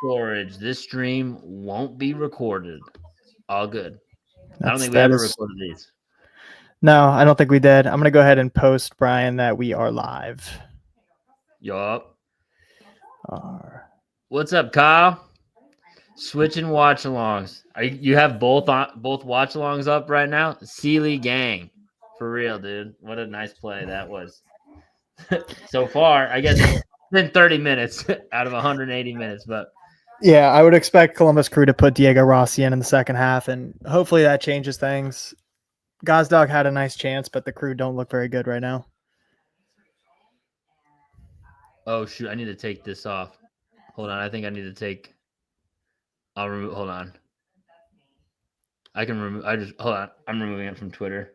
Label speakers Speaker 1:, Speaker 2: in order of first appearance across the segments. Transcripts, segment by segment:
Speaker 1: storage. This stream won't be recorded. All good. I don't think we
Speaker 2: That
Speaker 1: ever
Speaker 2: is-
Speaker 1: recorded these.
Speaker 2: No, I don't think we did. I'm going to go ahead and post, Brian, that we are live.
Speaker 1: Yup. What's up, Kyle? Switching watch-alongs. You have both watch-alongs up right now? Sealy gang. For real, dude. What a nice play that was. So far, I guess it's been 30 minutes out of 180 minutes, but
Speaker 2: Yeah, I would expect Columbus Crew to put Diego Rossi in the second half, and hopefully that changes things. Gazdag had a nice chance, but the Crew don't look very good right now.
Speaker 1: oh shoot, I need to take this off. Hold on, I think I need to take. I'll remove. Hold on. I can remove. Hold on. I'm removing it from Twitter.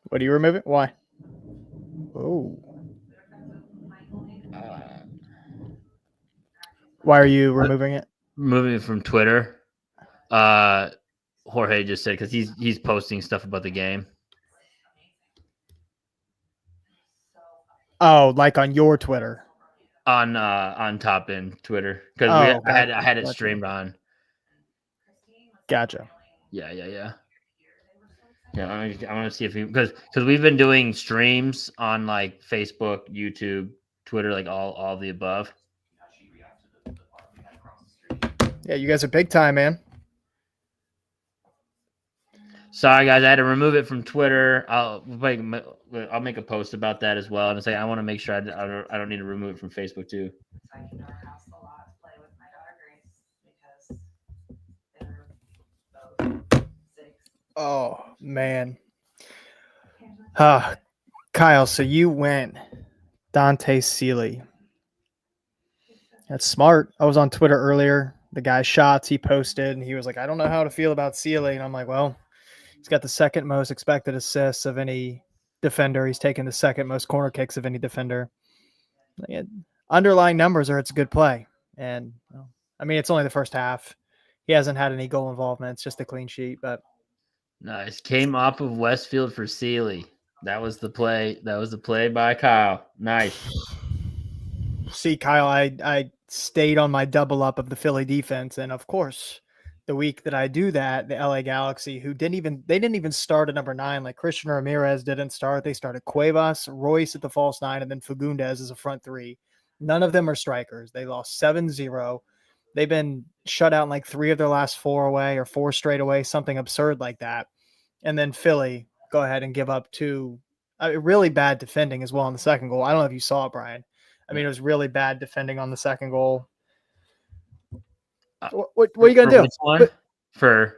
Speaker 2: What are you removing? Why? Oh. Why are you removing it?
Speaker 1: Removing it from Twitter. Jorge just said because he's posting stuff about the game.
Speaker 2: Oh, like on your Twitter.
Speaker 1: On Top End Twitter because I had it streamed on.
Speaker 2: Gotcha.
Speaker 1: Yeah. I want to see if because we've been doing streams on like Facebook, YouTube, Twitter, like all of the above.
Speaker 2: Yeah, you guys are big time, man.
Speaker 1: Sorry, guys, I had to remove it from Twitter. I'll make a post about that as well, and say I want to make sure I don't need to remove it from Facebook too.
Speaker 2: Oh man. Kyle, so you went Dante Sealy. That's smart. I was on Twitter earlier. The guy's shots he posted, and he was like, I don't know how to feel about Sealy. And I'm like, well, he's got the second most expected assists of any defender. He's taken the second most corner kicks of any defender. Underlying numbers are it's a good play. And I mean, it's only the first half. He hasn't had any goal involvement. It's just a clean sheet, but
Speaker 1: nice. Came off of Westfield for Sealy. That was the play. That was the play by Kyle. Nice.
Speaker 2: See, Kyle, I stayed on my double up of the Philly defense, and of course, the week that I do that, the LA Galaxy, who didn't even start at number 9, like Christian Ramirez didn't start. They started Cuevas, Royce at the false 9, and then Fagundes as a front 3. None of them are strikers. They lost 7-0. They've been shut out in like 3 of their last 4 away or 4 straight away, something absurd like that. And then Philly go ahead and give up 2 really bad defending as well on the second goal. I don't know if you saw it, Brian. I mean, it was really bad defending on the second goal. What are you going to do?
Speaker 1: Which one? For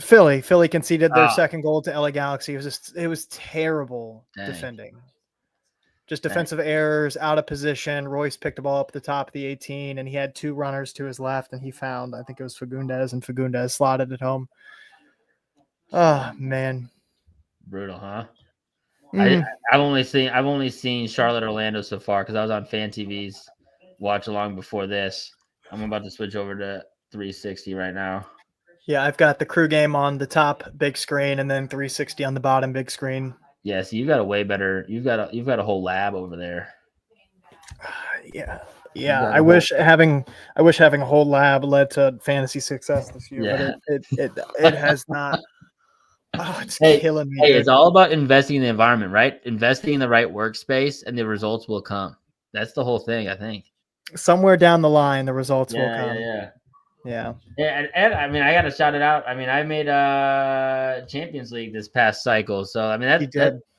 Speaker 2: Philly. Philly conceded their second goal to LA Galaxy. It was terrible defending. Just defensive errors, out of position. Royce picked the ball up at the top of the 18, and he had 2 runners to his left, and he found, I think it was Fagundes, and Fagundes slotted it home. Oh, man.
Speaker 1: Brutal, huh? Mm. I've only seen Charlotte Orlando so far because I was on Fan TV's watch along before this. I'm about to switch over to 360 right now.
Speaker 2: Yeah, I've got the Crew game on the top big screen and then 360 on the bottom big screen.
Speaker 1: Yeah, so you've got a way better. You've got a whole lab over there.
Speaker 2: Yeah. I wish having a whole lab led to fantasy success this year, but it has not. Oh, it's killing me.
Speaker 1: Hey, it's all about investing in the environment, right? Investing in the right workspace, and the results will come. That's the whole thing, I think.
Speaker 2: Somewhere down the line, the results will come.
Speaker 1: Yeah. And I mean, I got to shout it out. I mean, I made Champions League this past cycle, so I mean,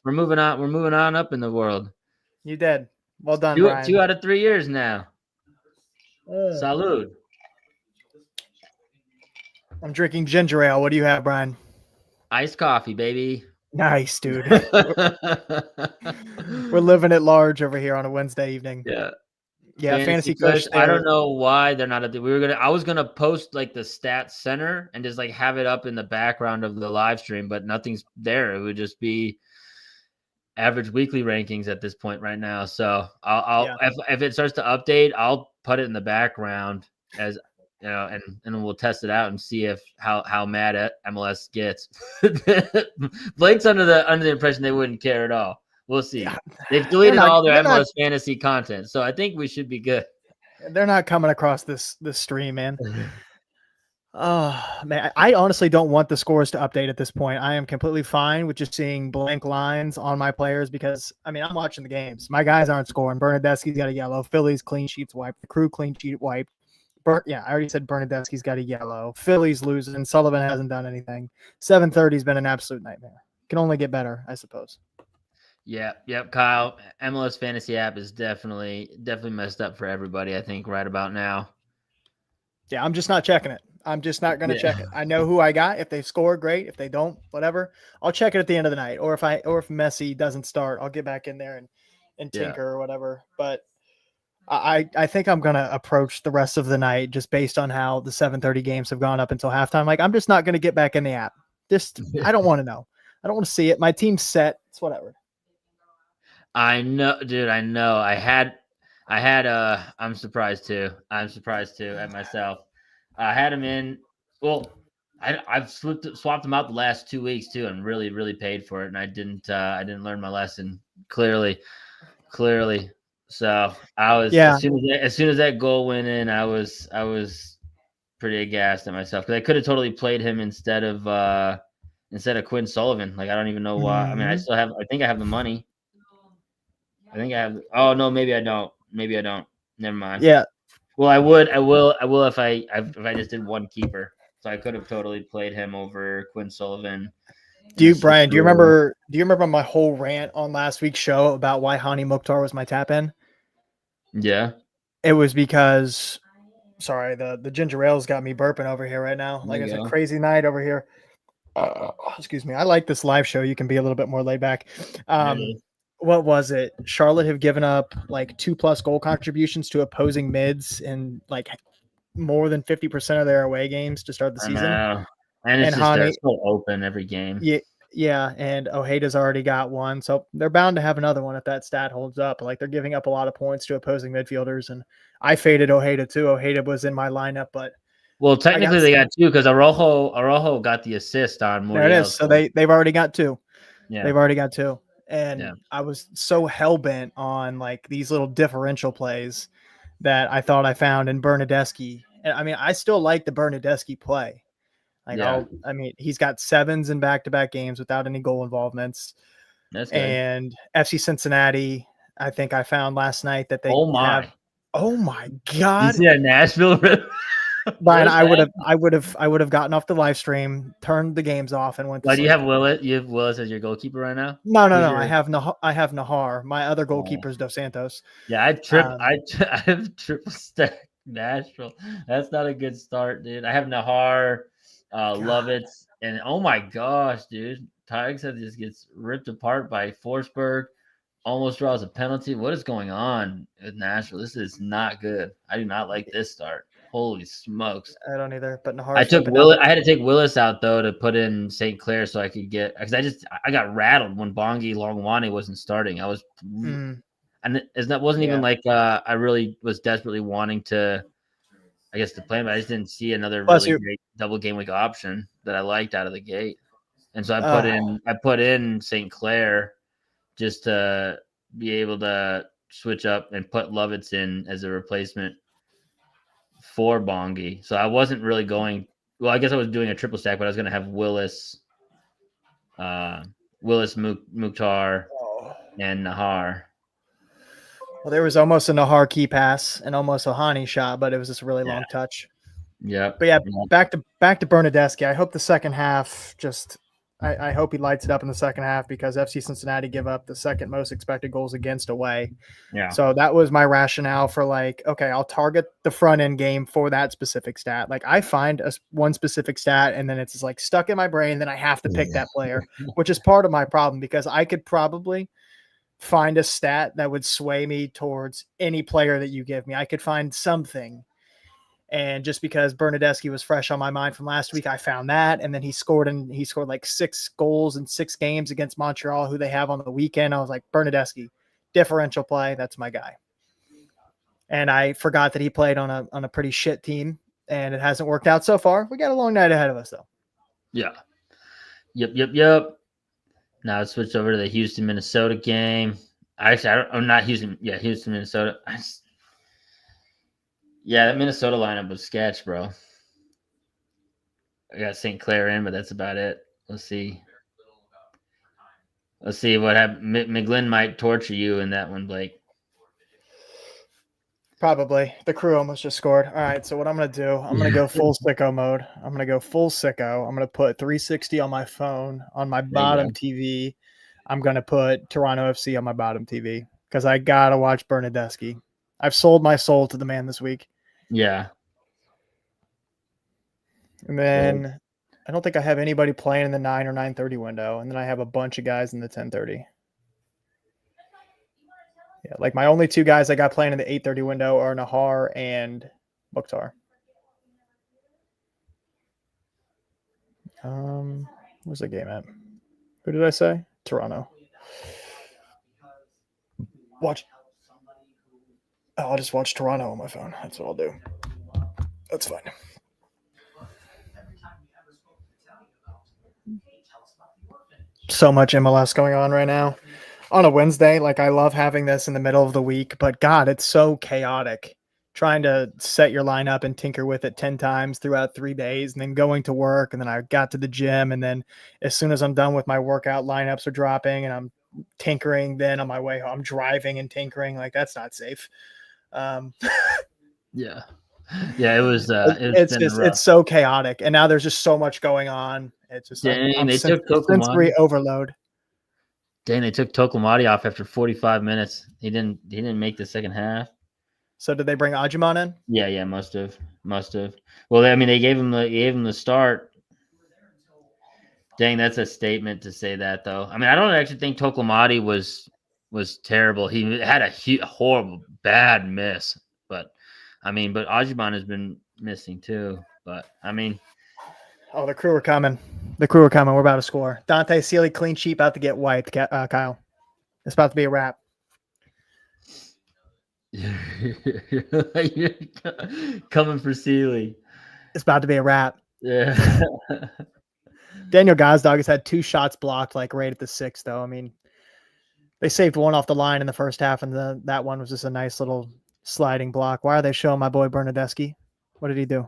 Speaker 1: we're moving on. We're moving on up in the world.
Speaker 2: You did. Well done, Brian.
Speaker 1: 2 out of 3 years now. Salud.
Speaker 2: I'm drinking ginger ale. What do you have, Brian?
Speaker 1: Iced coffee, baby.
Speaker 2: Nice, dude. We're living at large over here on a Wednesday evening. Yeah, fantasy Kush.
Speaker 1: I don't know why they're not. I was gonna post like the stats center and just like have it up in the background of the live stream, but nothing's there. It would just be average weekly rankings at this point right now. So if it starts to update, I'll put it in the background as. And we'll test it out and see how mad at MLS gets. Blake's under the impression they wouldn't care at all. We'll see. They've deleted all their MLS fantasy content, so I think we should be good.
Speaker 2: They're not coming across this stream, man. Oh man, I honestly don't want the scores to update at this point. I am completely fine with just seeing blank lines on my players because I mean I'm watching the games. My guys aren't scoring. Bernadeschi's got a yellow. Phillies clean sheets wiped. The Crew clean sheet wiped. Yeah, I already said Bernadeschi's got a yellow. Phillies losing. Sullivan hasn't done anything. 7:30's been an absolute nightmare. Can only get better, I suppose.
Speaker 1: Yeah, yep, Kyle. MLS Fantasy app is definitely messed up for everybody, I think, right about now.
Speaker 2: Yeah, I'm just not checking it. I'm just not going to check it. I know who I got. If they score, great. If they don't, whatever. I'll check it at the end of the night. Or if Messi doesn't start, I'll get back in there and tinker or whatever. But I think I'm going to approach the rest of the night just based on how the 7:30 games have gone up until halftime. Like, I'm just not going to get back in the app. I don't want to know. I don't want to see it. My team's set. It's whatever.
Speaker 1: I know, dude. I know. I'm surprised too. I'm surprised too at myself. I had him in. Well, I've swapped him out the last 2 weeks too, and really paid for it. And I didn't learn my lesson clearly. So I was as soon as that goal went in, I was pretty aghast at myself because I could have totally played him instead of Quinn Sullivan. Like I don't even know why. I mean, I think I have the money. I think I have. Oh no, maybe I don't. Never mind.
Speaker 2: Yeah.
Speaker 1: Well, I will if I just did one keeper. So I could have totally played him over Quinn Sullivan.
Speaker 2: Do you remember my whole rant on last week's show about why Hani Mukhtar was my tap in?
Speaker 1: Yeah.
Speaker 2: It was because sorry, the ginger ale's got me burping over here right now. Like it's a crazy night over here. Excuse me. I like this live show. You can be a little bit more laid back. What was it? Charlotte have given up like 2+ goal contributions to opposing mids in like more than 50% of their away games to start the season.
Speaker 1: And it's just so open every game.
Speaker 2: Yeah, and Ojeda's already got one, so they're bound to have another one if that stat holds up. Like they're giving up a lot of points to opposing midfielders, and I faded Ojeda too. Ojeda was in my lineup, but
Speaker 1: technically they got two because Araujo got the assist on Muriel.
Speaker 2: There it is. So they've already got two.
Speaker 1: Yeah,
Speaker 2: they've already got two. And I was so hell-bent on like these little differential plays that I thought I found in Bernadeschi. And I mean, I still like the Bernadeschi play. Like, he's got 7s in back-to-back games without any goal involvements.
Speaker 1: That's good.
Speaker 2: And FC Cincinnati, I think I found last night that they have. Oh my God!
Speaker 1: You see that Nashville?
Speaker 2: Brian, I would have gotten off the live stream, turned the games off, and went.
Speaker 1: Do you have Willis? You have Willis as your goalkeeper right now?
Speaker 2: No. I have Nahar. My other goalkeeper is Dos Santos.
Speaker 1: Yeah, I have triple stack Nashville. That's not a good start, dude. I have Nahar, Lovitz, and oh my gosh, dude, Tigers just gets ripped apart by Forsberg. Almost draws a penalty. What is going on with Nashville? This is not good. I do not like this start. Holy smokes!
Speaker 2: I don't either. But Nahar.
Speaker 1: I had to take Willis out though to put in St. Clair so I could get because I got rattled when Bongi Longwane wasn't starting. I was, and that wasn't even like I really was desperately wanting to, I guess, to play him. But I just didn't see another really great double game week option that I liked out of the gate, and so I put in St. Clair just to be able to switch up and put Lovitz in as a replacement for Bongi. So I wasn't really going. Well, I guess I was doing a triple stack, but I was going to have Willis, Mukhtar, and Nahar.
Speaker 2: Well, there was almost a Nahar key pass and almost a Hani shot, but it was just a really long touch.
Speaker 1: Yeah.
Speaker 2: But back to Bernadeschi. I hope the second half I hope he lights it up in the second half because FC Cincinnati give up the second most expected goals against away.
Speaker 1: Yeah.
Speaker 2: So that was my rationale for like, okay, I'll target the front end game for that specific stat. Like I find one specific stat and then it's just like stuck in my brain. Then I have to pick that player, which is part of my problem because I could probably find a stat that would sway me towards any player that you give me. I could find something. And just because Bernadeschi was fresh on my mind from last week, I found that. And then he scored like 6 goals in 6 games against Montreal, who they have on the weekend. I was like, Bernadeschi, differential play. That's my guy. And I forgot that he played on a pretty shit team and it hasn't worked out so far. We got a long night ahead of us though.
Speaker 1: Yeah. Yep. Now let's switch over to the Houston, Minnesota game. Actually, I'm not Houston. Yeah, Houston, Minnesota. Yeah, that Minnesota lineup was sketch, bro. I got St. Clair in, but that's about it. Let's see. Let's see what happened. McGlynn might torture you in that one, Blake.
Speaker 2: Probably. The Crew almost just scored. All right, so what I'm going to do, I'm going to go full sicko mode. I'm going to go full sicko. I'm going to put 360 on my phone on my bottom TV. I'm going to put Toronto FC on my bottom TV because I got to watch Bernadeschi. I've sold my soul to the man this week.
Speaker 1: Yeah.
Speaker 2: And then I don't think I have anybody playing in the 9 or 9:30 window. And then I have a bunch of guys in the 10:30. Yeah, like my only two guys I got playing in the 8:30 window are Nahar and Mukhtar. Where's the game at? Who did I say? Toronto. Watch. Oh, I'll just watch Toronto on my phone. That's what I'll do. That's fine. So much MLS going on right now. On a Wednesday, like I love having this in the middle of the week, but God, it's so chaotic. Trying to set your lineup and tinker with it 10 times throughout 3 days, and then going to work, and then I got to the gym, and then as soon as I'm done with my workout, lineups are dropping, and I'm tinkering. Then on my way home, I'm driving and tinkering. Like that's not safe.
Speaker 1: Yeah. Yeah, it was.
Speaker 2: It's so chaotic, and now there's just so much going on. It's just
Speaker 1: Dang, they took
Speaker 2: sensory overload.
Speaker 1: Dang, they took Toklomati off after 45 minutes. He didn't make the second half.
Speaker 2: So did they bring Ajiman in?
Speaker 1: Yeah, must have. Well, I mean, they gave him the start. Dang, that's a statement to say that, though. I mean, I don't actually think Toklomati was terrible. He had a horrible, bad miss, but Ajiman has been missing too. But I mean,
Speaker 2: oh, the Crew are coming. We're about to score. Dante Sealy clean sheet about to get wiped. Kyle, it's about to be a wrap.
Speaker 1: Coming for Sealy.
Speaker 2: It's about to be a wrap.
Speaker 1: Yeah.
Speaker 2: Daniel Gazdag has had 2 shots blocked, like right at the 6th, though. I mean, they saved one off the line in the first half, and that one was just a nice little sliding block. Why are they showing my boy Bernadeschi? What did he do?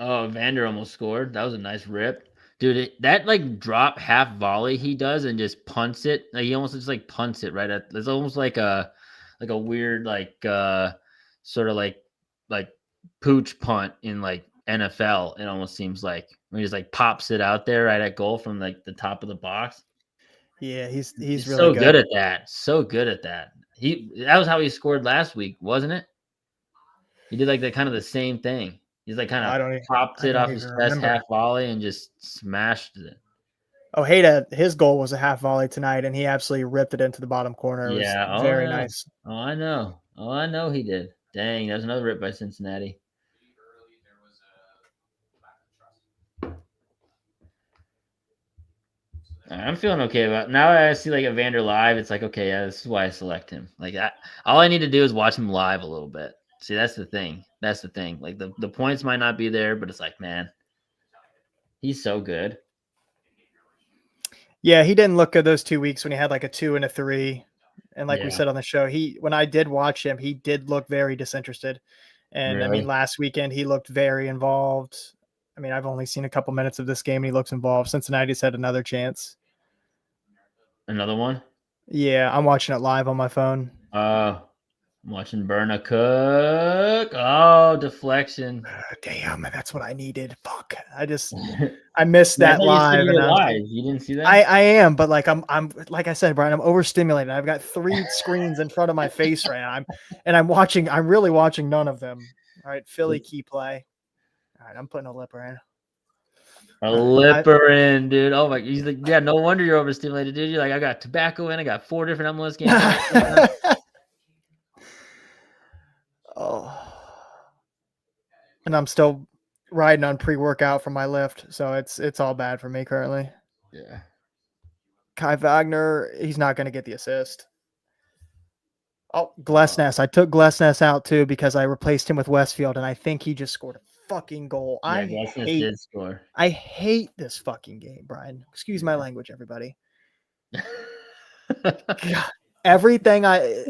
Speaker 1: Oh, Vander almost scored. That was a nice rip. Dude, that like drop half volley he does and just punts it. Like he almost just like punts it right at. It's almost like a weird sort of like pooch punt in like NFL. It almost seems like when he just like pops it out there right at goal from like the top of the box.
Speaker 2: Yeah, he's really
Speaker 1: so good at that. So good at that. That was how he scored last week, wasn't it? He did like the kind of the same thing. He's like kind of popped it off his chest half volley and just smashed it.
Speaker 2: Ojeda, his goal was a half volley tonight, and he absolutely ripped it into the bottom corner. It was very nice.
Speaker 1: Oh, I know he did. Dang, that was another rip by Cincinnati. I'm feeling okay about it. Now I see like Evander live. It's like, okay, yeah, this is why I select him. Like all I need to do is watch him live a little bit. See, that's the thing. Like the points might not be there, but it's like, man, he's so good.
Speaker 2: Yeah, he didn't look good those 2 weeks when he had like a 2 and a 3. And like we said on the show, when I did watch him, he did look very disinterested. And I mean, last weekend he looked very involved. I mean, I've only seen a couple minutes of this game and he looks involved. Cincinnati's had another chance.
Speaker 1: Another one?
Speaker 2: Yeah, I'm watching it live on my phone.
Speaker 1: I'm watching Berna cook. Oh, deflection.
Speaker 2: Damn, that's what I needed. Fuck. I missed that live.
Speaker 1: You didn't see that?
Speaker 2: I am, but like I'm like I said, Brian, I'm overstimulated. I've got 3 screens in front of my face right now. I'm really watching none of them. All right, Philly key play. All right, I'm putting a lipper in.
Speaker 1: In, dude. Oh my, he's like, yeah, no wonder you're overstimulated, dude. You're like, I got tobacco in, I got 4 different MLS games.
Speaker 2: Oh. And I'm still riding on pre-workout from my lift, so it's all bad for me currently.
Speaker 1: Yeah.
Speaker 2: Kai Wagner, he's not going to get the assist. Oh, Glesnes. I took Glesnes out too because I replaced him with Westfield, and I think he just scored a fucking goal.
Speaker 1: Yeah, Glesnes did score.
Speaker 2: I hate this fucking game, Brian. Excuse my language, everybody. God.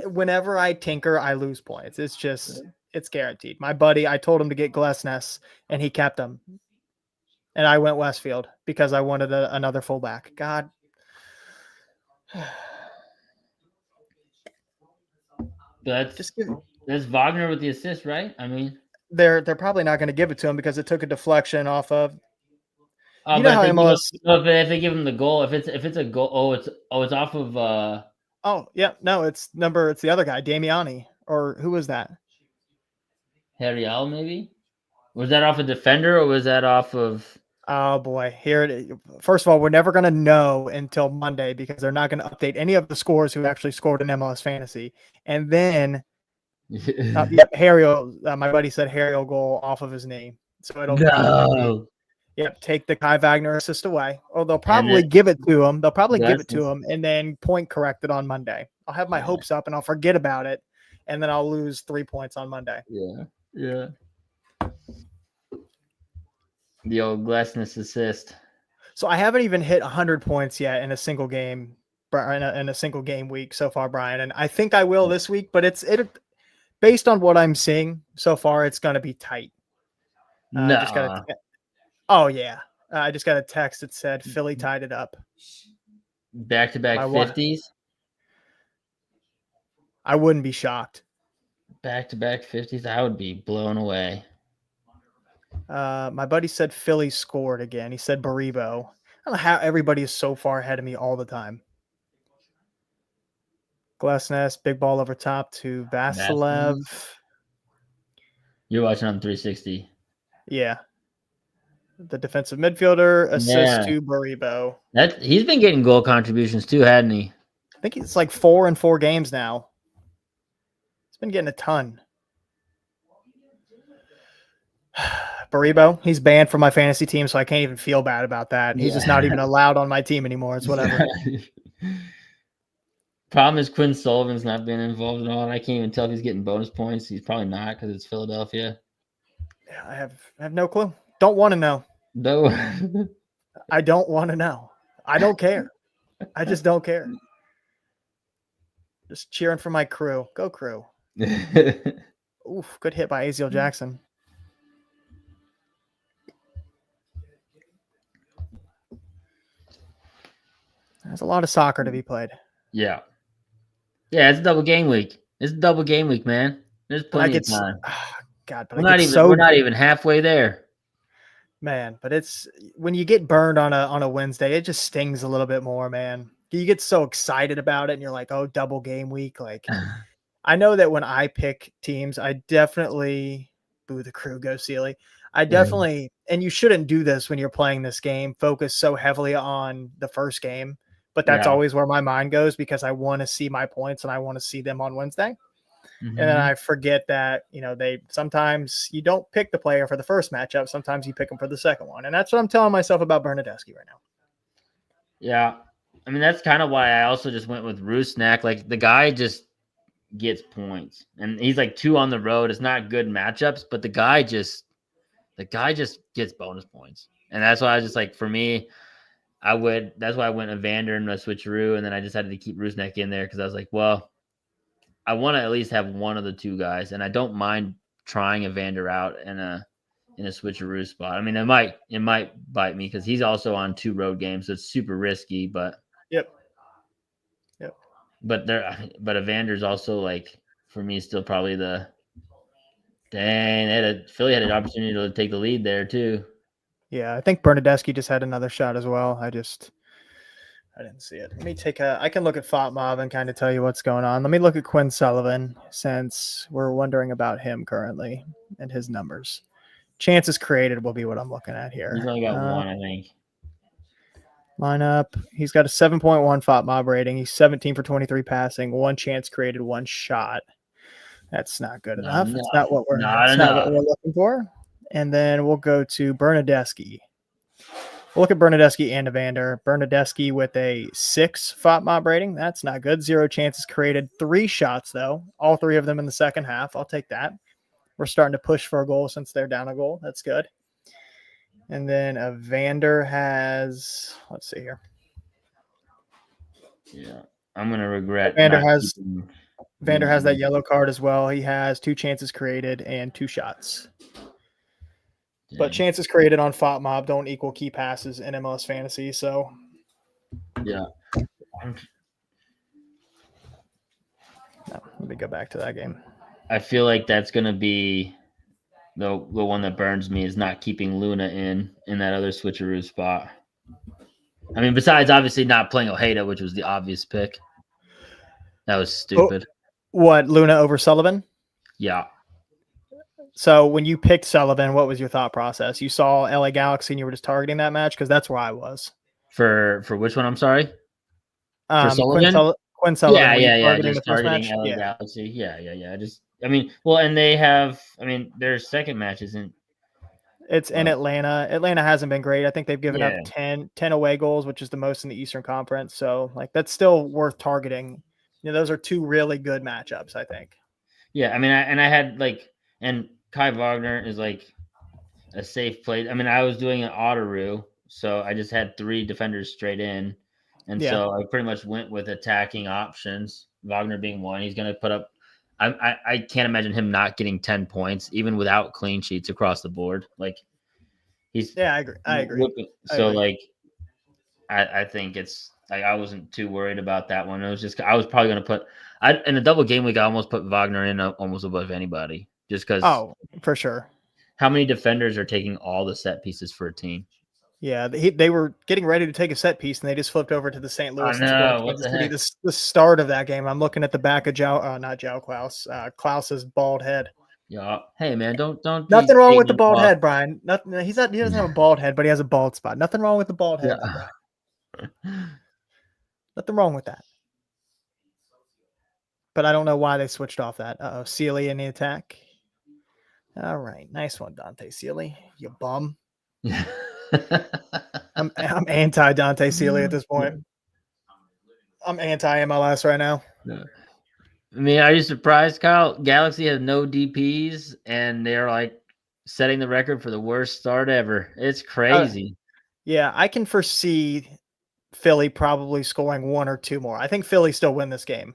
Speaker 2: Whenever I tinker, I lose points. It's guaranteed. My buddy, I told him to get Glessness, and he kept him. And I went Westfield because I wanted another fullback. God.
Speaker 1: That's Wagner with the assist, right? I mean,
Speaker 2: they're probably not going to give it to him because it took a deflection off of.
Speaker 1: You know how MLS. If they give him the goal, if it's a goal, it's off of.
Speaker 2: Oh yeah, no, it's the other guy, Damiani, or who was that?
Speaker 1: Harriel, maybe. Was that off a defender or was that off of?
Speaker 2: Oh boy, here it is. First of all, we're never going to know until Monday because they're not going to update any of the scores who actually scored in MLS Fantasy. And then, Harriel, my buddy said Harriel goal off of his name, so it'll take the Kai Wagner assist away. Or they'll probably give it to him. They'll probably give it to him and then point correct it on Monday. I'll have my hopes up and I'll forget about it, and then I'll lose 3 points on Monday.
Speaker 1: Yeah. The old Glessness assist.
Speaker 2: So I haven't even hit 100 points yet in a single game, in a single game week so far, Brian. And I think I will this week, but it's based on what I'm seeing so far, it's going to be tight. Oh yeah, I just got a text that said Philly tied it up.
Speaker 1: Back-to-back 50s.
Speaker 2: I wouldn't be shocked.
Speaker 1: Back-to-back 50s. I would be blown away.
Speaker 2: My buddy said Philly scored again. He said Baribo. I don't know how everybody is so far ahead of me all the time. Glessness, big ball over top to Vasilev.
Speaker 1: You're watching on 360.
Speaker 2: Yeah. The defensive midfielder, assist to Baribo.
Speaker 1: He's been getting goal contributions too, hadn't he?
Speaker 2: I think it's like 4 in 4 games now. He's been getting a ton. Baribo, he's banned from my fantasy team, so I can't even feel bad about that. He's just not even allowed on my team anymore. It's whatever.
Speaker 1: Problem is Quinn Sullivan's not been involved at all, and I can't even tell if he's getting bonus points. He's probably not because it's Philadelphia.
Speaker 2: Yeah, I have no clue. Don't want to know.
Speaker 1: No.
Speaker 2: I don't want to know. I don't care. I just don't care. Just cheering for my crew. Go crew. Oof, good hit by Aziel Jackson. There's a lot of soccer to be played.
Speaker 1: Yeah. Yeah, it's a double game week. It's a double game week, man. There's plenty of time.
Speaker 2: God, but
Speaker 1: we're not even halfway there.
Speaker 2: Man, but it's when you get burned on a Wednesday, it just stings a little bit more, man. You get so excited about it and you're like, oh, double game week. Like I know that when I pick teams, I definitely boo the crew, go Sealy. I definitely, and you shouldn't do this when you're playing this game, focus so heavily on the first game. But that's always where my mind goes because I want to see my points and I want to see them on Wednesday. Mm-hmm. And then I forget that, sometimes you don't pick the player for the first matchup. Sometimes you pick them for the second one. And that's what I'm telling myself about Bernadeschi right now.
Speaker 1: Yeah. I mean, that's kind of why I also just went with Rusnak. Like the guy just gets points and he's like 2 on the road. It's not good matchups, but the guy just gets bonus points. And that's why I was just like, for me, that's why I went Evander and a switcheroo. And then I decided to keep Rusnak in there because I was like, well, I want to at least have one of the 2 guys, and I don't mind trying Evander out in a switcheroo spot. I mean, it might bite me because he's also on 2 road games, so it's super risky. But
Speaker 2: yep.
Speaker 1: But Evander's also like for me still probably Philly had an opportunity to take the lead there too.
Speaker 2: Yeah, I think Bernadeschi just had another shot as well. I didn't see it. Let me I can look at FOTMOB and kind of tell you what's going on. Let me look at Quinn Sullivan since we're wondering about him currently and his numbers. Chances created will be what I'm looking at here.
Speaker 1: He's only got 1, I think.
Speaker 2: Lineup. He's got a 7.1 FOTMOB rating. He's 17 for 23 passing, 1 chance created, 1 shot. That's not good enough. It's not what we're looking for. And then we'll go to Bernadeschi. We'll look at Bernadeschi and Evander. Bernadeschi with a 6 FOTMOB rating. That's not good. 0 chances created. 3 shots, though. All 3 of them in the second half. I'll take that. We're starting to push for a goal since they're down a goal. That's good. And then Evander has, let's see here.
Speaker 1: Yeah. I'm gonna regret.
Speaker 2: Vander
Speaker 1: not
Speaker 2: has
Speaker 1: keeping
Speaker 2: Vander
Speaker 1: Luna
Speaker 2: has that
Speaker 1: in.
Speaker 2: yellow card as well. He has 2 chances created and 2 shots. But
Speaker 1: Dang.
Speaker 2: chances created on FOTMob don't equal key passes in MLS Fantasy. So
Speaker 1: Yeah.
Speaker 2: let me go back to that game.
Speaker 1: I feel like that's gonna be the one that burns me is not keeping Luna in that other switcheroo spot. I mean, besides obviously not playing Ojeda, which was the obvious pick. That was stupid.
Speaker 2: What, Luna over Sullivan?
Speaker 1: Yeah.
Speaker 2: So when you picked Sullivan, what was your thought process? You saw LA Galaxy and you were just targeting that match? Because that's where I was.
Speaker 1: For which one? I'm sorry. For Sullivan?
Speaker 2: Quinn Sullivan,
Speaker 1: Yeah,
Speaker 2: were you
Speaker 1: yeah, yeah.
Speaker 2: targeting the
Speaker 1: Just
Speaker 2: first
Speaker 1: targeting
Speaker 2: match?
Speaker 1: LA
Speaker 2: Yeah.
Speaker 1: Galaxy. Yeah. Just, I mean, well, and they have, I mean, their second match isn't.
Speaker 2: It's in Atlanta. Atlanta hasn't been great. I think they've given up
Speaker 1: Yeah.
Speaker 2: 10 away goals, which is the most in the Eastern Conference. So, like, that's still worth targeting. You know, those are 2 really good matchups, I think.
Speaker 1: Yeah, I mean, I had like, and Kai Wagner is like a safe play. I mean, I was doing an Otteru, so I just had 3 defenders straight in, and
Speaker 2: Yeah.
Speaker 1: so I pretty much went with attacking options. Wagner being one, he's going to put up. I can't imagine him not getting 10 points even without clean sheets across the board. Like he's
Speaker 2: Yeah, I agree.
Speaker 1: So like, I think it's like I wasn't too worried about that one. It was just I was probably going to put in a double game week. I almost put Wagner in almost above anybody just because.
Speaker 2: Oh, for sure.
Speaker 1: How many defenders are taking all the set pieces for a team?
Speaker 2: Yeah, they were getting ready to take a set piece, and they just flipped over to the St. Louis
Speaker 1: I
Speaker 2: and scored
Speaker 1: know,
Speaker 2: a
Speaker 1: what the
Speaker 2: City.
Speaker 1: heck?
Speaker 2: The start of that game, I'm looking at the back of Klaus's bald head.
Speaker 1: Yeah. Hey man, don't.
Speaker 2: Nothing wrong with the bald head, Brian. Nothing. He doesn't have a bald head, but he has a bald spot. Nothing wrong with the bald head, though, Brian. Nothing wrong with that. But I don't know why they switched off that. Sealy in the attack. All right, nice one, Dante Sealy. You bum. I'm anti Dante Sealy at this point. I'm anti MLS right now.
Speaker 1: I mean, are you surprised, Kyle? Galaxy has no DPs, and they're like setting the record for the worst start ever. It's crazy.
Speaker 2: Yeah, I can foresee Philly probably scoring 1 or 2 more. I think Philly still win this game.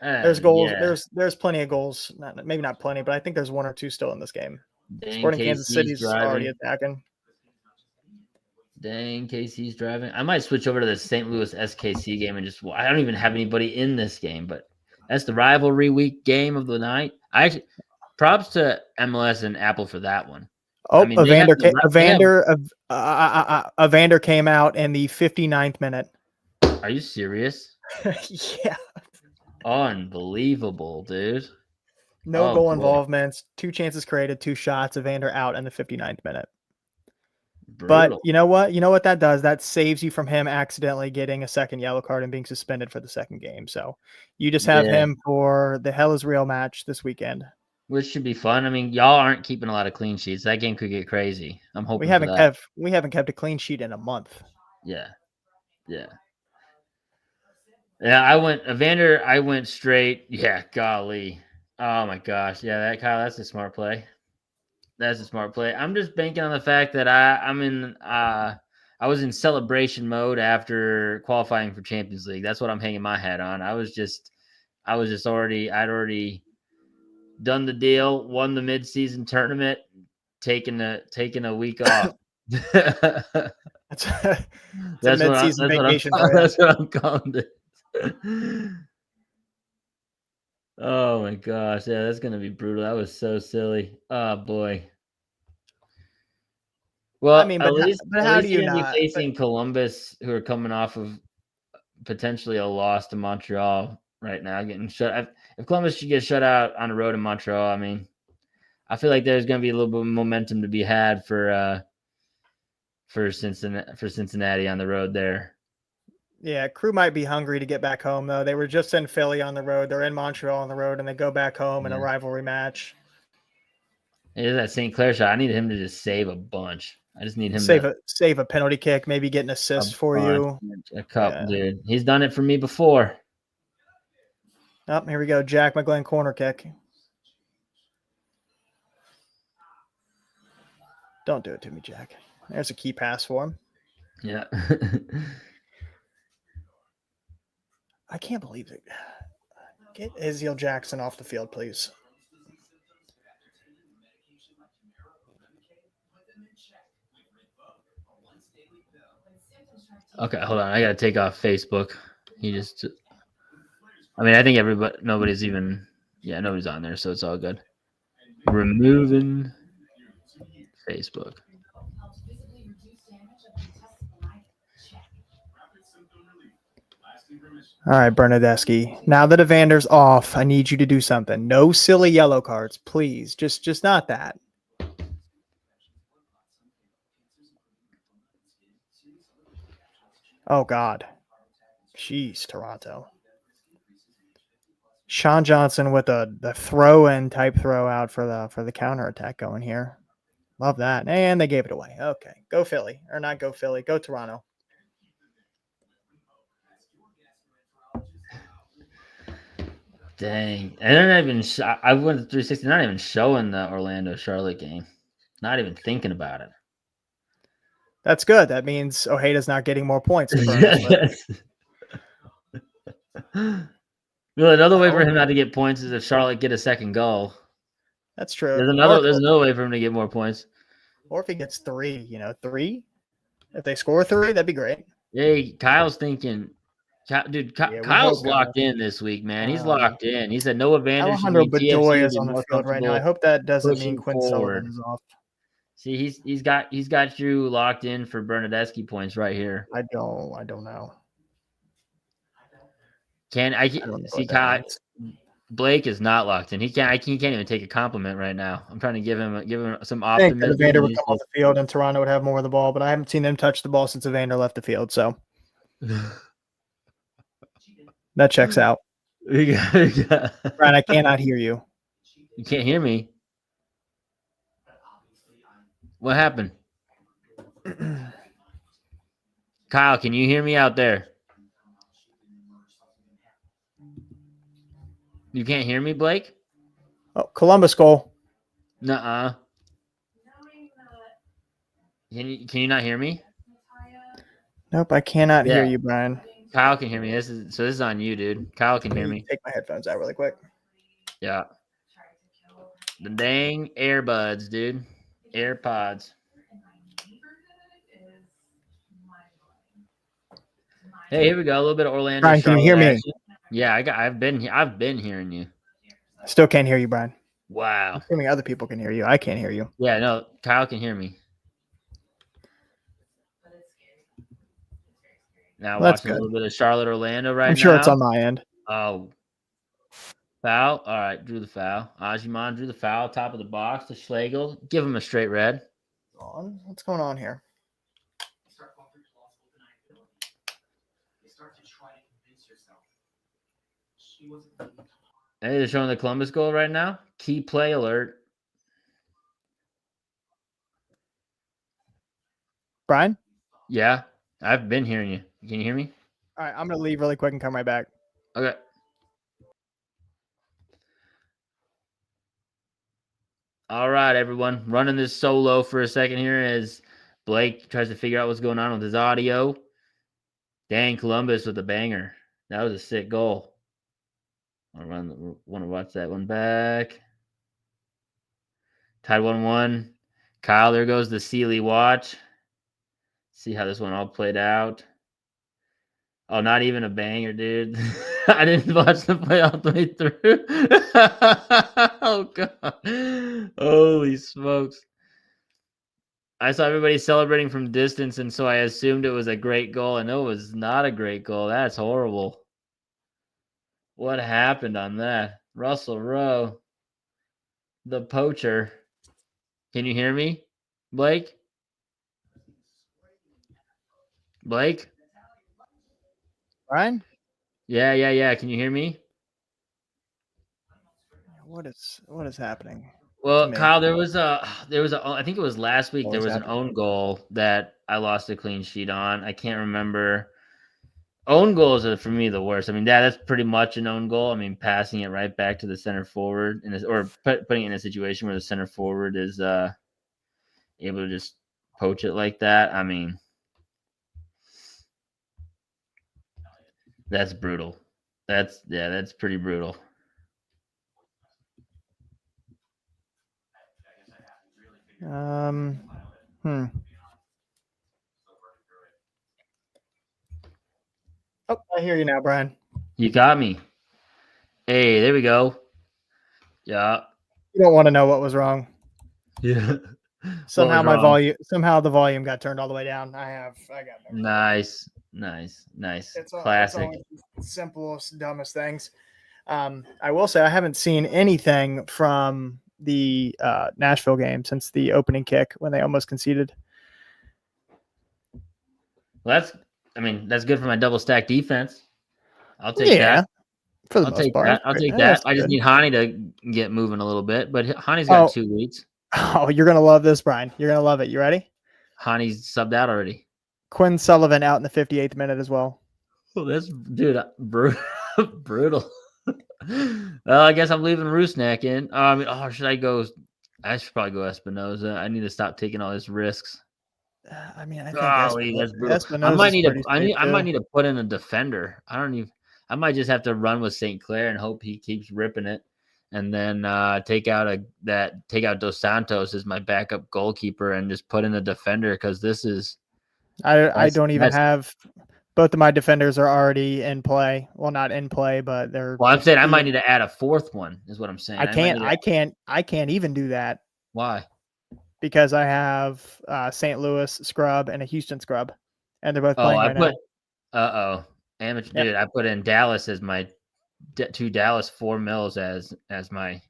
Speaker 2: There's goals.
Speaker 1: Yeah.
Speaker 2: There's plenty of goals. Maybe not plenty, but I think there's 1 or 2 still in this game.
Speaker 1: Dang,
Speaker 2: Sporting Kansas City's already attacking.
Speaker 1: Dang, KC's driving. I might switch over to the St. Louis SKC game and just. I don't even have anybody in this game, but that's the rivalry week game of the night. I actually props to MLS and Apple for that one.
Speaker 2: Oh, I mean, Evander came out in the 59th minute.
Speaker 1: Are you serious?
Speaker 2: Yeah.
Speaker 1: Unbelievable, dude.
Speaker 2: No goal involvements, 2 chances created, 2 shots. Evander out in the 59th minute. Brutal. But you know what? You know what that does? That saves you from him accidentally getting a second yellow card and being suspended for the second game. So you just have him for the Hell is Real match this weekend.
Speaker 1: Which should be fun. I mean, y'all aren't keeping a lot of clean sheets. That game could get crazy. I'm hoping
Speaker 2: we haven't kept a clean sheet in a month.
Speaker 1: Yeah. I went straight. Yeah, golly. Oh my gosh. Yeah, that's a smart play. That's a smart play. I'm just banking on the fact that I was in celebration mode after qualifying for Champions League. That's what I'm hanging my hat on. I'd already done the deal, won the midseason tournament, taking a week off.
Speaker 2: That's a midseason vacation.
Speaker 1: That's what I'm calling it. Oh my gosh, yeah, that's gonna be brutal. That was so silly. Oh boy. Well, I mean,
Speaker 2: but how do you not
Speaker 1: be facing Columbus, who are coming off of potentially a loss to Montreal right now, getting shut. If Columbus should get shut out on the road in Montreal, I mean, I feel like there's going to be a little bit of momentum to be had for Cincinnati on the road there.
Speaker 2: Yeah, Crew might be hungry to get back home though. They were just in Philly on the road. They're in Montreal on the road, and they go back home in a rivalry match.
Speaker 1: It is that St. Clair shot. I need him to just save a bunch. I just need him
Speaker 2: to save a penalty kick, maybe get an assist for you.
Speaker 1: A couple, dude. He's done it for me before.
Speaker 2: Oh, here we go. Jack McGlynn corner kick. Don't do it to me, Jack. There's a key pass for him.
Speaker 1: Yeah.
Speaker 2: I can't believe it. Get Izziel Jackson off the field, please.
Speaker 1: Okay, hold on. I gotta take off Facebook. I think nobody's on there, so it's all good. Removing Facebook.
Speaker 2: All right, Bernadeschi. Now that Evander's off, I need you to do something. No silly yellow cards, please. Just not that. Oh God. Jeez, Toronto. Sean Johnson with the throw-in type throw out for the counterattack going here. Love that. And they gave it away. Okay. Go Philly. Or not go Philly. Go Toronto.
Speaker 1: Dang. And they're not even I went to 360, not even showing the Orlando Charlotte game. Not even thinking about it.
Speaker 2: That's good. That means Ojeda's not getting more points.
Speaker 1: Well, another way for him not to get points is if Charlotte get a second goal.
Speaker 2: That's true.
Speaker 1: There's another way for him to get more points.
Speaker 2: Or if he gets 3, 3. If they score 3, that'd be great.
Speaker 1: Hey, Kyle's thinking, dude, Kyle's locked in this week, man. He's locked in. He said no advantage.
Speaker 2: Alejandro Bedoya is on the field right now. I hope that doesn't mean Quinn Sullivan is off.
Speaker 1: See, he's got you locked in for Bernadeschi points right here.
Speaker 2: I don't know.
Speaker 1: See, Kyle, Blake is not locked in. He can't even take a compliment right now. I'm trying to give him some optimism. I think
Speaker 2: Evander would come off the field and Toronto would have more of the ball, but I haven't seen them touch the ball since Evander left the field. So that checks out. Brian, I cannot hear you.
Speaker 1: You can't hear me? What happened? Kyle, can you hear me out there? You can't hear me, Blake?
Speaker 2: Oh, Columbus goal.
Speaker 1: Nuh-uh. Can you not hear me?
Speaker 2: Nope, I cannot hear you, Brian.
Speaker 1: Kyle can hear me. This is on you, dude. Kyle can hear me.
Speaker 2: Take my headphones out really quick.
Speaker 1: Yeah. The dang earbuds, dude. AirPods. Hey, here we go. A little bit of Orlando.
Speaker 2: Brian, can you hear me?
Speaker 1: Yeah, I've been hearing you.
Speaker 2: I still can't hear you, Brian.
Speaker 1: Wow.
Speaker 2: Assuming other people can hear you. I can't hear you.
Speaker 1: Yeah, no, Kyle can hear me. Now watching a little bit of Charlotte Orlando right now.
Speaker 2: I'm sure it's on my end.
Speaker 1: Oh. Foul. All right, drew the foul. Ajiman drew the foul. Top of the box to Schlegel. Give him a straight red.
Speaker 2: What's going on here?
Speaker 1: Hey, they're showing the Columbus goal right now. Key play alert.
Speaker 2: Brian?
Speaker 1: Yeah, I've been hearing you. Can you hear me?
Speaker 2: All right, I'm going to leave really quick and come right back.
Speaker 1: Okay. All right, everyone. Running this solo for a second here as Blake tries to figure out what's going on with his audio. Dang, Columbus with a banger. That was a sick goal. I want to watch that one back. Tied 1-1. Kyle, there goes the Sealy watch. See how this one all played out. Oh, not even a banger, dude. I didn't watch the play all the way through. Oh, God. Holy smokes. I saw everybody celebrating from distance, and so I assumed it was a great goal. I know it was not a great goal. That's horrible. What happened on that? Russell Rowe, the poacher. Can you hear me, Blake? Blake?
Speaker 2: Brian?
Speaker 1: Yeah. Can you hear me?
Speaker 2: What is happening?
Speaker 1: Well, Kyle, there was a I think it was last week. There was an own goal that I lost a clean sheet on. I can't remember. Own goals are for me the worst. I mean, that's pretty much an own goal. I mean, passing it right back to the center forward or putting it in a situation where the center forward is able to just poach it like that. I mean, that's brutal. That's pretty brutal.
Speaker 2: Hmm. Oh, I hear you now, Brian.
Speaker 1: You got me. Hey, there we go. Yeah.
Speaker 2: You don't want to know what was wrong.
Speaker 1: Yeah.
Speaker 2: Somehow somehow the volume got turned all the way down. I got no
Speaker 1: Nice.
Speaker 2: It's
Speaker 1: Classic.
Speaker 2: always the simplest, dumbest things. I will say I haven't seen anything from the Nashville game since the opening kick when they almost conceded.
Speaker 1: Well, that's good for my double stack defense. I'll take that.
Speaker 2: For the most part.
Speaker 1: I'll take that. I just need Hani to get moving a little bit, but Hani's got 2 weeks.
Speaker 2: Oh, you're gonna love this, Brian. You're gonna love it. You ready?
Speaker 1: Hani's subbed out already.
Speaker 2: Quinn Sullivan out in the 58th minute as well.
Speaker 1: Oh, that's brutal. Well, I guess I'm leaving Rusnak in. Should I go? I should probably go Espinoza. I need to stop taking all these risks.
Speaker 2: I think
Speaker 1: that's brutal. I might need to put in a defender. I might just have to run with St. Clair and hope he keeps ripping it, and then take out Dos Santos as my backup goalkeeper and just put in a defender because this is.
Speaker 2: I don't even have. Both of my defenders are already in play. Well, not in play, but they're.
Speaker 1: Well, I'm saying I might need to add a 4th one. Is what I'm saying.
Speaker 2: I can't even do that.
Speaker 1: Why?
Speaker 2: Because I have St. Louis scrub and a Houston scrub, and they're both playing now.
Speaker 1: Amateur dude. I put in Dallas as my 2 Dallas 4 mils as my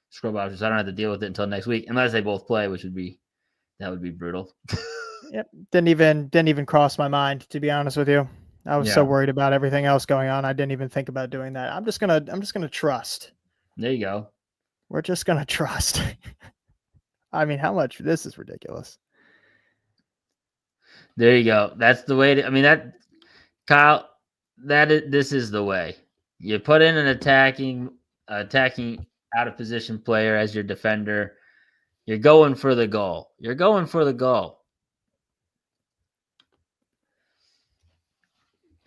Speaker 1: scrub options. So I don't have to deal with it until next week, unless they both play, which would be brutal.
Speaker 2: Yep, didn't even cross my mind, to be honest with you. I was so worried about everything else going on. I didn't even think about doing that. I'm just gonna trust.
Speaker 1: There you go.
Speaker 2: We're just gonna trust. I mean, how much? This is ridiculous.
Speaker 1: There you go. That's the way. Kyle. This is the way. You put in an attacking out of position player as your defender. You're going for the goal.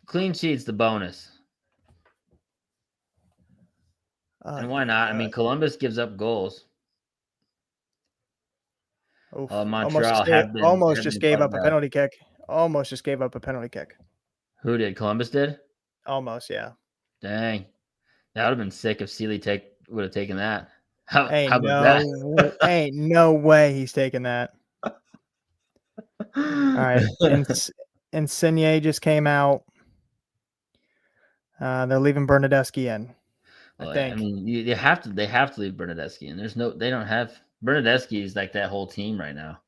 Speaker 1: Clean sheet's the bonus. And why not? Columbus gives up goals.
Speaker 2: Montreal almost just gave up a penalty kick. Almost just gave up a penalty kick.
Speaker 1: Who did? Columbus did?
Speaker 2: Almost, yeah.
Speaker 1: Dang. That would have been sick if Sealy would have taken that.
Speaker 2: Ain't no way he's taking that. All right. Insigne just came out. They're leaving Bernadeschi in. I think.
Speaker 1: They have to leave Bernadeschi in. They don't have Bernadeschi is like that whole team right now.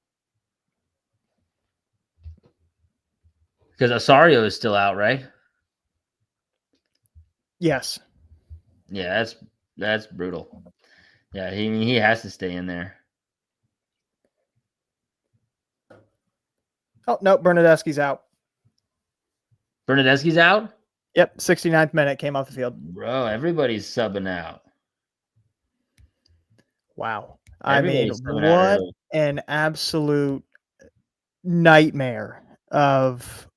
Speaker 1: Because Osorio is still out, right?
Speaker 2: Yes.
Speaker 1: Yeah, that's brutal. Yeah, he has to stay in there.
Speaker 2: Oh no, Bernadeschi's out.
Speaker 1: Bernadeschi's out?
Speaker 2: Yep, 69th minute came off the field.
Speaker 1: Bro, everybody's subbing out.
Speaker 2: Wow. What an absolute nightmare of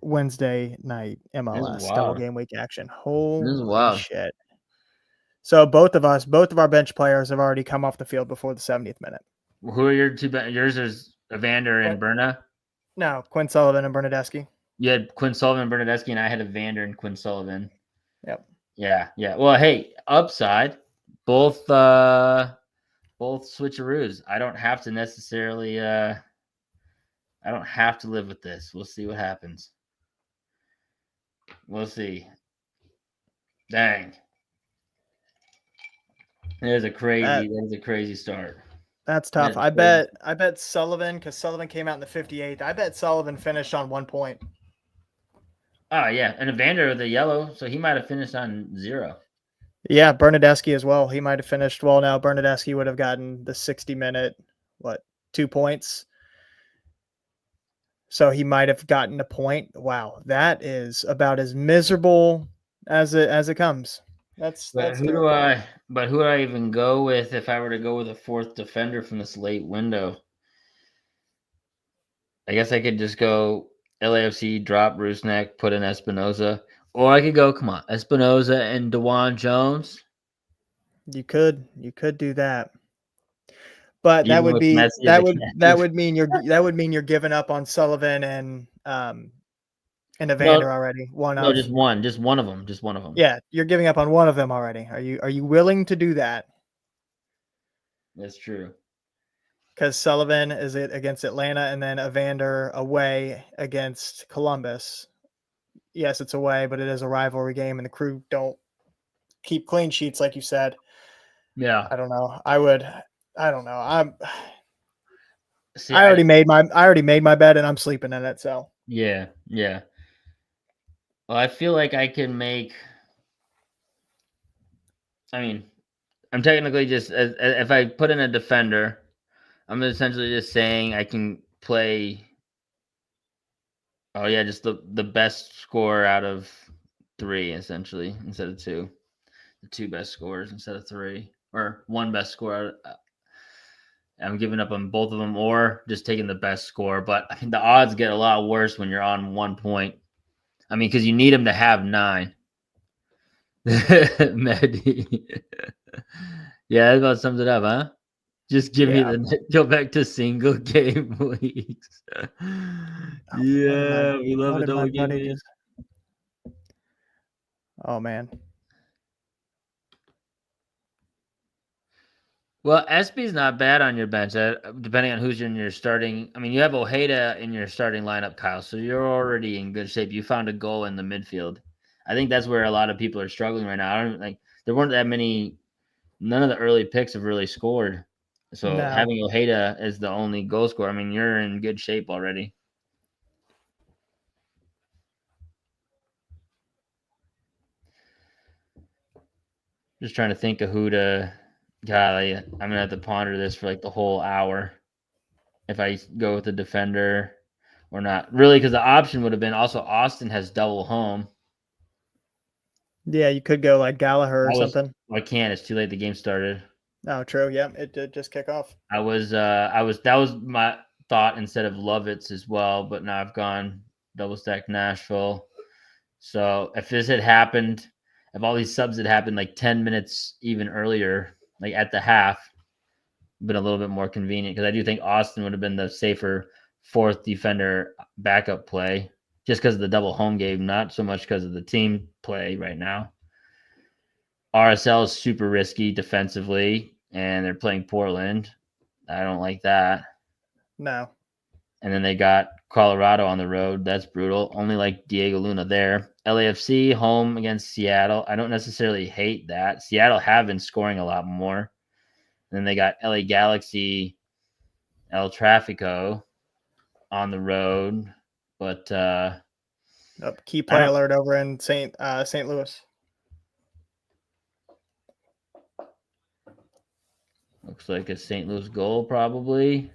Speaker 2: Wednesday night MLS double game week action. Holy shit. So both of our bench players have already come off the field before the 70th minute.
Speaker 1: Who are your two? Yours is Evander and Berna?
Speaker 2: No, Quinn Sullivan and Bernadeschi.
Speaker 1: You had Quinn Sullivan and Bernadeschi, and I had Evander and Quinn Sullivan.
Speaker 2: Yep.
Speaker 1: Yeah. Well, hey, upside, both switcheroos. I don't have to necessarily I don't have to live with this. We'll see what happens. We'll see. Dang. There's a crazy start.
Speaker 2: That's tough. I bet Sullivan, because Sullivan came out in the 58th. I bet Sullivan finished on 1 point.
Speaker 1: Oh yeah, and Evander with the yellow, so he might have finished on 0.
Speaker 2: Yeah, Bernadeschi as well. He might have finished well. Now Bernadeschi would have gotten the 60-minute 2 points. So he might have gotten a point. Wow, that is about as miserable as it comes. Who do
Speaker 1: I even go with if I were to go with a 4th defender from this late window? I guess I could just go LAFC, drop Rusnak, put in Espinoza. Or I could go, come on, Espinoza and DeJuan Jones,
Speaker 2: You could do that. But that
Speaker 1: even
Speaker 2: would
Speaker 1: with
Speaker 2: be
Speaker 1: Messi as a
Speaker 2: that
Speaker 1: captive.
Speaker 2: would mean you're giving up on Sullivan and
Speaker 1: No,
Speaker 2: Evander already. One
Speaker 1: no,
Speaker 2: of
Speaker 1: just one of them, just one of them.
Speaker 2: Yeah, you're giving up on one of them already. Are you willing to do that?
Speaker 1: That's true.
Speaker 2: Because Sullivan is it against Atlanta and then Evander away against Columbus. Yes, it's away, but it is a rivalry game, and the Crew don't keep clean sheets like you said.
Speaker 1: Yeah.
Speaker 2: I don't know. I don't know.
Speaker 1: See,
Speaker 2: I already made my bed and I'm sleeping in it. So
Speaker 1: yeah, yeah. Well, I feel like I can make. I mean, I'm technically just if I put in a defender, I'm essentially just saying I can play. Oh yeah, just the best score out of three essentially instead of two. The two best scores instead of three, or one best score. I'm giving up on both of them, or just taking the best score. But I think the odds get a lot worse when you're on 1 point. I mean, because you need them to have 9. Mehdi. Yeah, that about sums it up, huh? Just give me
Speaker 2: yeah.
Speaker 1: the go back to single game weeks. Yeah, we love
Speaker 2: What
Speaker 1: a
Speaker 2: did my
Speaker 1: double game
Speaker 2: buddy
Speaker 1: week.
Speaker 2: just? Oh man.
Speaker 1: Well, SB's not bad on your bench, depending on who's in your starting. I mean, you have Ojeda in your starting lineup, Kyle, so you're already in good shape. You found a goal in the midfield. I think that's where a lot of people are struggling right now. I don't like there weren't that many. None of the early picks have really scored. So
Speaker 2: No.
Speaker 1: having Ojeda as the only goal scorer, I mean, you're in good shape already. Just trying to think of who to. God, I'm gonna have to ponder this for like the whole hour. If I go with the defender or not, really, because the option would have been also Austin has double home.
Speaker 2: Yeah, you could go like Gallagher or
Speaker 1: I was,
Speaker 2: something.
Speaker 1: I can't. It's too late. The game started.
Speaker 2: Oh, true. Yeah, it did just kick off.
Speaker 1: That was my thought instead of Lovitz as well. But now I've gone double stack Nashville. So if this had happened, if all these subs had happened like 10 minutes even earlier, like at the half, been a little bit more convenient because I do think Austin would have been the safer fourth defender backup play just because of the double home game, not so much because of the team play right now. RSL is super risky defensively, and they're playing Portland. I don't like that.
Speaker 2: No.
Speaker 1: And then they got Colorado on the road. That's brutal. Only like Diego Luna there. LAFC home against Seattle. I don't necessarily hate that. Seattle have been scoring a lot more. And then they got LA Galaxy, El Trafico on the road. But
Speaker 2: Key play alert over in St. Louis.
Speaker 1: Looks like a St. Louis goal, probably.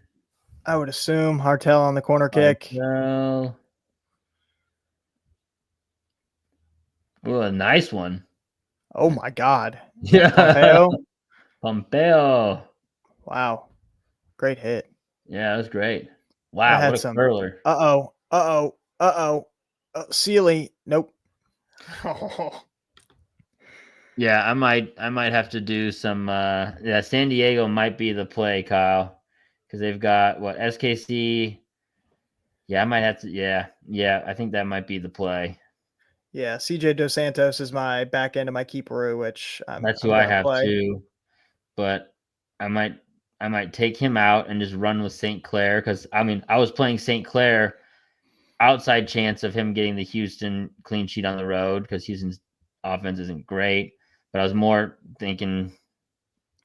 Speaker 2: I would assume Hartel on the corner kick.
Speaker 1: Oh, a nice one.
Speaker 2: Oh my God.
Speaker 1: Yeah.
Speaker 2: Pompeo.
Speaker 1: Pompeo.
Speaker 2: Wow. Great hit.
Speaker 1: Yeah, that was great. Wow,
Speaker 2: had
Speaker 1: what a
Speaker 2: some.
Speaker 1: curler.
Speaker 2: Sealy. Nope.
Speaker 1: Yeah, I might have to do some yeah, San Diego might be the play, Kyle. Because they've got what SKC. Yeah, I might have to yeah, I think that might be the play.
Speaker 2: Yeah, CJ Dos Santos is my back end of my keeper, which
Speaker 1: That's who I have too. But I might take him out and just run with St. Clair because I mean I was playing St. Clair outside chance of him getting the Houston clean sheet on the road because Houston's offense isn't great. But I was more thinking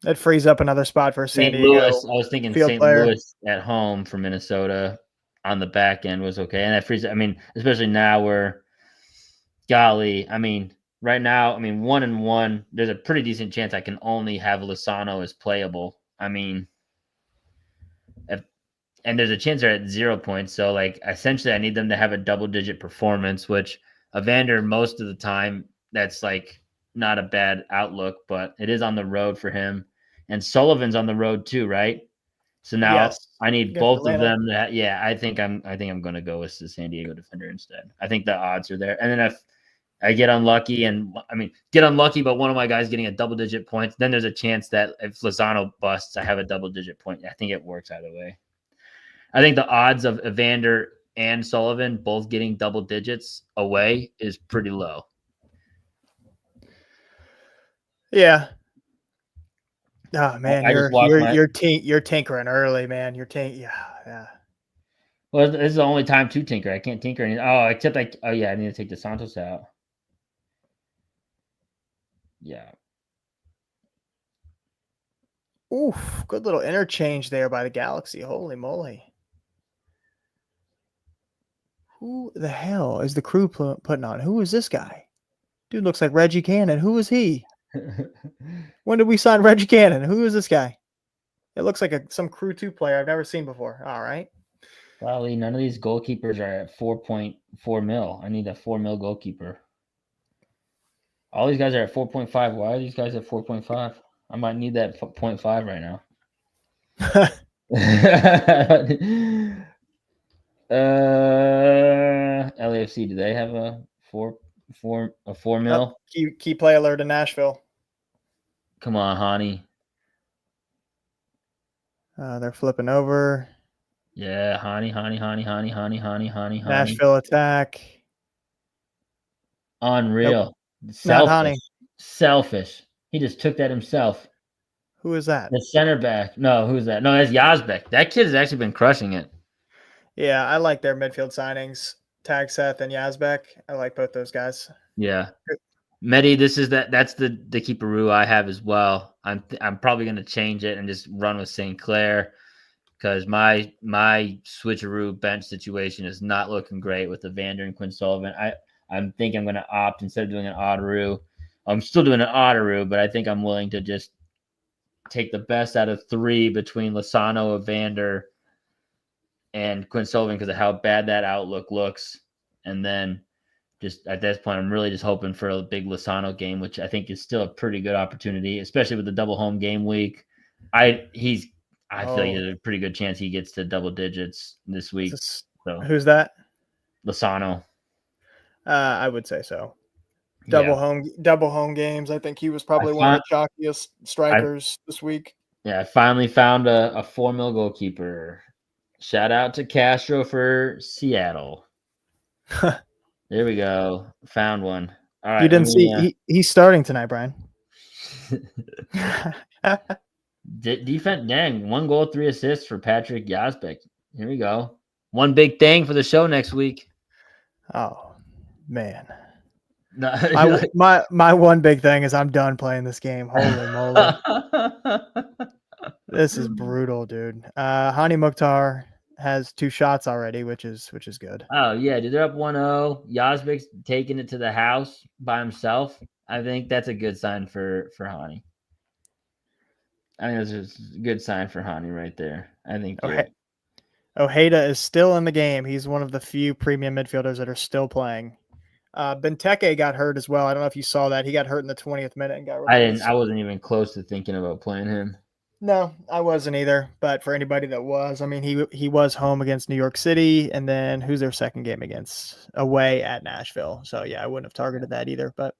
Speaker 2: it frees up another spot for San Diego.
Speaker 1: Louis. I was thinking St. Louis at home for Minnesota on the back end was okay. And that frees, I mean, especially now where, golly, I mean, right now, I mean, 1-1, there's a pretty decent chance I can only have Lozano as playable. I mean, and there's a chance they're at 0 points. So, like, essentially, I need them to have a double-digit performance, which Evander, most of the time, that's like not a bad outlook, but it is on the road for him. And Sullivan's on the road too, right? So now I need both of them. I think I'm going to go with the San Diego defender instead. I think the odds are there. And then if I get unlucky, get unlucky, but one of my guys getting a double-digit points. Then there's a chance that if Lozano busts, I have a double-digit point. I think it works either way. I think the odds of Evander and Sullivan both getting double digits away is pretty low.
Speaker 2: Yeah. Oh man, you're tinkering early, man. Yeah.
Speaker 1: Well, this is the only time to tinker. I can't tinker anything. I need to take the Santos out. Yeah.
Speaker 2: Oof, good little interchange there by the Galaxy. Holy moly. Who the hell is the crew putting on? Who is this guy? Dude looks like Reggie Cannon. Who is he? When did we sign Reggie Cannon? Who is this guy? It looks like some Crew 2 player I've never seen before. All right.
Speaker 1: Probably none of these goalkeepers are at 4.4 mil. I need a 4 mil goalkeeper. All these guys are at 4.5. Why are these guys at 4.5? I might need that 0.5 right now. LAFC, do they have a 4 mil?
Speaker 2: Key play alert in Nashville.
Speaker 1: Come on, Hani.
Speaker 2: They're flipping over.
Speaker 1: Yeah, Hani.
Speaker 2: Nashville attack.
Speaker 1: Unreal.
Speaker 2: Nope.
Speaker 1: Selfish. He just took that himself.
Speaker 2: Who is that?
Speaker 1: The center back. No, who's that? No, that's Yazbek. That kid has actually been crushing it.
Speaker 2: Yeah, I like their midfield signings. Tag Seth and Yazbek. I like both those guys.
Speaker 1: Yeah. Medi, that's the keeperoo I have as well. I'm probably going to change it and just run with St. Clair because my switcheroo bench situation is not looking great with Evander and Quinn Sullivan. I'm thinking I'm going to opt instead of doing an Otteroo. I'm still doing an Otteroo, but I think I'm willing to just take the best out of 3 between Lozano, Evander, and Quinn Sullivan because of how bad that outlook looks. And then just at this point, I'm really just hoping for a big Lozano game, which I think is still a pretty good opportunity, especially with the double home game week. I feel like there's a pretty good chance he gets to double digits this week. So
Speaker 2: who's that?
Speaker 1: Lozano.
Speaker 2: I would say so. Double home games. I think he was probably one of the chalkiest strikers this week.
Speaker 1: Yeah, I finally found a 4 mil goalkeeper. Shout out to Castro for Seattle. There we go. Found one. All right.
Speaker 2: You didn't see he's starting tonight, Brian.
Speaker 1: Defense, dang, 1 goal, 3 assists for Patrick Yazbek. Here we go. One big thing for the show next week.
Speaker 2: Oh man.
Speaker 1: No,
Speaker 2: my one big thing is I'm done playing this game. Holy moly. This is brutal, dude. Hani Mukhtar has 2 shots already, which is good.
Speaker 1: Oh yeah, dude, they're up 1-0. Yazbek's taking it to the house by himself. I think that's a good sign for Hani. I think that's a good sign for Hani right there. I think
Speaker 2: Ojeda is still in the game. He's one of the few premium midfielders that are still playing. Benteke got hurt as well. I don't know if you saw that. He got hurt in the 20th minute and got replaced.
Speaker 1: I wasn't even close to thinking about playing him.
Speaker 2: No, I wasn't either. But for anybody that was, I mean, he was home against New York City, and then who's their second game against? Away at Nashville. So yeah, I wouldn't have targeted that either. But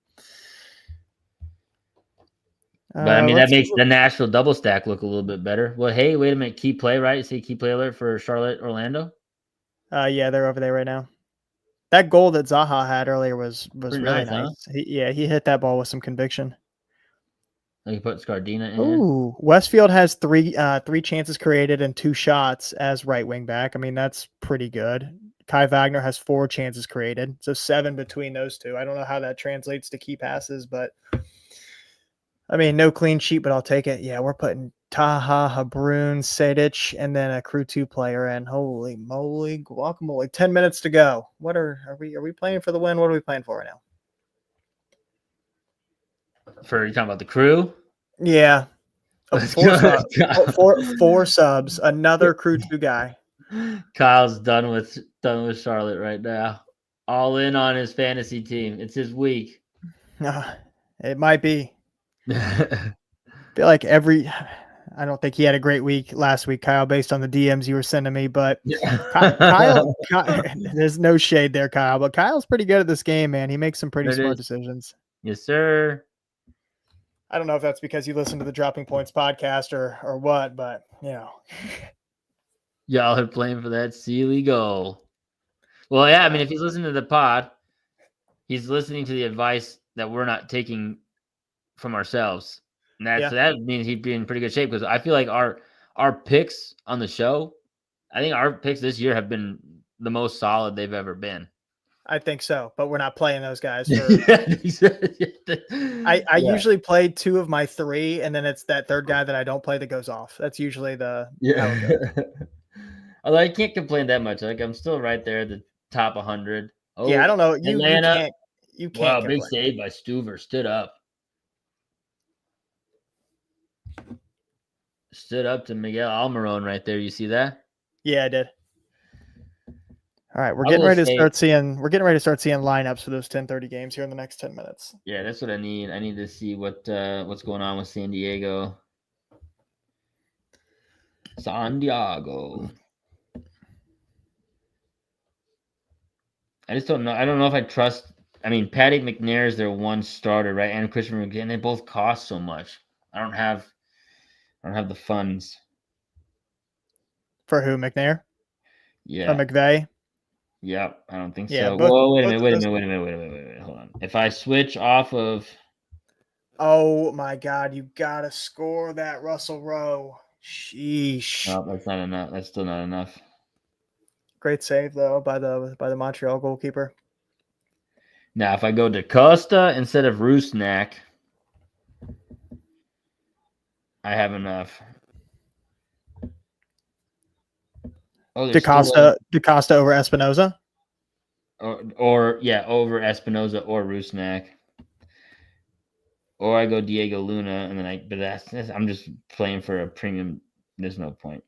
Speaker 1: I mean, that makes the Nashville double stack look a little bit better. Well, hey, wait a minute, key play, right? You see key play alert for Charlotte, Orlando.
Speaker 2: Yeah, they're over there right now. That goal that Zaha had earlier was really nice.
Speaker 1: Huh?
Speaker 2: He hit that ball with some conviction.
Speaker 1: You put Scardina in.
Speaker 2: Ooh, Westfield has 3 chances created and 2 shots as right wing back. I mean, that's pretty good. Kai Wagner has 4 chances created, so 7 between those two. I don't know how that translates to key passes, but I mean, no clean sheet, but I'll take it. Yeah, we're putting Taha, Habrun, Sedic, and then a Crew 2 player in. Holy moly, guacamole! 10 minutes to go. What are we playing for the win? What are we playing for right now?
Speaker 1: For you talking about the Crew?
Speaker 2: Yeah. 4 subs. Another Crew 2 guy.
Speaker 1: Kyle's done with Charlotte right now. All in on his fantasy team. It's his week.
Speaker 2: It might be. I feel like I don't think he had a great week last week, Kyle, based on the DMs you were sending me. But Kyle, there's no shade there, Kyle. But Kyle's pretty good at this game, man. He makes some pretty smart decisions.
Speaker 1: Yes, sir.
Speaker 2: I don't know if that's because you listen to the Dropping Points podcast or what, but
Speaker 1: Y'all are playing for that Sealy goal. Well, yeah, I mean, if he's listening to the pod, he's listening to the advice that we're not taking from ourselves. And that means he'd be in pretty good shape, because I feel like our picks on the show, I think our picks this year have been the most solid they've ever been.
Speaker 2: I think so, but we're not playing those guys. I usually play 2 of my 3, and then it's that third guy that I don't play that goes off. That's usually
Speaker 1: Although I can't complain that much. Like, I'm still right there at the top 100.
Speaker 2: Oh, yeah, I don't know.
Speaker 1: Atlanta.
Speaker 2: You can't.
Speaker 1: Wow, big save by Stuver. Stood up to Miguel Almiron right there. You see that?
Speaker 2: Yeah, I did. All right, we're getting ready to start seeing lineups for those 10:30 games here in the next 10 minutes.
Speaker 1: Yeah, that's what I need. I need to see what's going on with San Diego. I just don't know. I don't know if I trust. I mean, Patty McNair is their one starter, right? And Christian McGinn. They both cost so much. I don't have the funds.
Speaker 2: For who, McNair?
Speaker 1: Yeah.
Speaker 2: Or McVay?
Speaker 1: Yep, I don't think so. Whoa, wait a minute. Hold on. If I switch off of...
Speaker 2: Oh, my God. You got to score that, Russell Rowe. Sheesh.
Speaker 1: No, that's not enough. That's still not enough.
Speaker 2: Great save, though, by the Montreal goalkeeper.
Speaker 1: Now, if I go to Costa instead of Rusnak, I have enough. Oh,
Speaker 2: DaCosta over Espinoza?
Speaker 1: Over Espinoza or Rusnak. Or I go Diego Luna, and then I'm just playing for a premium. There's no point.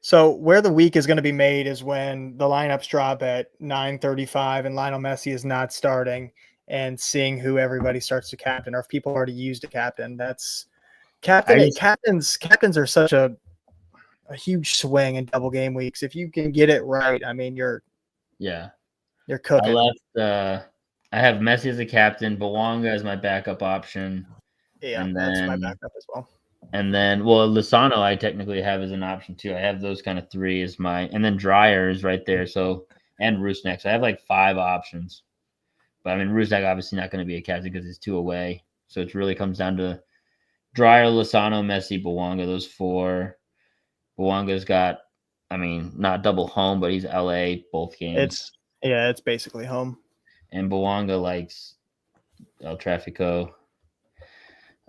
Speaker 2: So where the week is going to be made is when the lineups drop at 9:35 and Lionel Messi is not starting, and seeing who everybody starts to captain, or if people already used a captain. That's captains are such a huge swing in double game weeks. If you can get it right, I mean, you're cooking.
Speaker 1: I have Messi as a captain, Bouanga as my backup option.
Speaker 2: Yeah, and that's my backup as well.
Speaker 1: And then, Lozano I technically have as an option too. I have those kind of 3 as and then Dreyer is right there. So, and Rusnak. So I have like 5 options. But I mean, Rusnak obviously not going to be a captain because he's 2 away. So it really comes down to Dreyer, Lozano, Messi, Bouanga, those 4. Bouanga's got, I mean, not double home, but he's LA both games.
Speaker 2: It's basically home.
Speaker 1: And Bouanga likes El Trafico.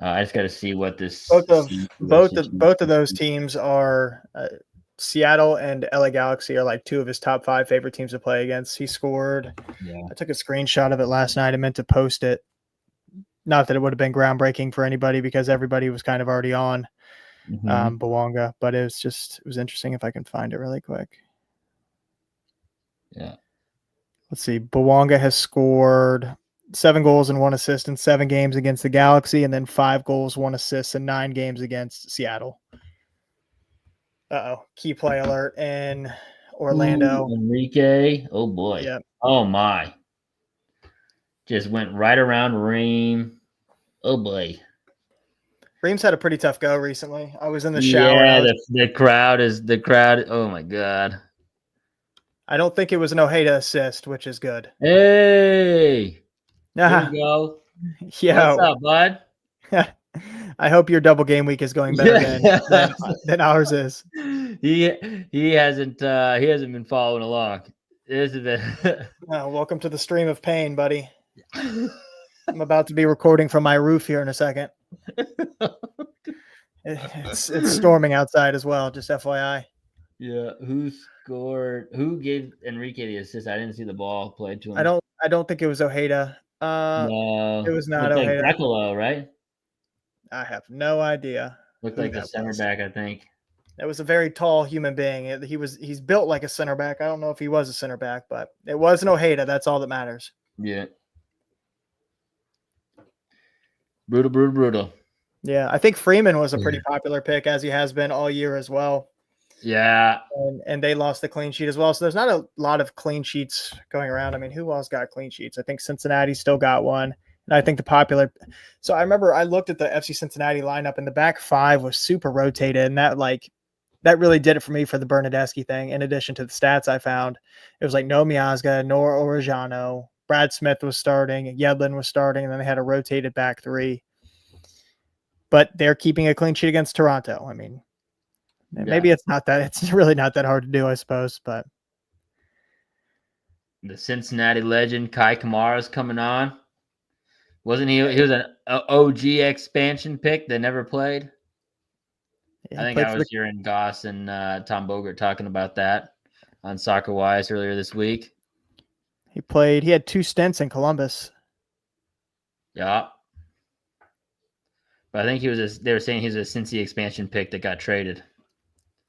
Speaker 1: I just got to see what this.
Speaker 2: Both of those teams are Seattle and LA Galaxy are like 2 of his top 5 favorite teams to play against. He scored. Yeah. I took a screenshot of it last night. I meant to post it. Not that it would have been groundbreaking for anybody because everybody was kind of already on Bouanga, but it was interesting if I can find it really quick.
Speaker 1: Yeah.
Speaker 2: Let's see. Bouanga has scored 7 goals and 1 assist in 7 games against the Galaxy, and then 5 goals, 1 assist in 9 games against Seattle. Key play alert in Orlando.
Speaker 1: Enrique. Oh boy.
Speaker 2: Yep.
Speaker 1: Oh my. Just went right around Ream. Oh boy.
Speaker 2: Ream's had a pretty tough go recently. I was in the shower.
Speaker 1: Yeah, the crowd. Oh my God.
Speaker 2: I don't think it was an Ojeda assist, which is good.
Speaker 1: Hey. There you go.
Speaker 2: Yeah.
Speaker 1: What's up, bud?
Speaker 2: I hope your double game week is going better than ours is.
Speaker 1: He hasn't been following along.
Speaker 2: Welcome to the stream of pain, buddy. I'm about to be recording from my roof here in a second. It's storming outside as well, just FYI.
Speaker 1: Yeah, who scored? Who gave Enrique the assist? I didn't see the ball played to him.
Speaker 2: I don't think it was Ojeda.
Speaker 1: No,
Speaker 2: it was not Ojeda.
Speaker 1: Like Brecalo, right?
Speaker 2: I have no idea.
Speaker 1: Looked like the center back, I think.
Speaker 2: It was a very tall human being. He's built like a center back. I don't know if he was a center back, but it wasn't Ojeda. That's all that matters.
Speaker 1: Yeah. Brutal.
Speaker 2: Yeah, I think Freeman was a pretty popular pick, as he has been all year as well.
Speaker 1: Yeah.
Speaker 2: And they lost the clean sheet as well. So there's not a lot of clean sheets going around. I mean, who else got clean sheets? I think Cincinnati still got one. And I think the popular. So I remember I looked at the FC Cincinnati lineup, and the back five was super rotated, and that really did it for me for the Bernadeschi thing. In addition to the stats I found, it was like no Miazga, nor Orejano, Brad Smith was starting, Yedlin was starting, and then they had a rotated back three. But they're keeping a clean sheet against Toronto. I mean, maybe it's really not that hard to do, I suppose. But
Speaker 1: the Cincinnati legend Kai Kamara's coming on. Wasn't he? He was an OG expansion pick that never played.
Speaker 2: yeah,
Speaker 1: I think I was hearing Goss and Tom Bogert talking about that on Soccer Wise earlier this week.
Speaker 2: He had 2 stints in Columbus.
Speaker 1: Yeah. But I think they were saying he was a Cincy expansion pick that got traded.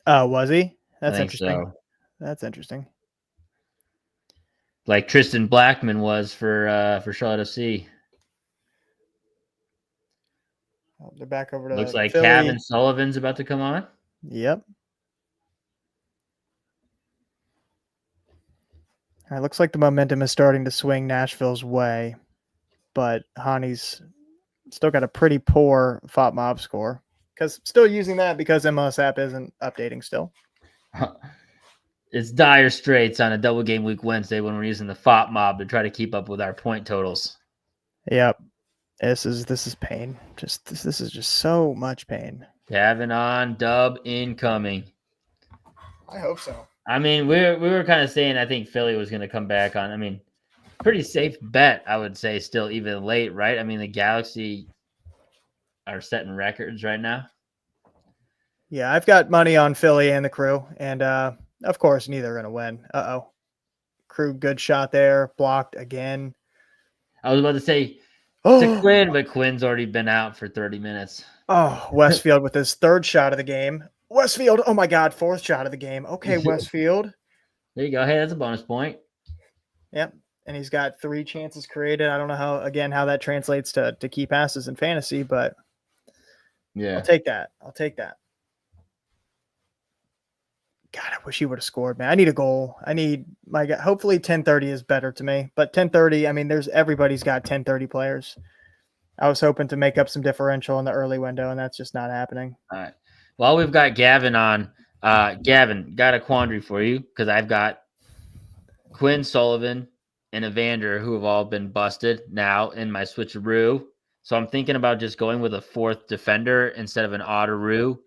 Speaker 2: Oh, was he? That's
Speaker 1: interesting.
Speaker 2: So. That's interesting.
Speaker 1: Like Tristan Blackman was for Charlotte FC.
Speaker 2: They're back over to
Speaker 1: looks like
Speaker 2: Philly.
Speaker 1: Kevin Sullivan's about to come on.
Speaker 2: Yep. All right, looks like the momentum is starting to swing Nashville's way, but Hani's still got a pretty poor FOTMob score because still using that because MLS app isn't updating still.
Speaker 1: It's dire straits on a double game week Wednesday when we're using the FOTMob to try to keep up with our point totals.
Speaker 2: Yep. This is pain. This is just so much pain.
Speaker 1: Gavin on, dub incoming.
Speaker 2: I hope so.
Speaker 1: I mean, we were kind of saying I think Philly was going to come back on. I mean, pretty safe bet, I would say, still even late, right? I mean, the Galaxy are setting records right now.
Speaker 2: Yeah, I've got money on Philly and the Crew, and of course, neither are going to win. Crew, good shot there, blocked again.
Speaker 1: I was about to say to Quinn, but Quinn's already been out for 30 minutes.
Speaker 2: Oh, Westfield with his 3rd shot of the game. Westfield, oh my God, 4th shot of the game. Okay, Westfield.
Speaker 1: There you go. Hey, that's a bonus point.
Speaker 2: Yep, and he's got 3 chances created. I don't know how that translates to key passes in fantasy, but yeah, I'll take that. God, I wish he would have scored, man. I need a goal. Hopefully 10:30 is better to me, but 10:30, I mean, everybody's got 10:30 players. I was hoping to make up some differential in the early window, and that's just not happening.
Speaker 1: All right. While we've got Gavin on, Gavin, got a quandary for you because I've got Quinn Sullivan and Evander who have all been busted now in my switcheroo. So I'm thinking about just going with a 4th defender instead of an Otteroo.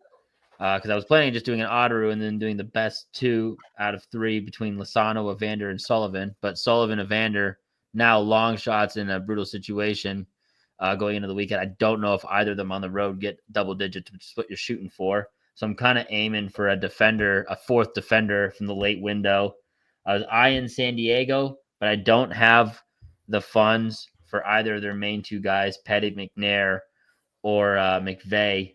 Speaker 1: Because I was planning on just doing an Otteroo and then doing the best 2 out of 3 between Lozano, Evander, and Sullivan. But Sullivan, Evander, now long shots in a brutal situation going into the weekend. I don't know if either of them on the road get double digits, which is what you're shooting for. So I'm kind of aiming for a defender, a 4th defender from the late window. I was eyeing San Diego, but I don't have the funds for either of their main 2 guys, Petty McNair or McVeigh.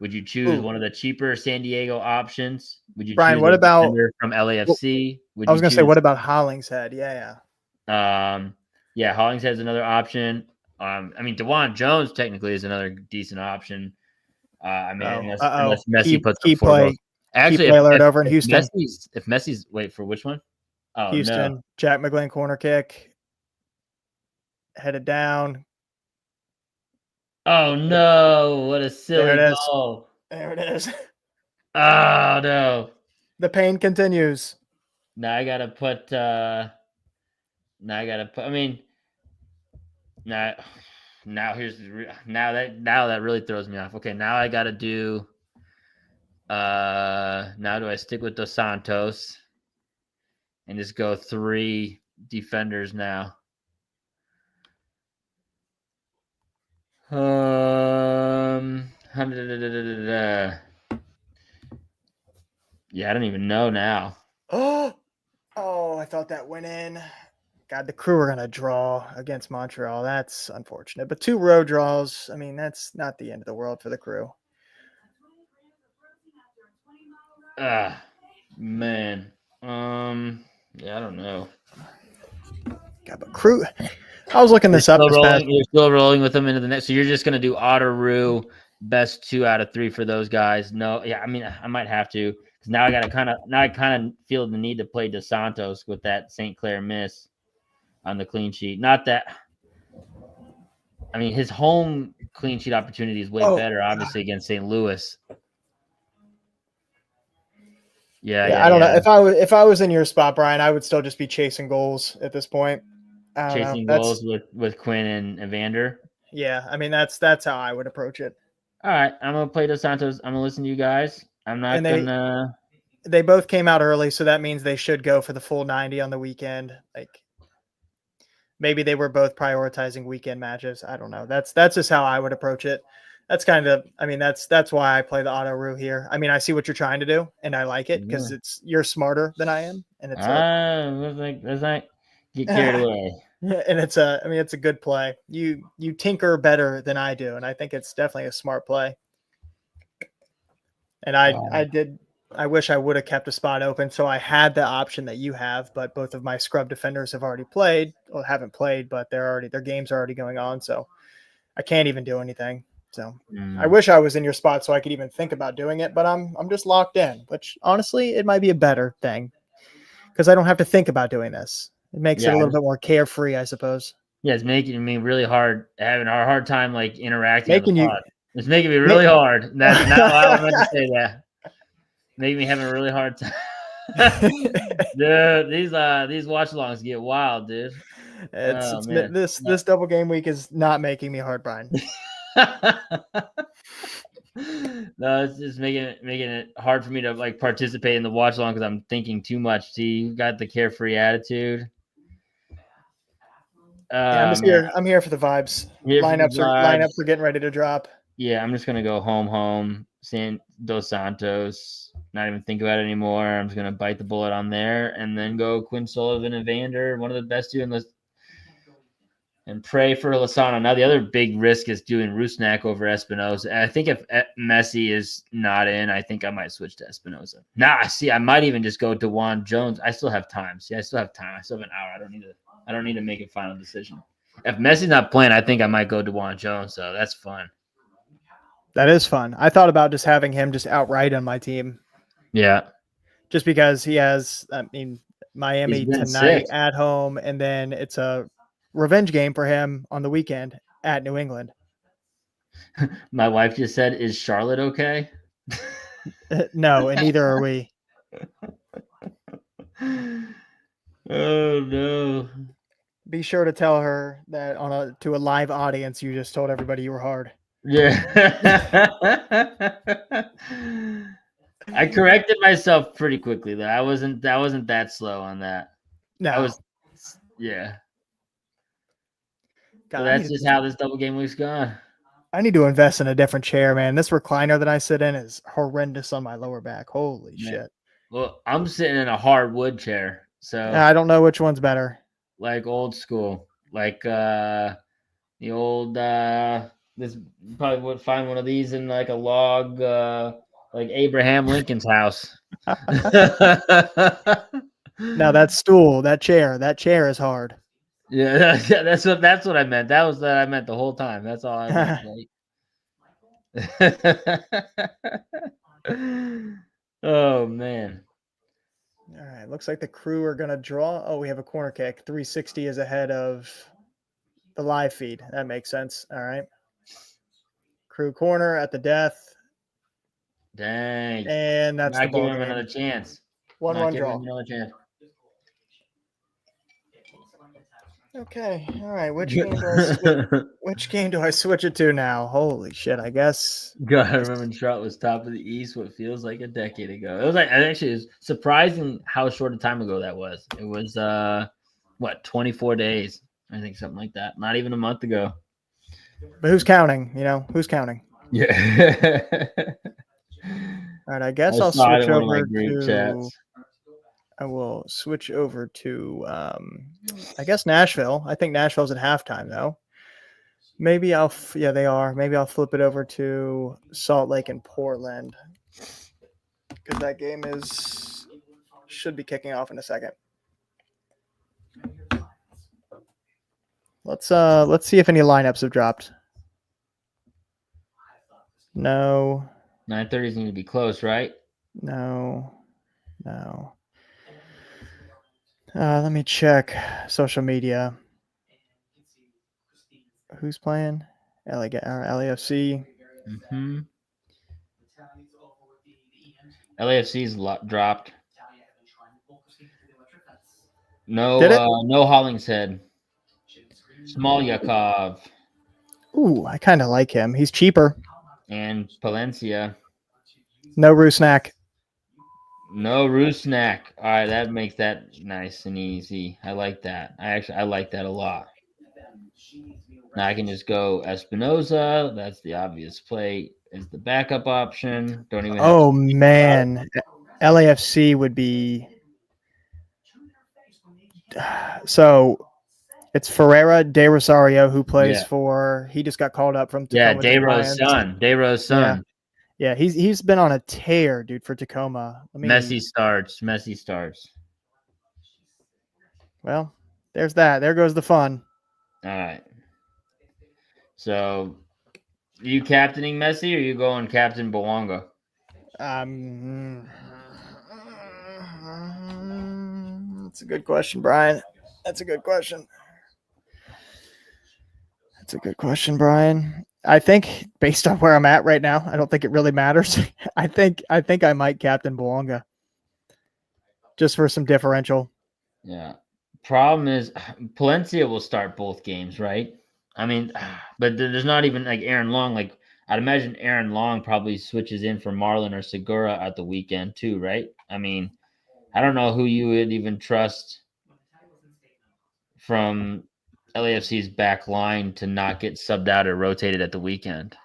Speaker 1: Would you choose one of the cheaper San Diego options? Would you,
Speaker 2: Brian? What about
Speaker 1: from LAFC?
Speaker 2: I was going to say, what about Hollingshead? Yeah.
Speaker 1: Hollingshead's another option. I mean, DeJuan Jones technically is another decent option. Unless Messi puts up 4 goals. Actually,
Speaker 2: over in Houston.
Speaker 1: If Messi's wait for which one? Oh,
Speaker 2: Houston. No. Jack McGlynn corner kick. Headed down.
Speaker 1: Oh no, what a silly goal.
Speaker 2: There it is.
Speaker 1: Oh no.
Speaker 2: The pain continues.
Speaker 1: Now I gotta put now that really throws me off. Okay, now I gotta do now do I stick with Dos Santos and just go 3 defenders now? Yeah, I don't even know now.
Speaker 2: Oh, I thought that went in. God, the Crew are going to draw against Montreal. That's unfortunate. But 2 road draws, I mean, that's not the end of the world for the Crew.
Speaker 1: Man. Yeah, I don't know.
Speaker 2: God, but Crew... I was looking this up.
Speaker 1: You're still rolling with them into the next. So you're just going to do Otteroo best 2 out of 3 for those guys. No, yeah, I mean, I might have to because now I kind of feel the need to play Dos Santos with that St. Clair miss on the clean sheet. Not that, I mean, his home clean sheet opportunity is way better, obviously, against St. Louis. Yeah,
Speaker 2: I don't know. If I was in your spot, Brian, I would still just be chasing goals at this point. I don't
Speaker 1: Chasing
Speaker 2: know.
Speaker 1: goals with Quinn and Evander.
Speaker 2: Yeah, I mean that's how I would approach it.
Speaker 1: All right, I'm gonna play Dos Santos. I'm gonna listen to you guys. I'm not gonna.
Speaker 2: They both came out early, so that means they should go for the full 90 on the weekend. Like maybe they were both prioritizing weekend matches. I don't know. That's just how I would approach it. That's kind of, I mean, that's why I play the auto rue here. I mean, I see what you're trying to do, and I like it because you're smarter than I am, and it's
Speaker 1: let's not get carried away.
Speaker 2: And it's a good play. You tinker better than I do, and I think it's definitely a smart play. And I wish I would have kept a spot open so I had the option that you have, but both of my scrub defenders have already played, or haven't played, but their games are already going on, so I can't even do anything. So I wish I was in your spot so I could even think about doing it, but I'm just locked in, which honestly it might be a better thing because I don't have to think about doing this. It makes it a little bit more carefree, I suppose.
Speaker 1: Yeah, it's making me really hard, having a hard time like interacting. It's making me really hard. That's not how I meant to say that. Making me having a really hard time. Dude, these watch alongs get wild, dude.
Speaker 2: This double game week is not making me hard, Brian.
Speaker 1: No, it's just making it hard for me to like participate in the watch along because I'm thinking too much. See, you got the carefree attitude.
Speaker 2: I'm here for the vibes. Lineups are getting ready to drop.
Speaker 1: Yeah, I'm just gonna go home. San Dos Santos. Not even think about it anymore. I'm just gonna bite the bullet on there and then go Quinn Sullivan and Vander, one of the best two in this, and pray for Lozano. Now the other big risk is doing Rusnak over Espinoza. And I think if Messi is not in, I think I might switch to Espinoza. I might even just go to Juan Jones. I still have time. I still have time. I still have an hour. I don't need to make a final decision. If Messi's not playing, I think I might go to Juan Jones. So that's fun.
Speaker 2: That is fun. I thought about just having him just outright on my team.
Speaker 1: Yeah.
Speaker 2: Just because he has, Miami tonight at home, and then it's a revenge game for him on the weekend at New England.
Speaker 1: My wife just said, "Is Charlotte okay?"
Speaker 2: No, and neither are we.
Speaker 1: Oh no.
Speaker 2: Be sure to tell her that to a live audience you just told everybody you were hard.
Speaker 1: Yeah. I corrected myself pretty quickly though. I wasn't that slow on that.
Speaker 2: No.
Speaker 1: Yeah.
Speaker 2: God,
Speaker 1: so that's just how this double game week's gone.
Speaker 2: I need to invest in a different chair, man. This recliner that I sit in is horrendous on my lower back. Holy shit.
Speaker 1: Well, I'm sitting in a hardwood chair. So
Speaker 2: I don't know which one's better.
Speaker 1: Like old school. Like the old this you probably would find one of these in like a log like Abraham Lincoln's house.
Speaker 2: Now that stool, that chair is hard.
Speaker 1: Yeah, that's what I meant. That was that I meant the whole time. That's all I meant. Oh man.
Speaker 2: All right, looks like the Crew are gonna draw. Oh, we have a corner kick. 360 is ahead of the live feed. That makes sense. All right. Crew corner at the death.
Speaker 1: Dang.
Speaker 2: And that's
Speaker 1: not giving him another chance.
Speaker 2: 1-1 draw. Another chance. Okay. All right. Which game do I switch it to now? Holy shit! I guess.
Speaker 1: God, I remember when Charlotte was top of the East. What feels like a decade ago. It was it's surprising how short a time ago that was. It was 24 days. I think something like that. Not even a month ago.
Speaker 2: But who's counting? Who's counting?
Speaker 1: Yeah.
Speaker 2: All right. I guess I'll switch over to. Chats. I will switch over to, I guess Nashville. I think Nashville's at halftime, though. Maybe they are. Maybe I'll flip it over to Salt Lake and Portland because that game should be kicking off in a second. Let's see if any lineups have dropped. No.
Speaker 1: 9:30 is going to be close, right?
Speaker 2: No. Let me check social media. Who's playing? LAFC.
Speaker 1: Mm-hmm. LAFC's dropped. No,
Speaker 2: Did it?
Speaker 1: no Hollingshead. Smolyakov
Speaker 2: Ooh, I kind of like him. He's cheaper.
Speaker 1: and Palencia.
Speaker 2: No Rusnak.
Speaker 1: No Rusnak. All right, that makes that nice and easy. I like that. I like that a lot. Now I can just go Espinoza. That's the obvious play. Is the backup option. Don't even have to
Speaker 2: Oh
Speaker 1: think about it.
Speaker 2: man, LAFC would be. So it's Ferreira de Rosario who plays
Speaker 1: Yeah.
Speaker 2: for. He just got called up from
Speaker 1: Yeah,
Speaker 2: Tacoma
Speaker 1: Dayro's
Speaker 2: Defiance.
Speaker 1: son. Dayro's
Speaker 2: Yeah,
Speaker 1: son.
Speaker 2: yeah. He's been on a tear, dude, for Tacoma.
Speaker 1: Messi starts. Messi starts.
Speaker 2: Well, there's that. There goes the fun.
Speaker 1: All right. So, you captaining Messi or you going Captain Bawanga?
Speaker 2: That's a good question, Brian. That's a good question. Brian. I think based on where I'm at right now, I don't think it really matters. I think I might captain Bouanga just for some differential.
Speaker 1: Yeah. Problem is, Palencia will start both games, right? I mean, but there's not even like Aaron Long. Like, I'd imagine Aaron Long probably switches in for Marlon or Segura at the weekend too, right? I mean, I don't know who you would even trust from LAFC's back line to not get subbed out or rotated at the weekend.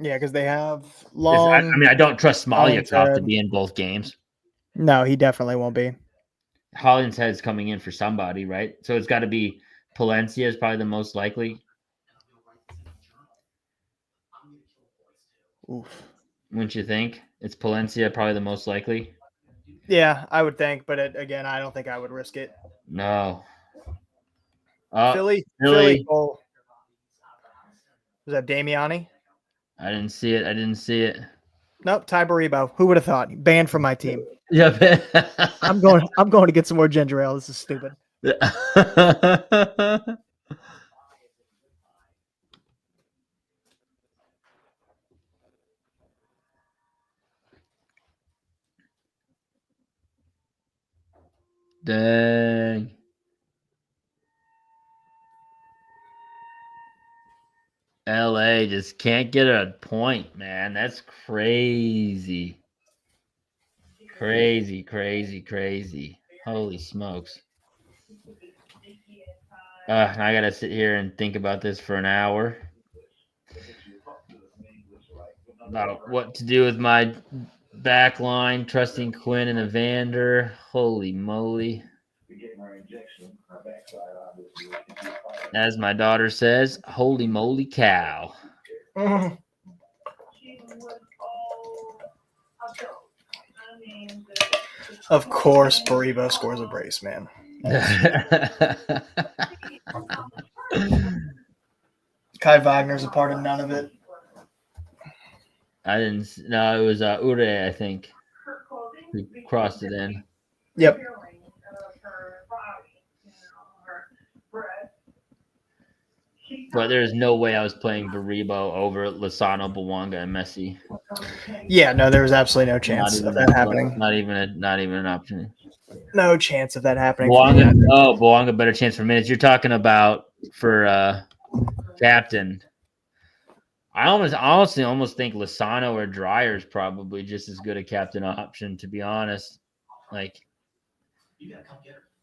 Speaker 2: Yeah, because they have Long.
Speaker 1: I mean, I don't trust Smolyakov to
Speaker 2: Hollingshead.
Speaker 1: be in both games.
Speaker 2: No, he definitely won't be.
Speaker 1: Hollingshead's coming in for somebody, right? So it's got to be Palencia is probably the most likely.
Speaker 2: Oof.
Speaker 1: Wouldn't you think? It's Palencia probably the most likely.
Speaker 2: Yeah, I would think, but again, I don't think I would risk it.
Speaker 1: No.
Speaker 2: Philly
Speaker 1: Philly.
Speaker 2: goal. Was that Damiani?
Speaker 1: I didn't see it.
Speaker 2: Nope, Ty Baribo. Who would have thought? Banned from my team.
Speaker 1: Yeah.
Speaker 2: I'm going to get some more ginger ale. This is stupid.
Speaker 1: Dang. LA just can't get a point, man. That's crazy. Crazy. Holy smokes. I gotta sit here and think about this for an hour. About what to do with my back line, trusting Quinn and Evander. Holy moly. As my daughter says, holy moly cow.
Speaker 2: Of course, Baribo scores a brace, man. Kai Wagner's a part of none of it.
Speaker 1: I didn't. No, it was Ure, I think, who crossed it in.
Speaker 2: Yep.
Speaker 1: But there's no way I was playing Baribo over Lozano, Bouanga, and Messi.
Speaker 2: Yeah, no, there was absolutely no chance of that happening.
Speaker 1: Not even an option.
Speaker 2: No chance of that happening.
Speaker 1: Bouanga better chance for minutes. You're talking about for captain. I honestly almost think Lozano or Dreyer is probably just as good a captain option, to be honest. Like,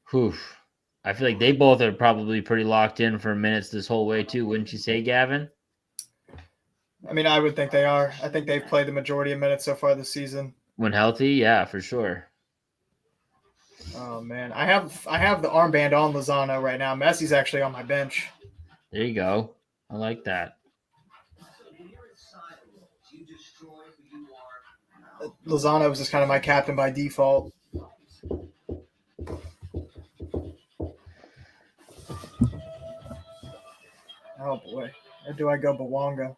Speaker 1: whew. I feel like they both are probably pretty locked in for minutes this whole way too, wouldn't you say, Gavin?
Speaker 2: I mean, I would think they are. I think they've played the majority of minutes so far this season.
Speaker 1: When healthy, yeah, for sure.
Speaker 2: Oh man, I have the armband on Lozano right now. Messi's actually on my bench.
Speaker 1: There you go. I like that.
Speaker 2: Lozano was just kind of my captain by default. Oh boy, or do I go Bouanga?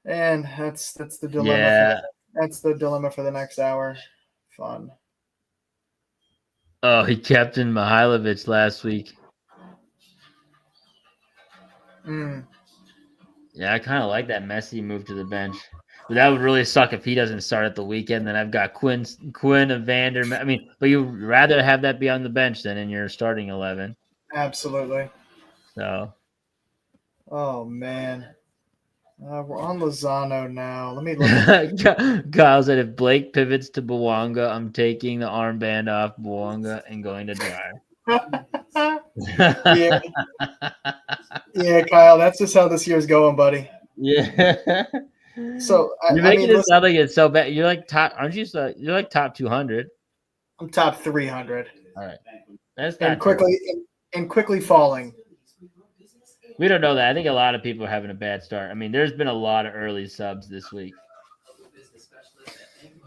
Speaker 2: And that's the dilemma.
Speaker 1: Yeah.
Speaker 2: That's the dilemma for the next hour. Fun.
Speaker 1: Oh, he captained Mihailovic last week. Yeah, I kind of like that Messi move to the bench. But that would really suck if he doesn't start at the weekend. Then I've got Quinn and Vander. I mean, but you'd rather have that be on the bench than in your starting 11.
Speaker 2: Absolutely.
Speaker 1: So.
Speaker 2: Oh man. We're on Lozano now. Let me look.
Speaker 1: Kyle said if Blake pivots to Bouanga, I'm taking the armband off Bouanga and going to Dryer.
Speaker 2: yeah. Yeah, Kyle, that's just how this year's going, buddy.
Speaker 1: Yeah.
Speaker 2: So
Speaker 1: you're making it sound like it's so bad. You're like top, aren't you? You're like top 200.
Speaker 2: I'm top 300.
Speaker 1: All right. That's
Speaker 2: and quickly falling.
Speaker 1: We don't know that. I think a lot of people are having a bad start. I mean, there's been a lot of early subs this week.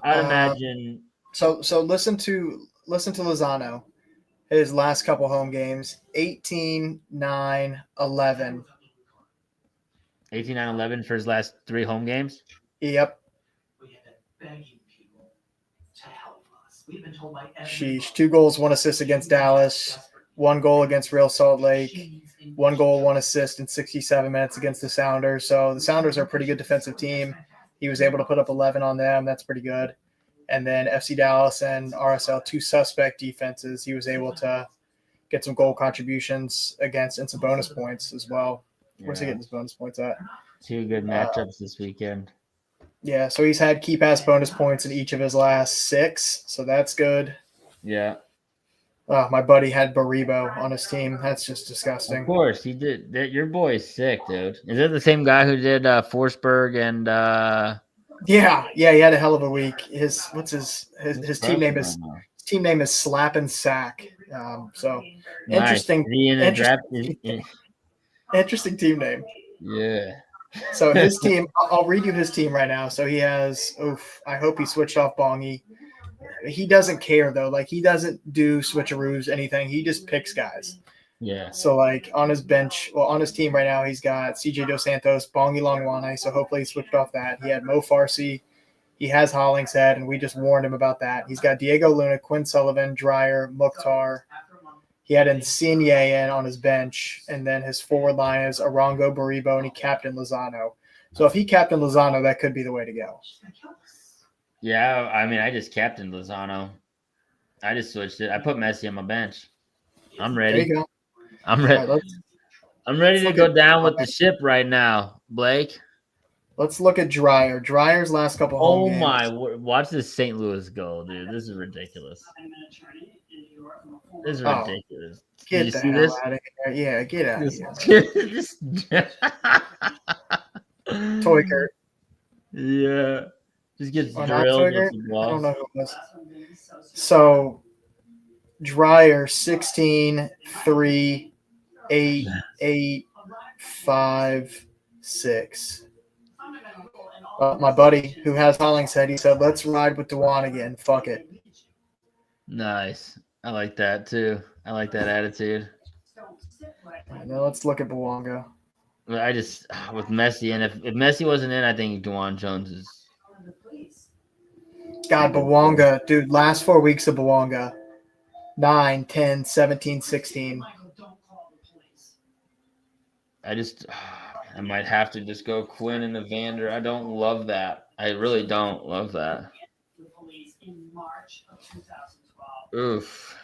Speaker 1: I'd imagine.
Speaker 2: So listen to Lozano. His last couple home games, 18, 9, 11.
Speaker 1: 18, 9, 11 for his last 3 home games?
Speaker 2: Yep. Sheesh. 2 goals, 1 assist against Dallas. 1 goal against Real Salt Lake. 1 goal, 1 assist in 67 minutes against the Sounders. So the Sounders are a pretty good defensive team. He was able to put up 11 on them. That's pretty good. And then FC Dallas and RSL, 2 suspect defenses. He was able to get some goal contributions against and some bonus points as well. Where's he getting his bonus points at?
Speaker 1: 2 good matchups this weekend.
Speaker 2: Yeah, so he's had key pass bonus points in each of his last 6, so that's good.
Speaker 1: Yeah.
Speaker 2: My buddy had Baribo on his team. That's just disgusting.
Speaker 1: Of course, he did. Your boy is sick, dude. Is that the same guy who did Forsberg and
Speaker 2: Yeah, he had a hell of a week. His team name is Slap and Sack. So
Speaker 1: nice.
Speaker 2: Interesting team name.
Speaker 1: Yeah.
Speaker 2: So his team, I'll read you his team right now. So he has, I hope he switched off Bongi. He doesn't care though. Like he doesn't do switcheroos, anything. He just picks guys.
Speaker 1: Yeah.
Speaker 2: So like on his bench, on his team right now, he's got CJ Dos Santos, Bongi Longwane. So hopefully he switched off that. He had Mo Farsi. He has Hollingshead, and we just warned him about that. He's got Diego Luna, Quinn Sullivan, Dryer, Mukhtar. He had Insigne on his bench, and then his forward line is Arango, Baribo, and he captained Lozano. So if he captained Lozano, that could be the way to go.
Speaker 1: Yeah, I mean, I just captained Lozano. I just switched it. I put Messi on my bench. I'm ready.
Speaker 2: There you go.
Speaker 1: I'm ready. Right, I'm ready to go down with the ship right now, Blake.
Speaker 2: Let's look at Dryer. Dryer's last couple home games.
Speaker 1: My! Watch this St. Louis goal, dude. This is ridiculous. This is ridiculous.
Speaker 2: Get the hell out of here. Yeah, get out of here. Toykert.
Speaker 1: Yeah. Just gets drilled with the ball.
Speaker 2: I don't know who it was. So, Dryer, 16, 3, 8, 8, 5, 6. My buddy who has Hollingshead, he said, let's ride with Dewan again. Fuck it.
Speaker 1: Nice. I like that too. I like that attitude.
Speaker 2: Now let's look at Bouanga.
Speaker 1: I just, with Messi, and if Messi wasn't in, I think Dewan Jones is.
Speaker 2: God, Bouanga, dude, last 4 weeks of Bouanga. 9, 10, 17, 16.
Speaker 1: I might have to just go Quinn and Evander. I don't love that. I really don't love that. Oof.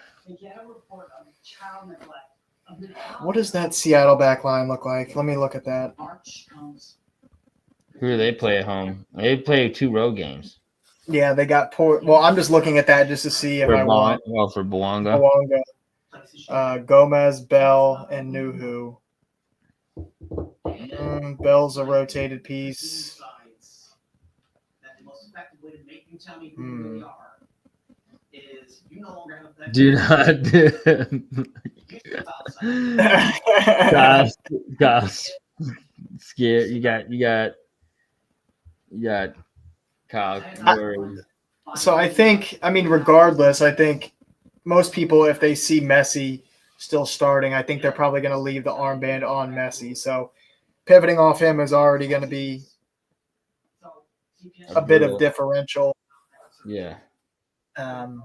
Speaker 2: What does that Seattle back line look like? Let me look at that.
Speaker 1: Who do they play at home? They play 2 road games.
Speaker 2: Yeah, they got poor. Well, I'm just looking at that just to see if I want.
Speaker 1: Well, for Bouanga.
Speaker 2: Gomez, Bell, and Nuhu. Bell's a rotated piece.
Speaker 1: Do not Gosh. Scared. You got Kyle.
Speaker 2: So I think, regardless, I think most people, if they see Messi still starting, I think they're probably going to leave the armband on Messi. So pivoting off him is already going to be a bit of differential.
Speaker 1: Yeah.
Speaker 2: God,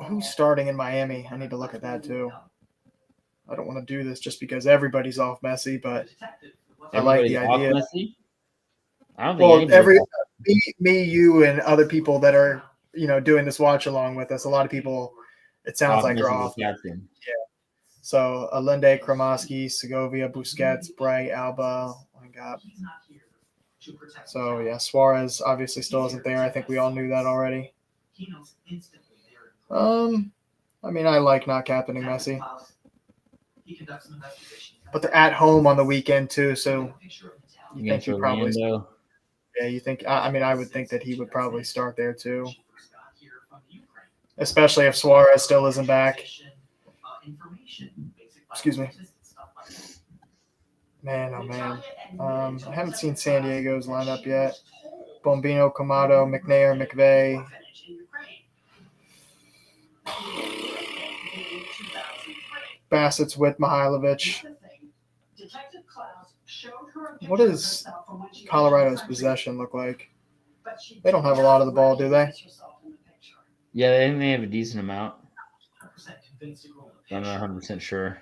Speaker 2: who's starting in Miami? I need to look at that too. I don't want to do this just because everybody's off Messi, but I like the idea.
Speaker 1: Messi? I don't think
Speaker 2: me, you, and other people that are doing this watch along with us. A lot of people, it sounds like they're off.
Speaker 1: Captain.
Speaker 2: Yeah. So Allende, Kramoski, Segovia, Busquets, Bright, Alba, Lingard. So yeah, Suarez obviously still isn't there. I think we all knew that already. I mean, I like not captaining Messi, but they're at home on the weekend too. So you think he probably? Yeah, you think? I mean, I would think that he would probably start there too, especially if Suarez still isn't back. Excuse me. Man, oh man. I haven't seen San Diego's lineup yet. Bombino, Kamado, McNair, McVeigh. Bassett's with Mihailovic. What does Colorado's possession look like? They don't have a lot of the ball, do they?
Speaker 1: Yeah, they may have a decent amount. I'm not 100% sure.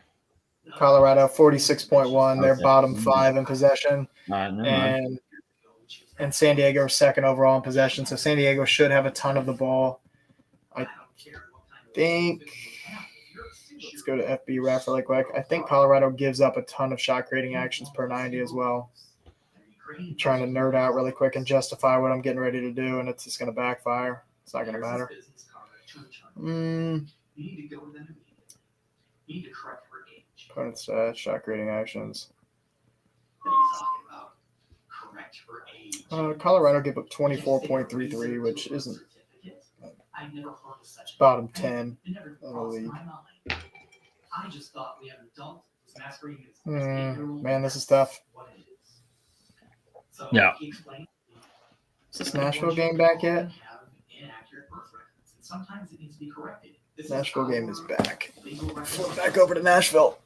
Speaker 2: Colorado 46.1. They're bottom 5 in possession.
Speaker 1: And
Speaker 2: San Diego are second overall in possession. So San Diego should have a ton of the ball. I think. Let's go to FB Ref really quick. I think Colorado gives up a ton of shot creating actions per 90 as well. I'm trying to nerd out really quick and justify what I'm getting ready to do, and it's just going to backfire. It's not going to matter. Opponent stats, shot creating actions. Colorado gave up 24.33, which isn't it's bottom 10 in the league. Man, this is tough.
Speaker 1: Yeah.
Speaker 2: Is this Nashville game back yet? Nashville game is back. Flip back over to Nashville.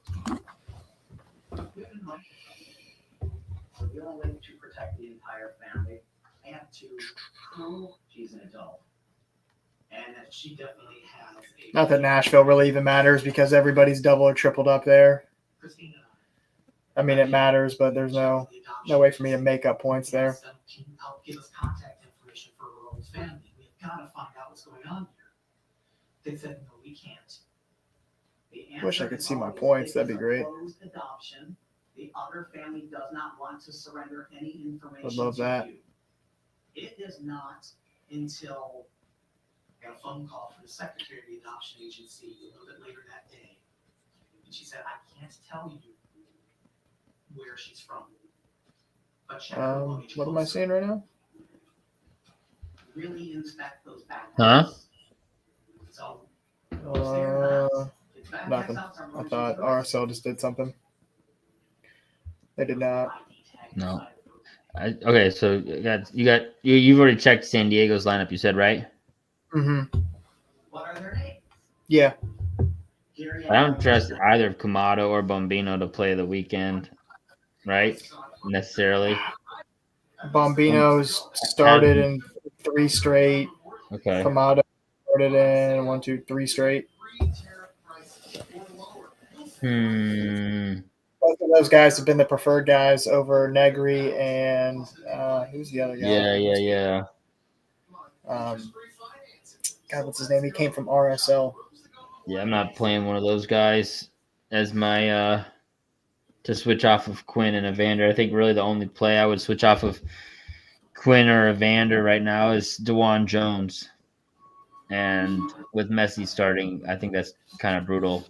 Speaker 2: Not that Nashville really even matters because everybody's double or tripled up there. I mean, it matters, but there's no way for me to make up points there. Wish I could see my points. That'd be great. The other family does not want to surrender any information. I'd love that. It is not until I got a phone call from the secretary of the adoption agency a little bit later that day. And she said, I can't tell you where she's from. But check what am I seeing right now? Really inspect those backgrounds. So, nothing. I thought RSL just did something. They did not.
Speaker 1: No. Okay, so you've already checked San Diego's lineup. You said, right?
Speaker 2: Mm-hmm. What are their names? Yeah.
Speaker 1: I don't trust either of Kamado or Bombino to play the weekend, right? Necessarily.
Speaker 2: Bombino's started in 3 straight.
Speaker 1: Okay.
Speaker 2: Kamado started in 1, 2, 3 straight. Both of those guys have been the preferred guys over Negri and who's the other guy?
Speaker 1: Yeah.
Speaker 2: God, what's his name? He came from RSL.
Speaker 1: Yeah, I'm not playing one of those guys as my to switch off of Quinn and Evander. I think really the only play I would switch off of Quinn or Evander right now is DeJuan Jones. And with Messi starting, I think that's kind of brutal.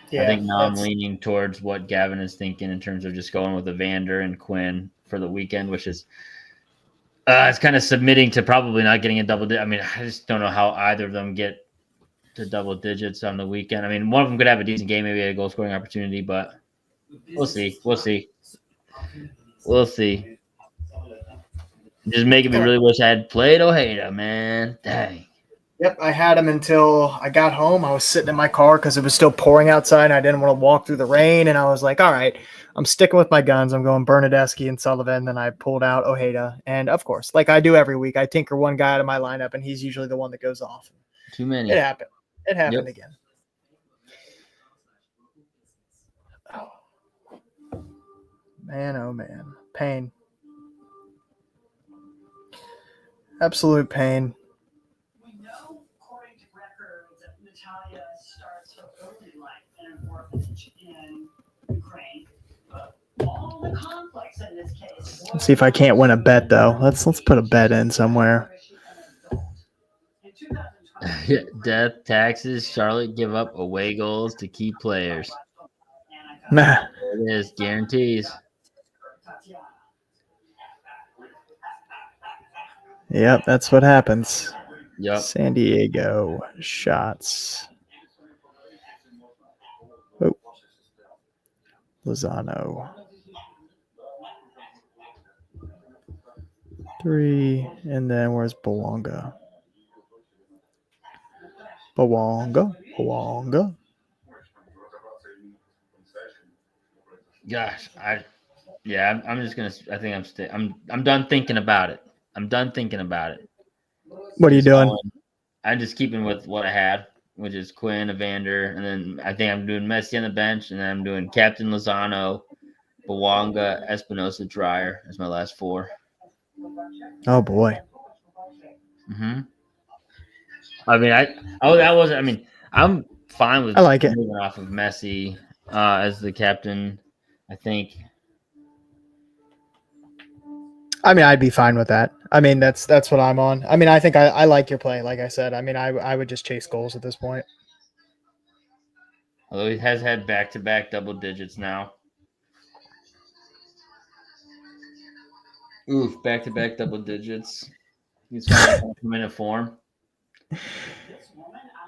Speaker 1: Yeah, I think now I'm leaning towards what Gavin is thinking in terms of just going with Evander and Quinn for the weekend, which is it's kind of submitting to probably not getting a double digit. I mean, I just don't know how either of them get to double digits on the weekend. I mean, one of them could have a decent game, maybe a goal scoring opportunity, but we'll see. Just making me really wish I had played Ojeda, man. Dang.
Speaker 2: Yep, I had him until I got home. I was sitting in my car because it was still pouring outside and I didn't want to walk through the rain. And I was like, all right, I'm sticking with my guns. I'm going Bernadeschi and Sullivan. Then I pulled out Ojeda. And of course, like I do every week, I tinker one guy out of my lineup and he's usually the one that goes off.
Speaker 1: Too many.
Speaker 2: It happened. It happened again. Oh. Man, oh man. Pain. Absolute pain. Let's see if I can't win a bet though. Let's put a bet in somewhere.
Speaker 1: Death, taxes, Charlotte give up away goals to key players.
Speaker 2: Nah.
Speaker 1: It is guarantees.
Speaker 2: Yep, that's what happens.
Speaker 1: Yep.
Speaker 2: San Diego shots. Oh. Lozano. 3, and then where's Bouanga? Bouanga.
Speaker 1: Gosh, I'm just gonna. I think I'm done thinking about it.
Speaker 2: What are you doing?
Speaker 1: I'm just keeping with what I had, which is Quinn, Evander, and then I think I'm doing Messi on the bench, and then I'm doing Captain Lozano, Bouanga, Espinosa, Dreyer as my last 4.
Speaker 2: Oh boy.
Speaker 1: Mm-hmm. I mean, I'm fine with
Speaker 2: I like it.
Speaker 1: moving off of Messi as the captain. I think.
Speaker 2: I mean, I'd be fine with that. I mean, that's what I'm on. I mean, I think I like your play. Like I said, I mean, I would just chase goals at this point.
Speaker 1: Although he has had back-to-back double digits now. Oof, back-to-back double digits. He's finally come into form.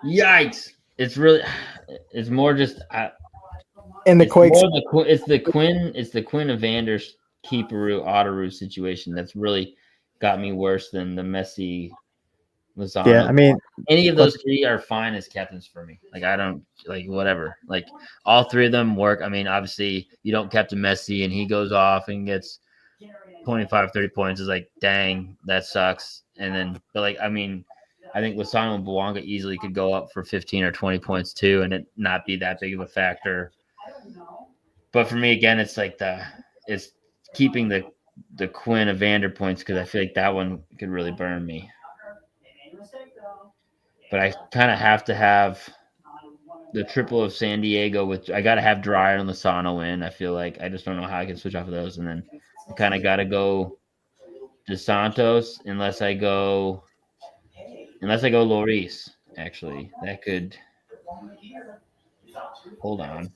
Speaker 1: Yikes! It's more just.
Speaker 2: In the Quakes,
Speaker 1: it's the Quinn Evander Keeperoo Otteru situation that's really got me worse than the Messi Lozano.
Speaker 2: Yeah, I mean,
Speaker 1: any of those 3 are fine as captains for me. Like I don't like whatever. Like all 3 of them work. I mean, obviously you don't captain Messi and he goes off and gets 25, 30 points. Is like, dang, that sucks. And then, but like, I mean, I think Lozano and Bouanga easily could go up for 15 or 20 points too, and it not be that big of a factor. But for me, again, it's like it's keeping the Quinn Evander points because I feel like that one could really burn me. But I kind of have to have the triple of San Diego with. I got to have Dreyer and Lozano in. I feel like I just don't know how I can switch off of those, and then I kind of got to go Dos Santos unless I go Lloris. Actually, that could. Hold on.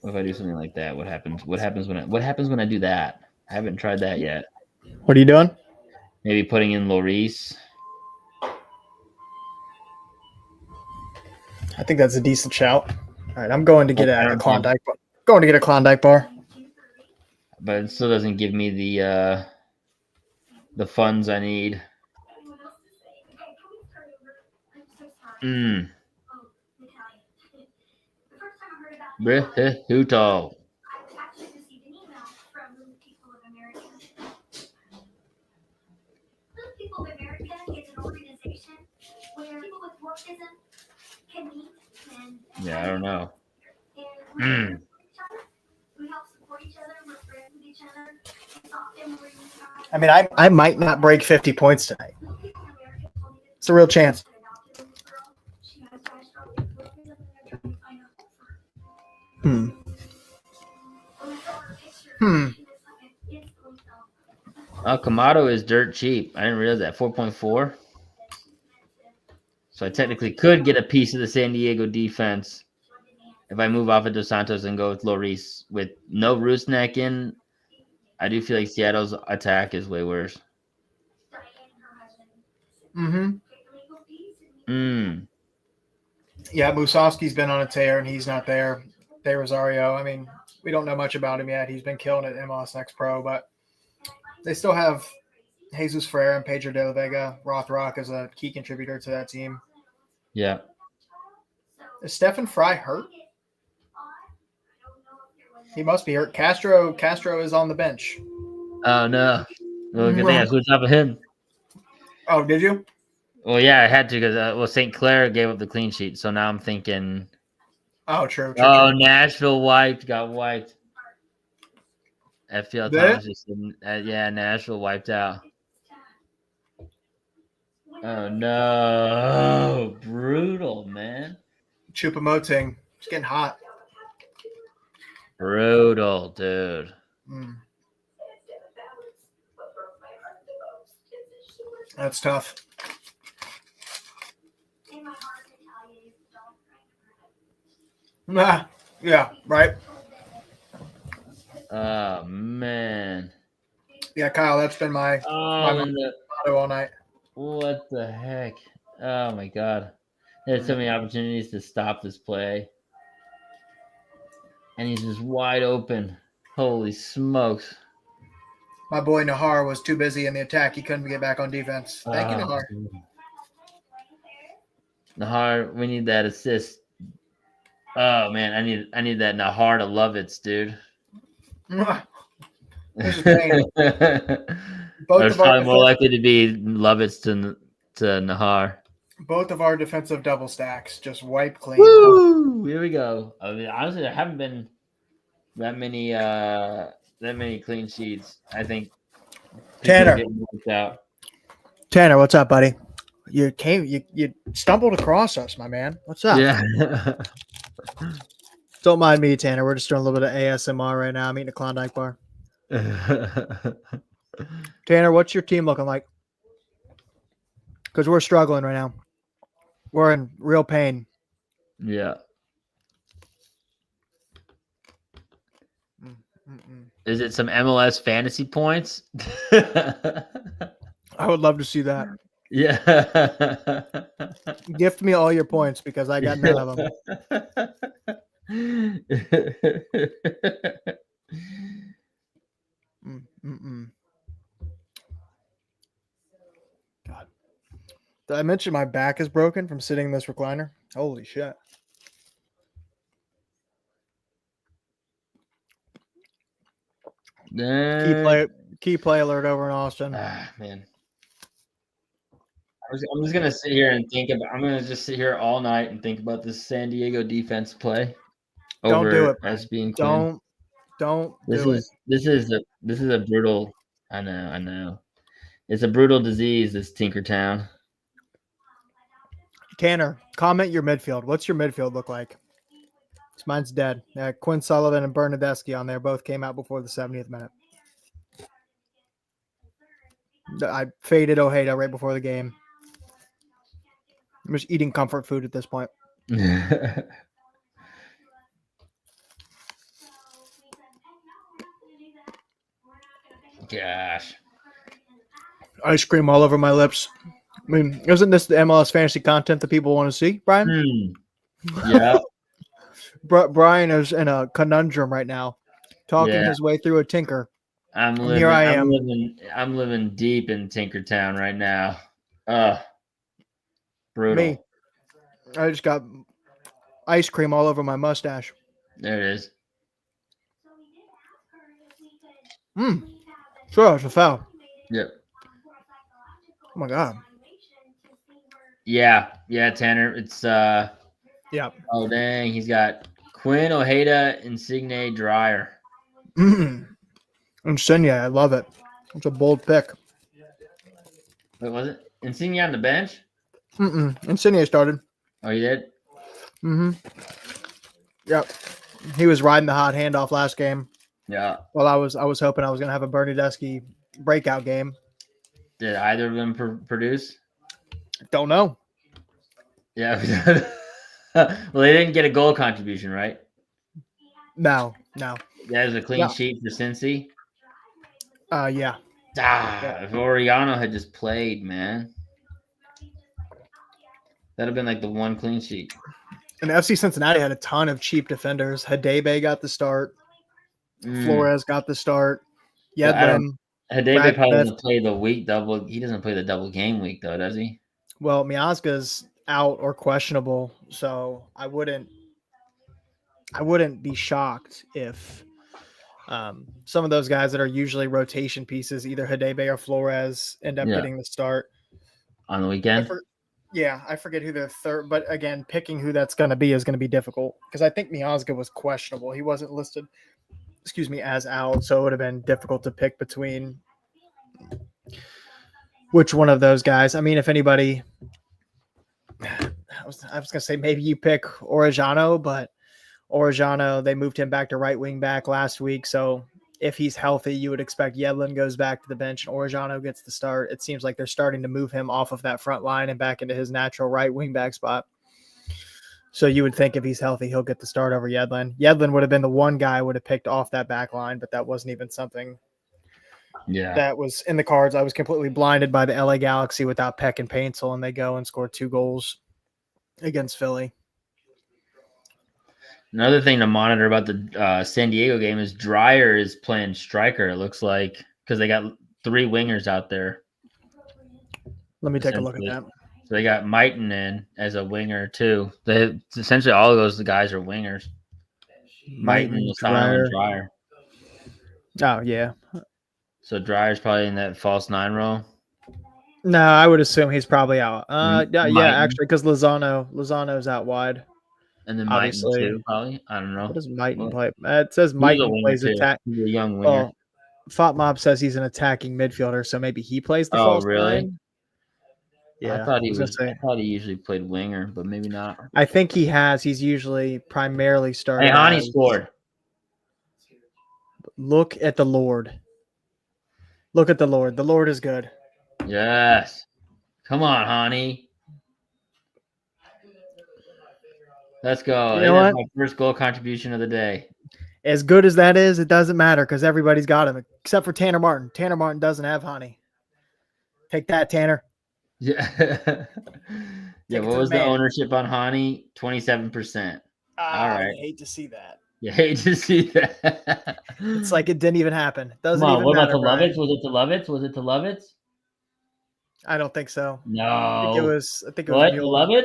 Speaker 1: What if I do something like that? What happens when I do that? I haven't tried that yet.
Speaker 2: What are you doing?
Speaker 1: Maybe putting in Lloris.
Speaker 2: I think that's a decent shout. All right, I'm going to get a Klondike. Going to get a Klondike bar.
Speaker 1: But it still doesn't give me the funds I need. Huto. People of America is an organization where people with dwarfism can meet and yeah, I don't know. And we help support each other, we're friends with each other.
Speaker 2: I mean, I might not break 50 points tonight. It's a real chance.
Speaker 1: Kamado is dirt cheap. I didn't realize that. 4.4. So I technically could get a piece of the San Diego defense if I move off of Dos Santos and go with Lloris. With no Rusnak in, I do feel like Seattle's attack is way worse.
Speaker 2: Yeah, Musovski's been on a tear and he's not there. De Rosario, I mean, we don't know much about him yet. He's been killing it at MLS Next Pro, but they still have Jesus Ferrer and Pedro de la Vega. Rothrock is a key contributor to that team.
Speaker 1: Yeah.
Speaker 2: Is Stephen Fry hurt? He must be hurt. Castro is on the bench.
Speaker 1: Oh no. Well, good thing I switched off of him.
Speaker 2: Oh, did you?
Speaker 1: Well, yeah, I had to because St. Clair gave up the clean sheet, so now I'm thinking.
Speaker 2: Oh, true.
Speaker 1: Nashville got wiped. FPL Thomas just said, yeah, Nashville wiped out. Oh no, brutal, man.
Speaker 2: Choupo-Moting. It's getting hot.
Speaker 1: Brutal, dude.
Speaker 2: That's tough. Yeah, right.
Speaker 1: Oh man.
Speaker 2: Yeah, Kyle, that's been my motto all night.
Speaker 1: What the heck? Oh my god. There's so many opportunities to stop this play. And he's just wide open. Holy smokes.
Speaker 2: My boy Nahar was too busy in the attack. He couldn't get back on defense. Thank you, Nahar.
Speaker 1: Nahar, we need that assist. Oh man, I need that Nahar to love it, dude.
Speaker 2: This is pain.
Speaker 1: There's probably more likely to be Lovitz to Nahar.
Speaker 2: Both of our defensive double stacks just wiped clean.
Speaker 1: Woo! Here we go. I mean, honestly, there haven't been that many clean sheets. I think
Speaker 2: Tanner, what's up, buddy? You stumbled across us, my man. What's up?
Speaker 1: Yeah.
Speaker 2: Don't mind me, Tanner. We're just doing a little bit of ASMR right now. I'm eating a Klondike bar. Tanner, what's your team looking like? Because we're struggling right now. We're in real pain.
Speaker 1: Yeah. Is it some MLS fantasy points?
Speaker 2: I would love to see that.
Speaker 1: Yeah.
Speaker 2: Gift me all your points because I got none of them. God. Did I mention my back is broken from sitting in this recliner? Holy shit. Key play alert over in Austin.
Speaker 1: Man. I'm just gonna sit here and think about. I'm gonna just sit here all night and think about this San Diego defense play.
Speaker 2: Don't do it.
Speaker 1: SB and
Speaker 2: Quinn. Don't.
Speaker 1: This is a brutal. I know. It's a brutal disease. This Tinkertown.
Speaker 2: Tanner, comment your midfield. What's your midfield look like? Mine's dead. Quinn Sullivan and Bernadeschi on there both came out before the 70th minute. I faded Ojeda right before the game. I'm just eating comfort food at this point.
Speaker 1: Gosh.
Speaker 2: Ice cream all over my lips. I mean, isn't this the MLS fantasy content that people want to see, Brian?
Speaker 1: Yeah.
Speaker 2: Brian is in a conundrum right now, talking his way through a tinker.
Speaker 1: I'm living deep in Tinkertown right now. Brutal.
Speaker 2: Me. I just got ice cream all over my mustache.
Speaker 1: There it is.
Speaker 2: Sure, it's a foul.
Speaker 1: Yep.
Speaker 2: Oh my god.
Speaker 1: Yeah, Tanner. It's
Speaker 2: yeah.
Speaker 1: Oh dang, he's got Quinn, Ojeda, Insigne, Dreyer.
Speaker 2: Insigne, I love it. It's a bold pick.
Speaker 1: Wait, was it Insigne on the bench?
Speaker 2: Insigne started.
Speaker 1: Oh, you did?
Speaker 2: Yep. He was riding the hot handoff last game.
Speaker 1: Yeah.
Speaker 2: Well, I was hoping I was going to have a Bernadeschi breakout game.
Speaker 1: Did either of them produce?
Speaker 2: Don't know.
Speaker 1: Yeah. Well, they didn't get a goal contribution, right?
Speaker 2: No.
Speaker 1: There's a clean sheet for Cincy.
Speaker 2: Yeah.
Speaker 1: If Oriano had just played, man, that'd have been like the one clean sheet.
Speaker 2: And FC Cincinnati had a ton of cheap defenders. Hadebe got the start. Flores got the start. Yedlin.
Speaker 1: Hadebe probably doesn't play the week double. He doesn't play the double game week though, does he?
Speaker 2: Well, Miazga's out or questionable, so I wouldn't be shocked if some of those guys that are usually rotation pieces, either Hadebe or Flores, end up getting the start
Speaker 1: on the weekend.
Speaker 2: I forget who the third, but again, picking who that's going to be is going to be difficult because I think Miazga was questionable. He wasn't listed, as out, so it would have been difficult to pick between which one of those guys. I mean, if anybody, I was going to say maybe you pick Orellano, but Orellano, they moved him back to right wing back last week, so if he's healthy, you would expect Yedlin goes back to the bench and Orellano gets the start. It seems like they're starting to move him off of that front line and back into his natural right wing back spot. So you would think if he's healthy, he'll get the start over Yedlin. Yedlin would have been the one guy I would have picked off that back line, but that wasn't even something that was in the cards. I was completely blinded by the LA Galaxy without Peck and Paintsel, and they go and score 2 goals against Philly.
Speaker 1: Another thing to monitor about the San Diego game is Dreyer is playing striker, it looks like, because they got 3 wingers out there.
Speaker 2: Let me take a look at that.
Speaker 1: So they got Mighton in as a winger, too. Essentially, all of those guys are wingers. Mighton, Lozano, and Dreyer.
Speaker 2: Oh, yeah.
Speaker 1: So Dreyer's probably in that false 9 role?
Speaker 2: No, I would assume he's probably out. Actually, because Lozano's out wide.
Speaker 1: And then Mighton too, probably. I don't know.
Speaker 2: What does Mighton play? It says Mighton plays attack.
Speaker 1: He's a young winger.
Speaker 2: Well, Fatmob says he's an attacking midfielder, so maybe he plays the false nine. Yeah,
Speaker 1: I thought he usually played winger, but maybe not.
Speaker 2: I think he has. He's usually primarily started.
Speaker 1: Hey, Hani scored.
Speaker 2: Look at the Lord. Look at the Lord. The Lord is good.
Speaker 1: Yes. Come on, Hani. Let's go. That's my first goal contribution of the day.
Speaker 2: As good as that is, it doesn't matter because everybody's got him except for Tanner Martin. Tanner Martin doesn't have Hani. Take that, Tanner.
Speaker 1: Yeah. Yeah. What was the ownership on Hani? 27%. All right.
Speaker 2: I hate to see that.
Speaker 1: You hate to see that.
Speaker 2: It's like it didn't even happen. Doesn't even
Speaker 1: what
Speaker 2: matter.
Speaker 1: About to Lovitz? Was it to Lovitz? Was it to Lovitz?
Speaker 2: I don't think so.
Speaker 1: No.
Speaker 2: I think it was
Speaker 1: what? Lovitz?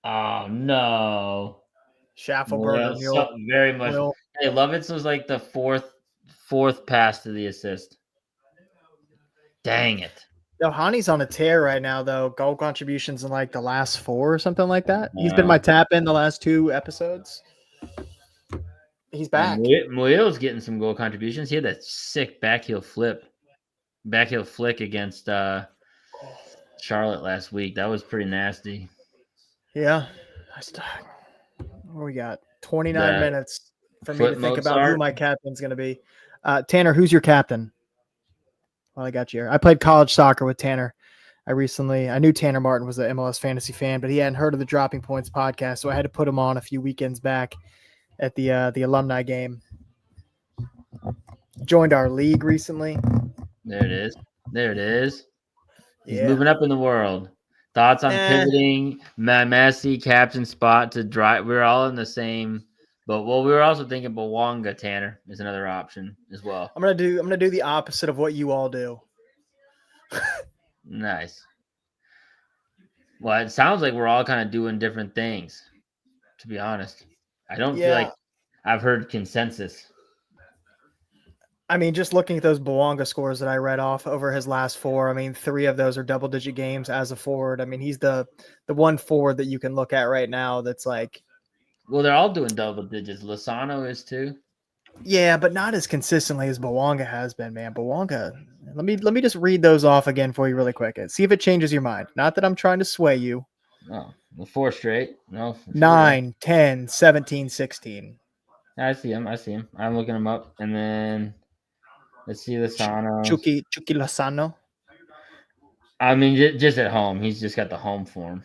Speaker 1: Oh no.
Speaker 2: Schaffelberger.
Speaker 1: Very much. Hey, Lovitz was like the fourth pass to the assist. Dang it.
Speaker 2: No, Hani's on a tear right now, though. Goal contributions in like the last 4 or something like that. He's been my tap in the last 2 episodes. He's back.
Speaker 1: Muillo's getting some goal contributions. He had that sick backheel flick against Charlotte last week. That was pretty nasty.
Speaker 2: Yeah. What we got? 29 minutes for me to think about who my captain's going to be. Tanner, who's your captain? Well, I got you here. I played college soccer with Tanner. I knew Tanner Martin was an MLS fantasy fan, but he hadn't heard of the Dropping Points podcast, so I had to put him on a few weekends back at the alumni game. Joined our league recently.
Speaker 1: There it is. He's moving up in the world. Thoughts on pivoting Messi captain spot to drive? We're all in the same. But we were also thinking Bouanga, Tanner, is another option as well.
Speaker 2: I'm gonna do the opposite of what you all do.
Speaker 1: Nice. Well, it sounds like we're all kind of doing different things, to be honest. I don't feel like I've heard consensus.
Speaker 2: I mean, just looking at those Bouanga scores that I read off over his last 4, I mean, 3 of those are double-digit games as a forward. I mean, he's the one forward that you can look at right now that's like.
Speaker 1: Well, they're all doing double digits. Lozano is too.
Speaker 2: Yeah, but not as consistently as Bouanga has been, man. Bouanga. Let me just read those off again for you really quick and see if it changes your mind. Not that I'm trying to sway you.
Speaker 1: No, 4 straight. No.
Speaker 2: 9, 10, 17, 16.
Speaker 1: I see him. I'm looking him up, and then let's see Lozano.
Speaker 2: Chucky Lozano.
Speaker 1: I mean, just at home, he's just got the home form.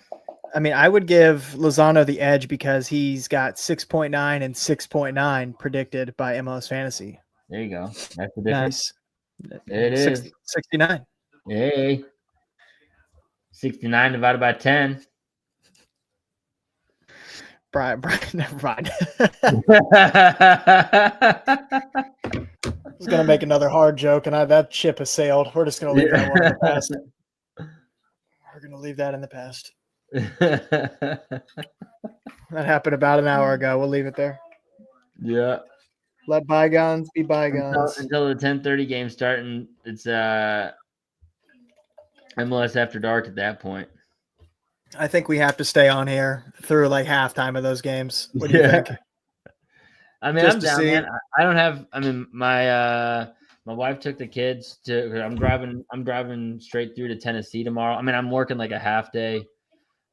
Speaker 2: I mean, I would give Lozano the edge because he's got 6.9 and 6.9 predicted by MLS Fantasy.
Speaker 1: There you go. That's the difference.
Speaker 2: Nice.
Speaker 1: It is
Speaker 2: 69.
Speaker 1: Hey, 69 divided by 10.
Speaker 2: Brian, never mind. was gonna make another hard joke, and that ship has sailed. We're just gonna leave that one in the past. We're gonna leave that in the past. That happened about an hour ago. We'll leave it there.
Speaker 1: Yeah.
Speaker 2: Let bygones be bygones.
Speaker 1: Until the 10:30 game start, and it's MLS After Dark at that point.
Speaker 2: I think we have to stay on here through like halftime of those games. What do you think?
Speaker 1: I mean, I'm down, man. I don't have. I mean, my wife took the kids to. I'm driving straight through to Tennessee tomorrow. I mean, I'm working like a half day,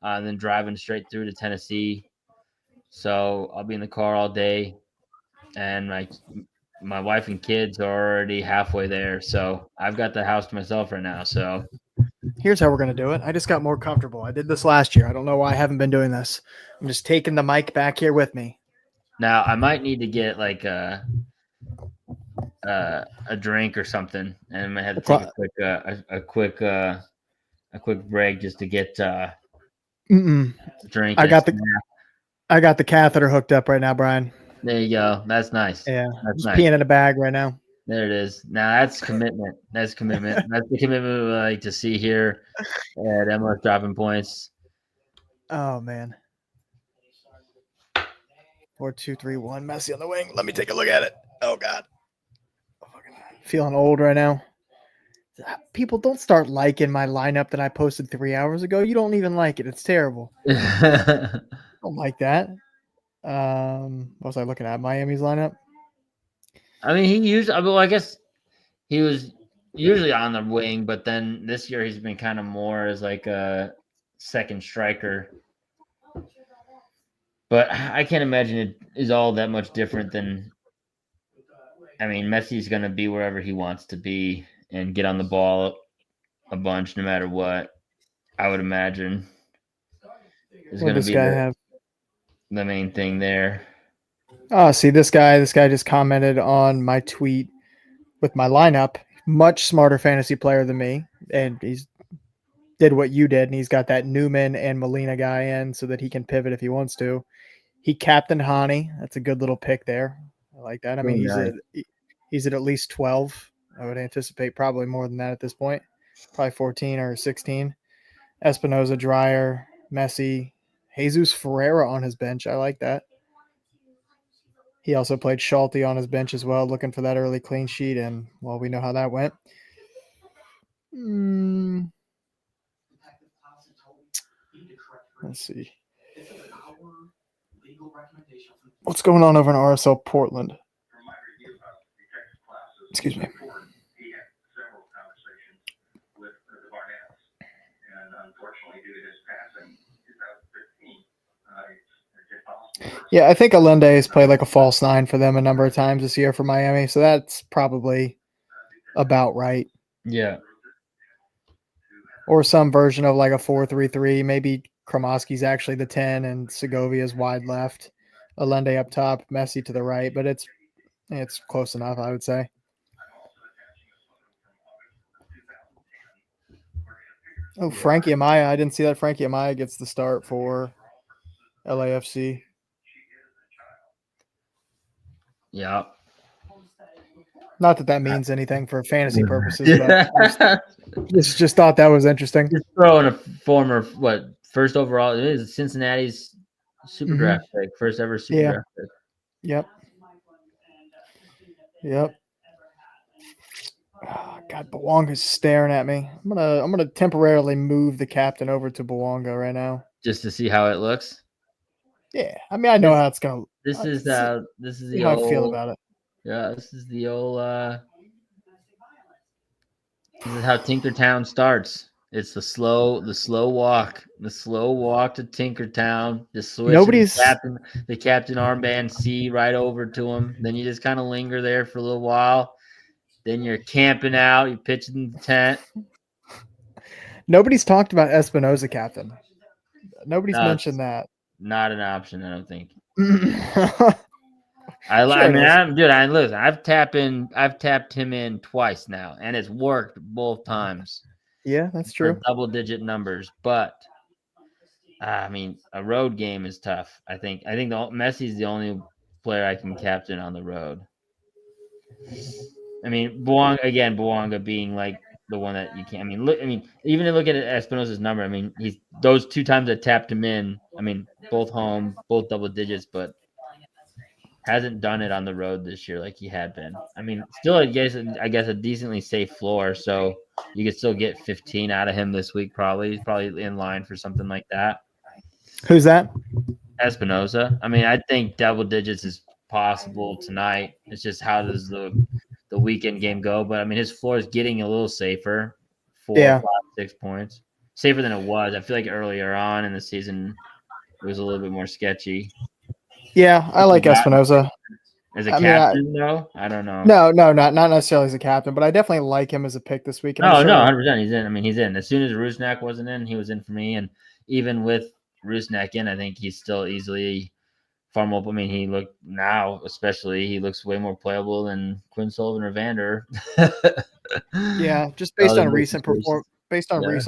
Speaker 1: and then driving straight through to Tennessee. So I'll be in the car all day, and my wife and kids are already halfway there. So I've got the house to myself right now. So
Speaker 2: here's how we're going to do it. I just got more comfortable. I did this last year. I don't know why I haven't been doing this. I'm just taking the mic back here with me.
Speaker 1: Now I might need to get like a drink or something, and I might have to take a quick break just to get drink.
Speaker 2: I got the catheter hooked up right now, Brian.
Speaker 1: There you go. That's nice.
Speaker 2: Yeah,
Speaker 1: that's
Speaker 2: nice. Peeing in a bag right now.
Speaker 1: There it is. Now that's commitment. That's commitment. That's the commitment we like to see here at MLS Dropping Points.
Speaker 2: Oh man. 4, 2, 3, 1. Messi on the wing. Let me take a look at it. Oh God. Feeling old right now. People, don't start liking my lineup that I posted 3 hours ago. You don't even like it. It's terrible. Don't like that. What was I looking at? Miami's lineup.
Speaker 1: I mean, I guess he was usually on the wing, but then this year he's been kind of more as like a second striker. But I can't imagine it is all that much different than. I mean, Messi's going to be wherever he wants to be and get on the ball a bunch no matter what. I would imagine is going to be the main thing there.
Speaker 2: Oh, see, this guy just commented on my tweet with my lineup. Much smarter fantasy player than me, and he's did what you did, and he's got that Newman and Molina guy in so that he can pivot if he wants to. He captained Hani. That's a good little pick there. I like that. I mean, he's at least 12. I would anticipate probably more than that at this point. Probably 14 or 16. Espinoza, Dreyer, Messi, Jesus Ferreira on his bench. I like that. He also played Schulte on his bench as well, looking for that early clean sheet, and, well, we know how that went. Let's see. What's going on over in RSL Portland? Excuse me. Yeah, I think Allende has played like a false nine for them a number of times this year for Miami, so that's probably about right.
Speaker 1: Yeah.
Speaker 2: Or some version of like a 4-3-3. Maybe Kromoski's actually the 10 and Segovia's wide left. Allende up top, Messi to the right, but it's close enough, I would say. Oh, Frankie Amaya. I didn't see that Frankie Amaya gets the start for LAFC.
Speaker 1: Yeah.
Speaker 2: Not that means anything for fantasy purposes, but just thought that was interesting.
Speaker 1: Just throwing a former first overall. It is Cincinnati's super draft pick, first ever super draft pick.
Speaker 2: Yep. Oh, God, Bouanga's staring at me. I'm gonna temporarily move the captain over to Bouanga right now,
Speaker 1: just to see how it looks.
Speaker 2: Yeah, I mean, I know how it's gonna.
Speaker 1: This is the
Speaker 2: how I feel about it.
Speaker 1: Yeah, this is the old. This is how Tinkertown starts. It's the slow walk to Tinkertown. The switch. The captain armband C right over to him. Then you just kind of linger there for a little while. Then you're camping out. You're pitching the tent.
Speaker 2: Nobody's talked about Espinoza captain. Nobody's mentioned that.
Speaker 1: Not an option, I don't think. I've tapped him in twice now, and it's worked both times.
Speaker 2: Yeah, that's true.
Speaker 1: Double-digit numbers, but I mean, a road game is tough. I think Messi's the only player I can captain on the road. I mean, Bouanga being like the one that you can't. I mean, look. I mean, even to look at Espinosa's number. I mean, he's those 2 times I tapped him in. I mean, both home, both double digits, but hasn't done it on the road this year like he had been. I mean, still, I guess a decently safe floor. So you could still get 15 out of him this week. Probably he's probably in line for something like that.
Speaker 2: Who's that?
Speaker 1: Espinosa. I mean, I think double digits is possible tonight. It's just how does the weekend game go? But I mean, his floor is getting a little safer. 4,
Speaker 2: Yeah.
Speaker 1: 5, 6 points safer than it was. I feel like earlier on in the season it was a little bit more sketchy.
Speaker 2: Yeah, I like Espinosa.
Speaker 1: As a captain, though, I don't know.
Speaker 2: No, not necessarily as a captain, but I definitely like him as a pick this week.
Speaker 1: No, 100%. He's in. I mean, he's in. As soon as Rusnak wasn't in, he was in for me. And even with Rusnak in, I think he's still easily far more. I mean, he looked now, especially, he looks way more playable than Quinn Sullivan or Vander.
Speaker 2: Yeah, just based on recent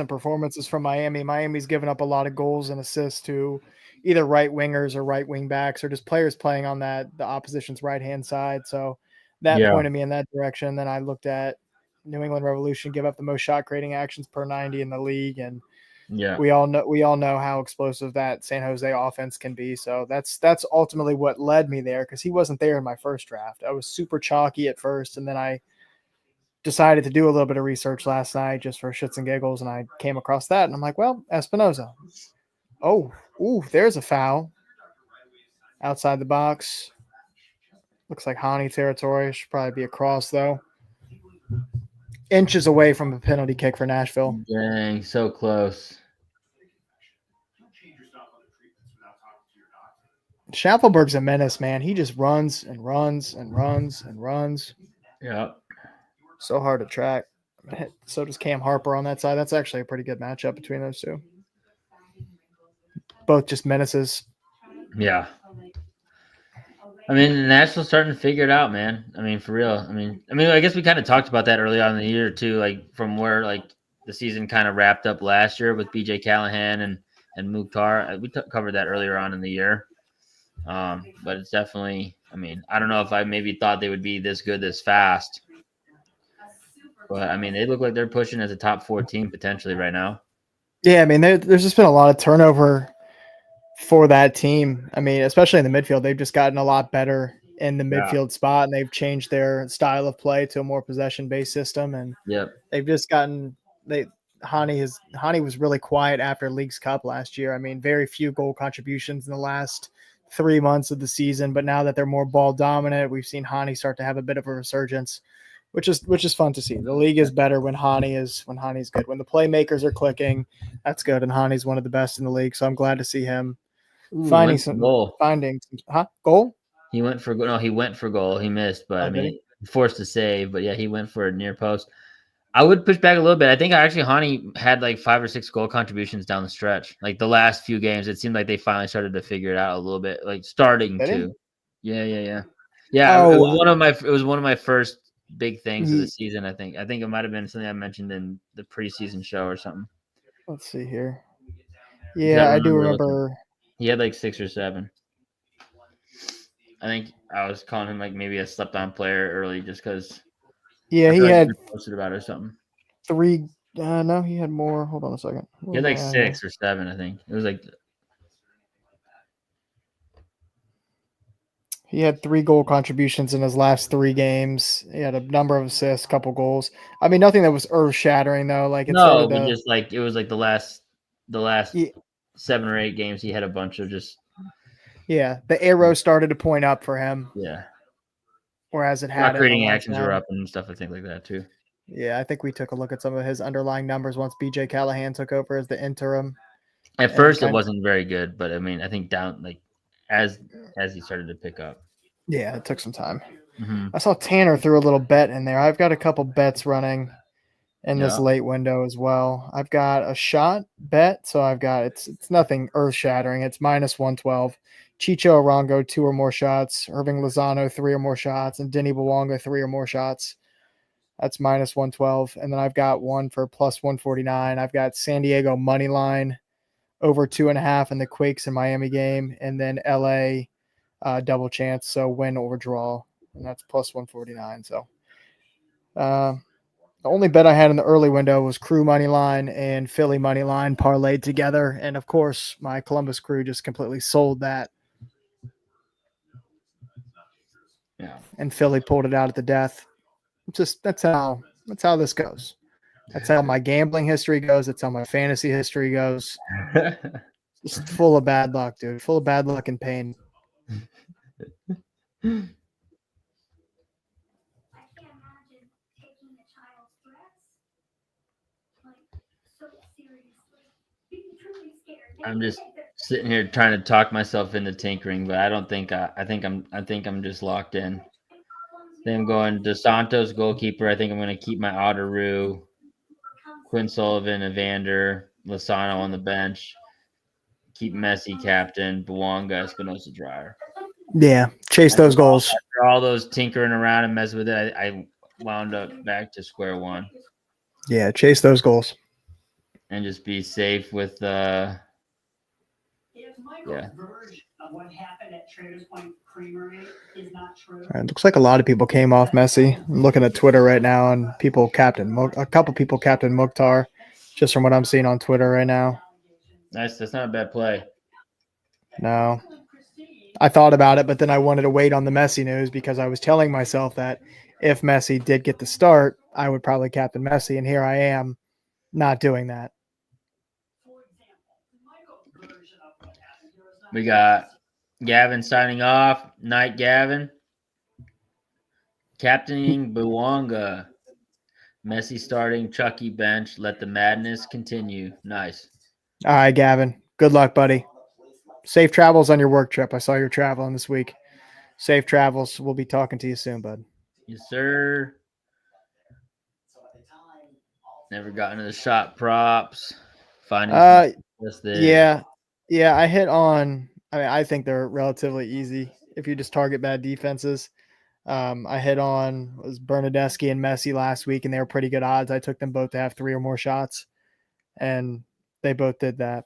Speaker 2: performances from Miami. Miami's given up a lot of goals and assists to either right wingers or right wing backs or just players playing on the opposition's right hand side. So that pointed me in that direction. Then I looked at New England Revolution give up the most shot creating actions per 90 in the league, and we all know how explosive that San Jose offense can be. So that's ultimately what led me there, because he wasn't there in my first draft. I was super chalky at first, and then I decided to do a little bit of research last night just for shits and giggles, and I came across that, and I'm like, well, Espinosa. Oh, there's a foul outside the box. Looks like Hani territory. Should probably be a cross, though. Inches away from a penalty kick for Nashville.
Speaker 1: Dang, so close.
Speaker 2: Schaffelberg's a menace, man. He just runs and runs and runs and runs.
Speaker 1: Yeah.
Speaker 2: So hard to track. So does Cam Harper on that side. That's actually a pretty good matchup between those two. Both just menaces.
Speaker 1: Yeah. I mean, Nashville's starting to figure it out, man. I mean, for real. I mean, I guess we kind of talked about that early on in the year too, like from where like the season kind of wrapped up last year with BJ Callahan and Mukhtar. We covered that earlier on in the year. But it's definitely. I mean, I don't know if I maybe thought they would be this good this fast. But I mean, they look like they're pushing as a top 4 team potentially right now.
Speaker 2: Yeah, I mean, there's just been a lot of turnover for that team. I mean, especially in the midfield, they've just gotten a lot better in the midfield spot, and they've changed their style of play to a more possession-based system. And they've just gotten Hani was really quiet after Leagues Cup last year. I mean, very few goal contributions in the last 3 months of the season, but now that they're more ball dominant, we've seen Hani start to have a bit of a resurgence, which is fun to see. The league is better when Hani's good. When the playmakers are clicking, that's good. And Hani's one of the best in the league, so I'm glad to see him finding some goal. Goal.
Speaker 1: He went for goal. No, he went for goal. He missed, but I mean, forced to save. But yeah, he went for a near post. I would push back a little bit. I think Hani had like 5 or 6 goal contributions down the stretch. Like the last few games, it seemed like they finally started to figure it out a little bit. Like starting to. Yeah. Yeah, it was one of my first big things of the season. I think it might have been something I mentioned in the preseason show or something.
Speaker 2: Let's see here. Yeah, I do remember.
Speaker 1: He had like 6 or 7. I think I was calling him like maybe a slept-on player early just because.
Speaker 2: Yeah, he had
Speaker 1: posted about it or something.
Speaker 2: 3. No, he had more. Hold on a second.
Speaker 1: He had like 6 or 7, I think. It was like.
Speaker 2: He had 3 goal contributions in his last 3 games. He had a number of assists, a couple goals. I mean, nothing that was earth-shattering though. Like
Speaker 1: just like it was like the last 7 or 8 games, he had a bunch of just.
Speaker 2: Yeah, the arrow started to point up for him.
Speaker 1: Yeah.
Speaker 2: Whereas it had
Speaker 1: creating actions were up and stuff, I think, like that too.
Speaker 2: Yeah, I think we took a look at some of his underlying numbers once BJ Callahan took over as the interim.
Speaker 1: At first, it wasn't very good, but I mean, I think down like as he started to pick up.
Speaker 2: Yeah, it took some time.
Speaker 1: Mm-hmm.
Speaker 2: I saw Tanner threw a little bet in there. I've got a couple bets running in this late window as well. I've got a shot bet, so I've got it's nothing earth shattering. It's -112. Chicho Arango 2 or more shots, Irving Lozano 3 or more shots, and Denny Bouanga 3 or more shots. That's -112. And then I've got one for +149. I've got San Diego money line over 2.5 in the Quakes and Miami game, and then LA double chance, so win or draw, and that's +149. So The only bet I had in the early window was Crew money line and Philly money line parlayed together, and of course, my Columbus Crew just completely sold that.
Speaker 1: Yeah.
Speaker 2: And Philly pulled it out at the death. Just that's how this goes. That's how my gambling history goes. That's how my fantasy history goes. Just full of bad luck, dude. Full of bad luck and pain.
Speaker 1: I'm just sitting here trying to talk myself into tinkering, but I don't think I think I'm just locked in. Then I'm going Dos Santos goalkeeper. I think I'm going to keep my Otteru, Quinn Sullivan, Evander, Lozano on the bench. Keep Messi captain, Bouanga, Espinosa Dryer.
Speaker 2: Yeah, chase those goals.
Speaker 1: After all those tinkering around and messing with it, I wound up back to square one.
Speaker 2: Yeah, chase those goals.
Speaker 1: And just be safe with yeah.
Speaker 2: What happened at Traders Point Creamery is not true. It looks like a lot of people came off Messi. I'm looking at Twitter right now, and a couple people captain Mukhtar, just from what I'm seeing on Twitter right now.
Speaker 1: Nice. That's not a bad play.
Speaker 2: No. I thought about it, but then I wanted to wait on the Messi news because I was telling myself that if Messi did get the start, I would probably captain Messi, and here I am not doing that.
Speaker 1: We got Gavin signing off. Night, Gavin. Captaining Bouanga. Messi starting. Chucky bench. Let the madness continue. Nice.
Speaker 2: All right, Gavin. Good luck, buddy. Safe travels on your work trip. I saw you're traveling this week. Safe travels. We'll be talking to you soon, bud.
Speaker 1: Yes, sir. Never got into the shot props.
Speaker 2: Yeah. I hit on. I mean, I think they're relatively easy if you just target bad defenses. I hit on was Bernadeschi and Messi last week, and they were pretty good odds. I took them both to have 3 or more shots, and they both did that.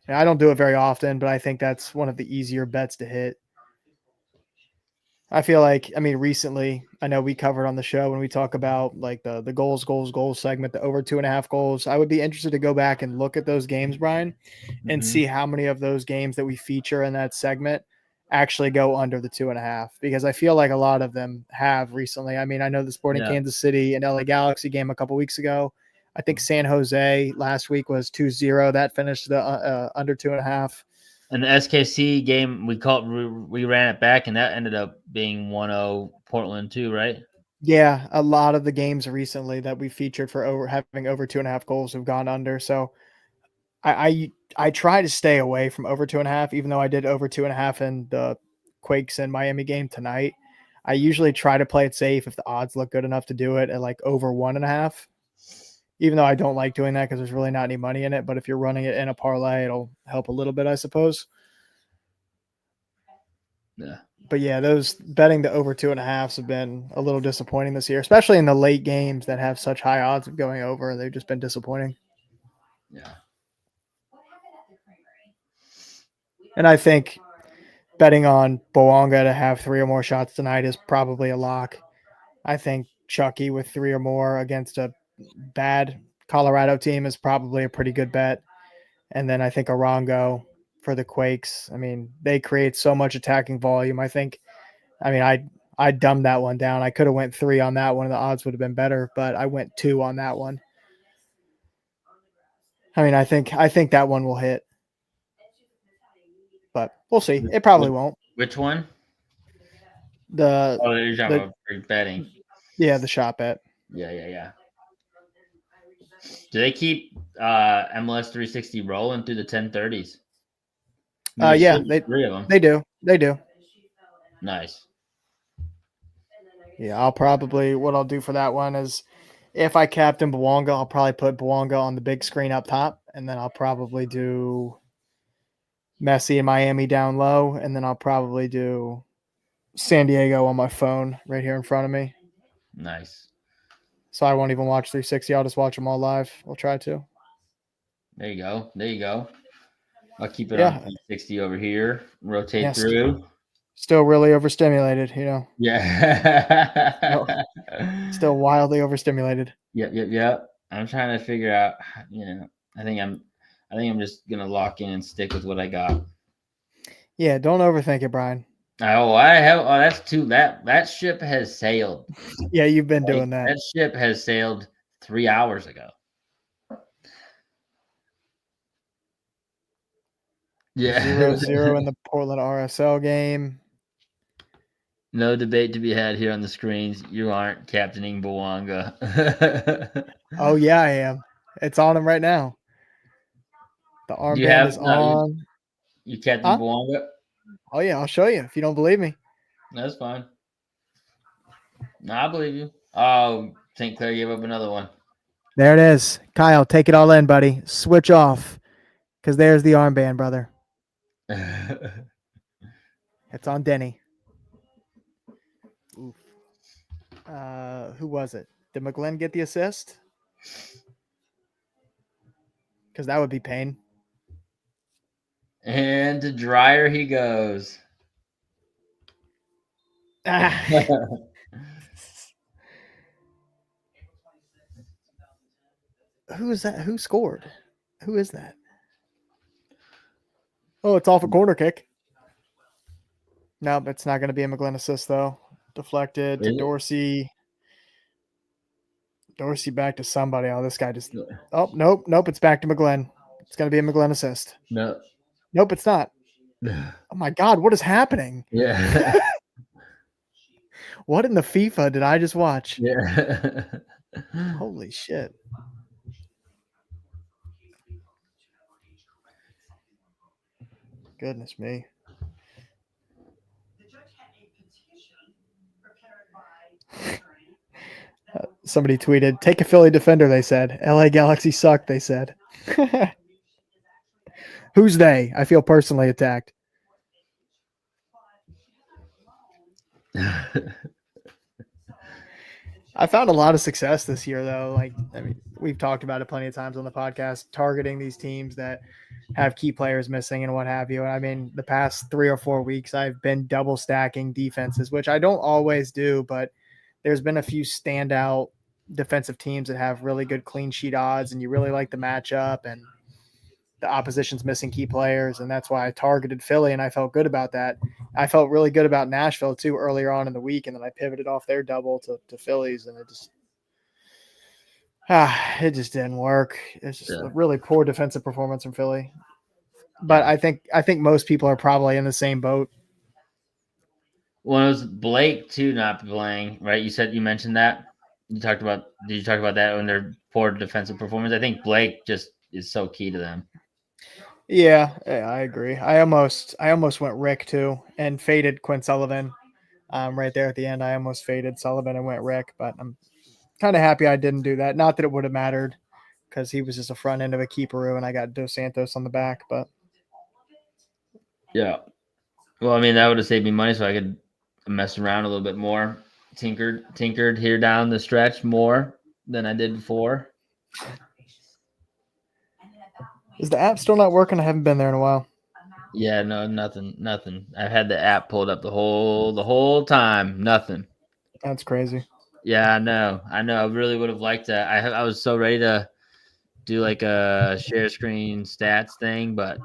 Speaker 2: And I don't do it very often, but I think that's one of the easier bets to hit. I feel like, I mean, recently, I know we covered on the show when we talk about like the goals segment, the over 2.5 goals. I would be interested to go back and look at those games, Brian, and see how many of those games that we feature in that segment actually go under the 2.5, because I feel like a lot of them have recently. I mean, I know the Sporting Kansas City and LA Galaxy game a couple weeks ago. I think San Jose last week was 2-0. That finished the under 2.5.
Speaker 1: And the SKC game, we ran it back, and that ended up being 1-0 Portland too, right?
Speaker 2: Yeah, a lot of the games recently that we featured for having over 2.5 goals have gone under. So I try to stay away from over 2.5, even though I did over 2.5 in the Quakes and Miami game tonight. I usually try to play it safe if the odds look good enough to do it at like over 1.5. Even though I don't like doing that because there's really not any money in it. But if you're running it in a parlay, it'll help a little bit, I suppose.
Speaker 1: Yeah.
Speaker 2: But yeah, those betting the over 2.5s have been a little disappointing this year, especially in the late games that have such high odds of going over. They've just been disappointing.
Speaker 1: Yeah.
Speaker 2: And I think betting on Bouanga to have 3 or more shots tonight is probably a lock. I think Chucky with 3 or more against a bad Colorado team is probably a pretty good bet. And then I think Arango for the Quakes. I mean, they create so much attacking volume. I dumbed that one down. I could have went 3 on that one, and the odds would have been better, but I went 2 on that one. I mean, I think that one will hit, but we'll see. It probably won't.
Speaker 1: Which one?
Speaker 2: You're
Speaker 1: talking about betting.
Speaker 2: Yeah, the shot bet.
Speaker 1: Yeah. Do they keep MLS 360 rolling through the 10:30s?
Speaker 2: Yeah,
Speaker 1: 3 of them.
Speaker 2: They do.
Speaker 1: Nice.
Speaker 2: Yeah, what I'll do for that one is if I captain Bouanga, I'll probably put Bouanga on the big screen up top, and then I'll probably do Messi and Miami down low, and then I'll probably do San Diego on my phone right here in front of me.
Speaker 1: Nice.
Speaker 2: So I won't even watch 360. I'll just watch them all live. I'll try to.
Speaker 1: There you go. I'll keep it on 360 over here. Rotate through.
Speaker 2: Still really overstimulated,
Speaker 1: Yeah.
Speaker 2: still wildly overstimulated.
Speaker 1: Yep. I'm trying to figure out, I think I'm just gonna lock in and stick with what I got.
Speaker 2: Yeah, don't overthink it, Brian.
Speaker 1: Oh, I have. Oh, that's too. That ship has sailed.
Speaker 2: Yeah, you've been
Speaker 1: Like,
Speaker 2: doing that.
Speaker 1: that ship has sailed 3 hours ago. Yeah.
Speaker 2: 0-0 in the Portland RSL game.
Speaker 1: No debate to be had here on the screens. You aren't captaining Bawanga.
Speaker 2: Oh yeah, I am. It's on him right now. The
Speaker 1: You
Speaker 2: armband is
Speaker 1: have no.
Speaker 2: on.
Speaker 1: You captain
Speaker 2: Huh?
Speaker 1: Bawanga.
Speaker 2: Oh yeah, I'll show you if you don't believe me.
Speaker 1: That's fine. No, I believe you. Oh, St. Clair gave up another one.
Speaker 2: There it is. Kyle, take it all in, buddy. Switch off. Because there's the armband, brother. It's on Denny. Oof. Who was it? Did McGlenn get the assist? Because that would be pain.
Speaker 1: And to Dryer he goes.
Speaker 2: Who is that? Who scored? Who is that? Oh, it's off a corner kick. Nope, it's not going to be a McGlenn assist, though. Deflected to Dorsey. Dorsey back to somebody. Oh, this guy just. Oh, nope. It's back to McGlenn. It's going to be a McGlenn assist.
Speaker 1: No.
Speaker 2: Nope, it's not. Oh, my God. What is happening?
Speaker 1: Yeah.
Speaker 2: What in the FIFA did I just watch?
Speaker 1: Yeah.
Speaker 2: Holy shit. Goodness me. Somebody tweeted, take a Philly defender, they said. LA Galaxy suck, they said. Who's they? I feel personally attacked. I found a lot of success this year, though. We've talked about it plenty of times on the podcast, targeting these teams that have key players missing and what have you. And I mean, the past 3 or 4 weeks, I've been double stacking defenses, which I don't always do, but there's been a few standout defensive teams that have really good clean sheet odds, and you really like the matchup, and the opposition's missing key players, and that's why I targeted Philly, and I felt good about that. I felt really good about Nashville too earlier on in the week, and then I pivoted off their double to Phillies, and it just didn't work. It's just a really poor defensive performance from Philly. But I think most people are probably in the same boat.
Speaker 1: Well, it was Blake too not playing, right? You mentioned that. Did you talk about that when their poor defensive performance? I think Blake just is so key to them.
Speaker 2: Yeah, I agree. I almost went Rick too and faded Quinn Sullivan. Right there at the end, I almost faded Sullivan and went Rick, but I'm kind of happy I didn't do that. Not that it would have mattered because he was just a front end of a keeper and I got Dos Santos on the back. But
Speaker 1: yeah, well, I mean that would have saved me money, so I could mess around a little bit more, tinkered here down the stretch more than I did before.
Speaker 2: Is the app still not working? I haven't been there in a while.
Speaker 1: Yeah, no, nothing. I've had the app pulled up the whole time. Nothing.
Speaker 2: That's crazy.
Speaker 1: Yeah, I know. I really would have liked that. I was so ready to do like a share screen stats thing, but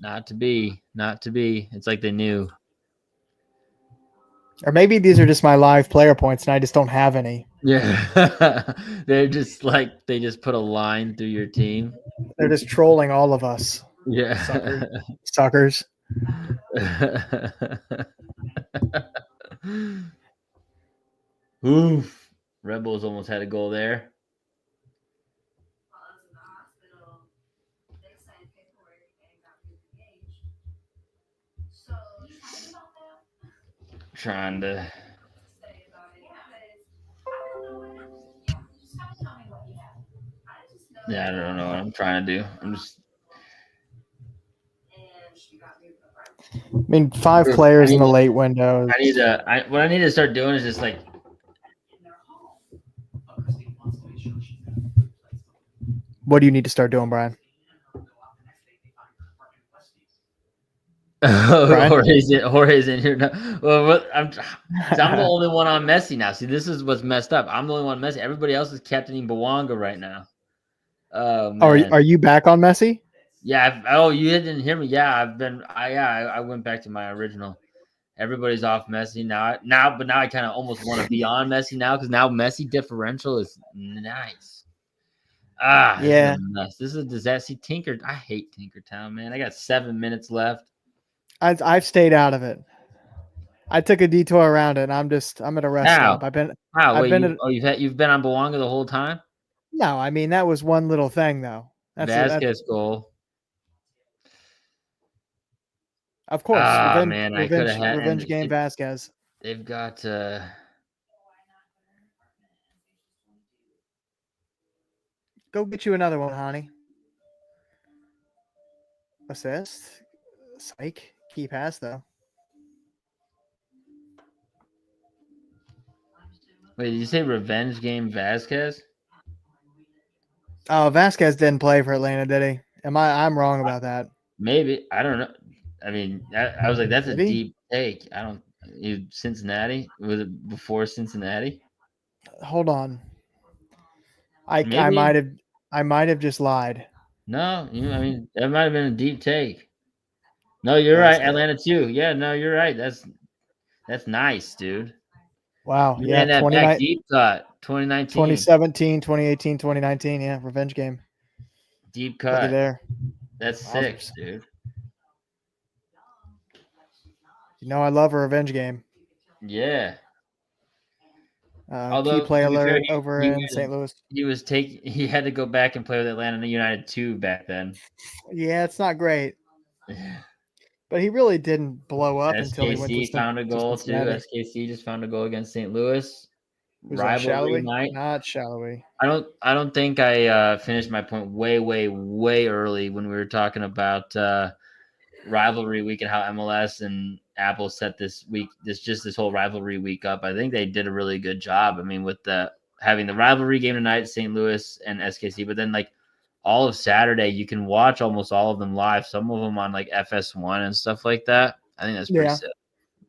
Speaker 1: not to be. It's like they knew.
Speaker 2: Or maybe these are just my live player points and I just don't have any.
Speaker 1: Yeah. They're just like they just put a line through your team.
Speaker 2: They're just trolling all of us.
Speaker 1: Yeah.
Speaker 2: Suckers.
Speaker 1: Oof. Red Bulls almost had a goal there. Trying to. Yeah, I don't know what I'm trying to do. I'm just.
Speaker 2: I mean, 5 players in the late window.
Speaker 1: What I need to start doing is just like.
Speaker 2: What do you need to start doing, Brian? Brian?
Speaker 1: Jorge's in here. No, well, I'm the only one on Messi now. See, this is what's messed up. I'm the only one on Messi. Everybody else is captaining Bawanga right now. Oh man.
Speaker 2: Are you back on Messi?
Speaker 1: Yeah. Oh, you didn't hear me. Yeah, I went back to my original. Everybody's off Messi but now I kind of almost want to be on Messi now because now Messi differential is nice. This is a
Speaker 2: Yeah,
Speaker 1: mess. This is a disaster. See, Tinker, I hate Tinkertown, man. I got 7 minutes left.
Speaker 2: I've stayed out of it. I took a detour around it. And I'm at a rest
Speaker 1: How?
Speaker 2: stop. I've been
Speaker 1: How?
Speaker 2: I've
Speaker 1: Wait,
Speaker 2: been at
Speaker 1: you've been on Bawanga the whole time?
Speaker 2: no. I mean that was one little thing though. That's
Speaker 1: Vasquez goal.
Speaker 2: of course
Speaker 1: Man, I could have had
Speaker 2: revenge game Vasquez.
Speaker 1: they've got
Speaker 2: Go get you another one, honey. Assist. Psych. Key pass though.
Speaker 1: Wait, did you say revenge game Vasquez?
Speaker 2: Oh, Vasquez didn't play for Atlanta, did he? I'm wrong about that.
Speaker 1: Maybe. I don't know. I mean, I was like, that's a
Speaker 2: Did he?
Speaker 1: deep take. I don't. Cincinnati? Was it before Cincinnati?
Speaker 2: Hold on. I
Speaker 1: Maybe.
Speaker 2: might have just lied.
Speaker 1: No, I mean, that might have been a deep take. No, you're right.
Speaker 2: Vasquez.
Speaker 1: Atlanta too. Yeah, no, you're right. That's nice, dude.
Speaker 2: Wow.
Speaker 1: You
Speaker 2: Yeah.
Speaker 1: ran that back deep cut. 2019.
Speaker 2: 2017, 2018, 2019. Yeah. Revenge game.
Speaker 1: Deep
Speaker 2: Looky
Speaker 1: cut.
Speaker 2: there.
Speaker 1: That's sick, dude.
Speaker 2: You know I love a revenge game.
Speaker 1: Yeah.
Speaker 2: Key play alert
Speaker 1: fair,
Speaker 2: over in St. Louis.
Speaker 1: He had to go back and play with Atlanta United 2 back then.
Speaker 2: Yeah, it's not great. But he really didn't blow up until he went to
Speaker 1: found a goal too. SKC just found a goal against St. Louis. Rivalry night.
Speaker 2: Not Shallowy.
Speaker 1: I don't think I finished my point way early when we were talking about rivalry week and how MLS and Apple set this whole rivalry week up. I think they did a really good job. I mean, with having the rivalry game tonight, St. Louis and SKC, but then like all of Saturday, you can watch almost all of them live. Some of them on like FS1 and stuff like that. I think that's pretty sick.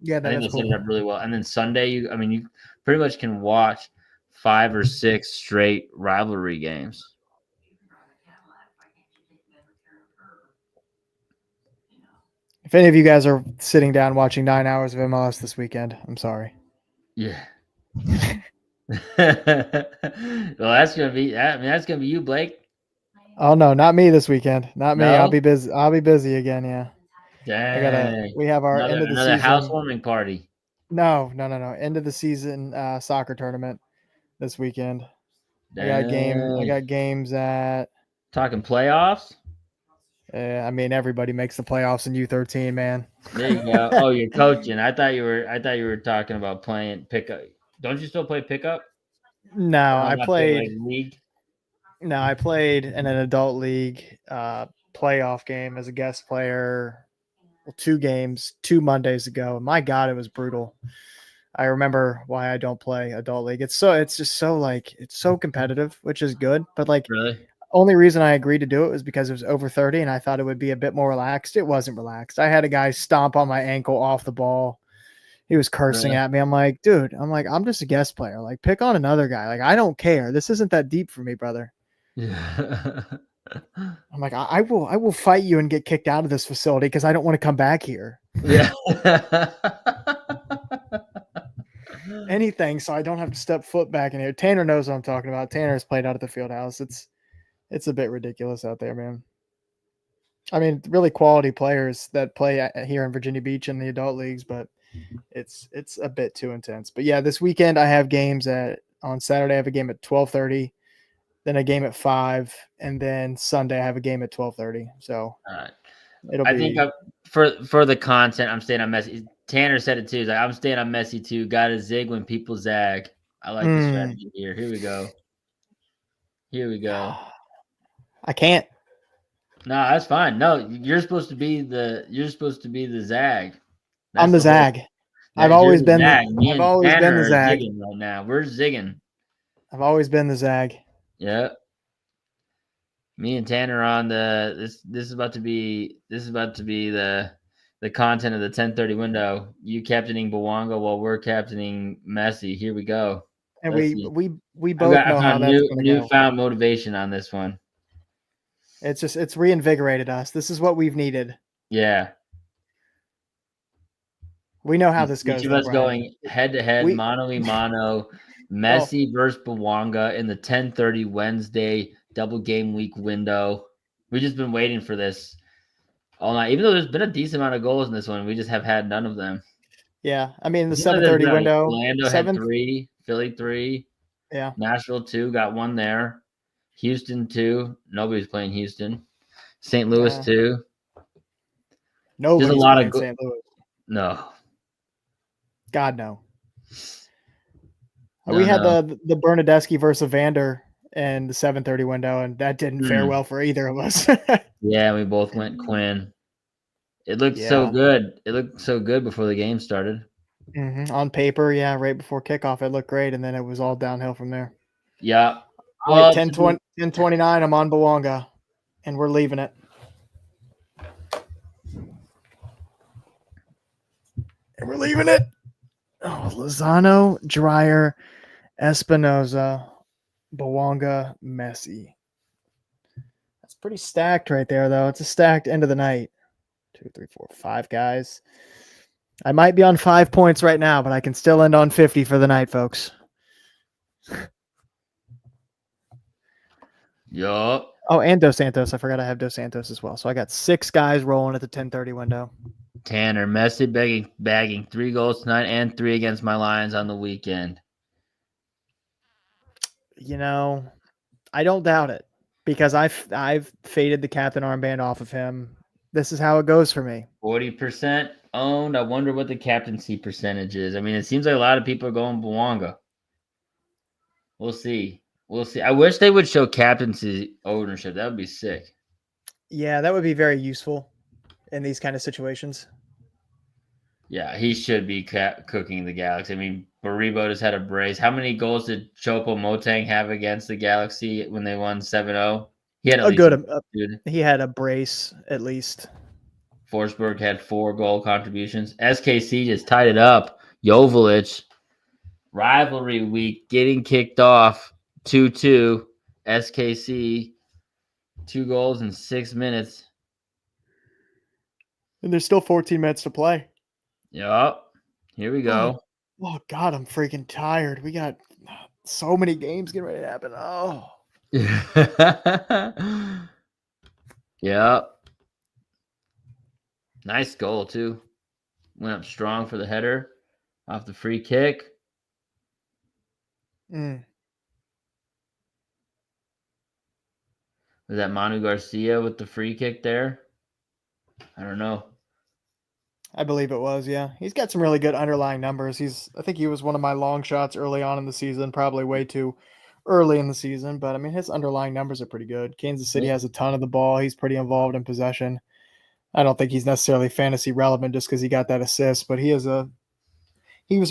Speaker 2: Yeah,
Speaker 1: I think they set it up really well. And then Sunday, you pretty much can watch 5 or 6 straight rivalry games.
Speaker 2: If any of you guys are sitting down watching 9 hours of MLS this weekend, I'm sorry.
Speaker 1: Yeah. Well, that's gonna be you, Blake.
Speaker 2: Oh no, not me this weekend. Not me.
Speaker 1: No?
Speaker 2: I'll be busy. I'll be busy again. Yeah.
Speaker 1: Dang.
Speaker 2: We have our end of the
Speaker 1: another
Speaker 2: season
Speaker 1: housewarming party.
Speaker 2: No. End of the season soccer tournament this weekend.
Speaker 1: Dang.
Speaker 2: I got games at.
Speaker 1: Talking playoffs.
Speaker 2: I mean, everybody makes the playoffs in U13, man.
Speaker 1: There you go. Oh, you're coaching. I thought you were talking about playing pickup. Don't you still play pickup?
Speaker 2: No, I played
Speaker 1: league.
Speaker 2: No, I played in an adult league playoff game as a guest player. Well, 2 games, 2 Mondays ago. My God, it was brutal. I remember why I don't play adult league. It's just so competitive, which is good. But like,
Speaker 1: really,
Speaker 2: only reason I agreed to do it was because it was over 30 and I thought it would be a bit more relaxed. It wasn't relaxed. I had a guy stomp on my ankle off the ball. He was cursing at me. I'm like, dude, I'm just a guest player. Like, pick on another guy. Like, I don't care. This isn't that deep for me, brother.
Speaker 1: Yeah.
Speaker 2: I'm like, I will fight you and get kicked out of this facility because I don't want to come back here.
Speaker 1: Yeah.
Speaker 2: Anything, so I don't have to step foot back in here. Tanner knows what I'm talking about. Tanner's played out at the field house. It's a bit ridiculous out there, man. I mean, really quality players that play here in Virginia Beach in the adult leagues, but it's a bit too intense. But yeah, this weekend I have games on Saturday I have a game at 12:30, then a game at 5, and then Sunday I have a game at 12:30. So
Speaker 1: I think for the content, I'm staying on Messi. Tanner said it too. He's like, I'm staying on Messi too. Got to zig when people zag. I like the strategy here. Here we go.
Speaker 2: I can't.
Speaker 1: No, that's fine. No, you're supposed to be the zag.
Speaker 2: I'm the zag. I've always been the zag
Speaker 1: right now. We're zigging.
Speaker 2: I've always been the zag.
Speaker 1: Yeah. Me and Tanner on this is about to be the the content of the 10:30 window. You captaining Bawanga while we're captaining Messi. Here we go.
Speaker 2: And
Speaker 1: Let's
Speaker 2: we
Speaker 1: see.
Speaker 2: we we both
Speaker 1: I
Speaker 2: know how
Speaker 1: found
Speaker 2: that's going to go.
Speaker 1: newfound motivation on this one.
Speaker 2: It's reinvigorated us. This is what we've needed.
Speaker 1: Yeah.
Speaker 2: We know how this goes.
Speaker 1: Each of
Speaker 2: though,
Speaker 1: us
Speaker 2: Brian.
Speaker 1: going head to head,
Speaker 2: We-
Speaker 1: mano a mano, Messi versus Bawanga in the 10:30 Wednesday double game week window. We've just been waiting for this all night. Even though there's been a decent amount of goals in this one, we just have had none of them.
Speaker 2: Yeah, I mean the
Speaker 1: You know,
Speaker 2: 7:30 window.
Speaker 1: Orlando had 3, Philly 3,
Speaker 2: Yeah,
Speaker 1: Nashville 2, got 1 there. Houston 2, nobody's playing Houston. St. Louis 2.
Speaker 2: Nobody's
Speaker 1: There's a lot
Speaker 2: playing
Speaker 1: of
Speaker 2: St. Louis.
Speaker 1: No.
Speaker 2: God no. We had the Bernadeschi versus Evander in the 7:30 window, and that didn't fare well for either of us.
Speaker 1: Yeah, we both went Quinn. It looked so good. It looked so good before the game started.
Speaker 2: On paper, yeah, right before kickoff, it looked great, and then it was all downhill from there.
Speaker 1: Yeah.
Speaker 2: Well, 10:29, I'm on Bawanga, and we're leaving it. And we're leaving it. Oh, Lozano, Dreyer, Espinoza, Bawanga, Messi. That's pretty stacked right there, though. It's a stacked end of the night. 2, 3, 4, 5 guys. I might be on 5 points right now, but I can still end on 50 for the night, folks.
Speaker 1: Yup.
Speaker 2: Oh, and Dos Santos. I forgot I have Dos Santos as well. So I got 6 guys rolling at the 10:30 window.
Speaker 1: Tanner, Messi bagging 3 goals tonight and 3 against my Lions on the weekend.
Speaker 2: You know, I don't doubt it because I've faded the captain armband off of him. This is how it goes for me.
Speaker 1: 40% owned. I wonder what the captaincy percentage is. I mean, it seems like a lot of people are going Bawanga. We'll see. We'll see. I wish they would show captaincy ownership. That would be sick.
Speaker 2: Yeah, that would be very useful in these kind of situations.
Speaker 1: Yeah, he should be cooking the Galaxy. I mean, Baribo just had a brace. How many goals did Choupo-Moting have against the Galaxy when they won 7-0? He had
Speaker 2: dude. He had a brace at least.
Speaker 1: Forsberg had 4 goal contributions. SKC just tied it up. Joveljic, rivalry week, getting kicked off 2-2. SKC, 2 goals in 6 minutes.
Speaker 2: And there's still 14 minutes to play.
Speaker 1: Yep. Here we go.
Speaker 2: Oh, God, I'm freaking tired. We got so many games getting ready to happen. Oh.
Speaker 1: Yep. Nice goal, too. Went up strong for the header off the free kick. Was that Manu Garcia with the free kick there? I don't know.
Speaker 2: I believe it was, yeah. He's got some really good underlying numbers. I think he was one of my long shots early on in the season, probably way too early in the season, but I mean his underlying numbers are pretty good. Kansas City has a ton of the ball. He's pretty involved in possession. I don't think he's necessarily fantasy relevant just because he got that assist, but he was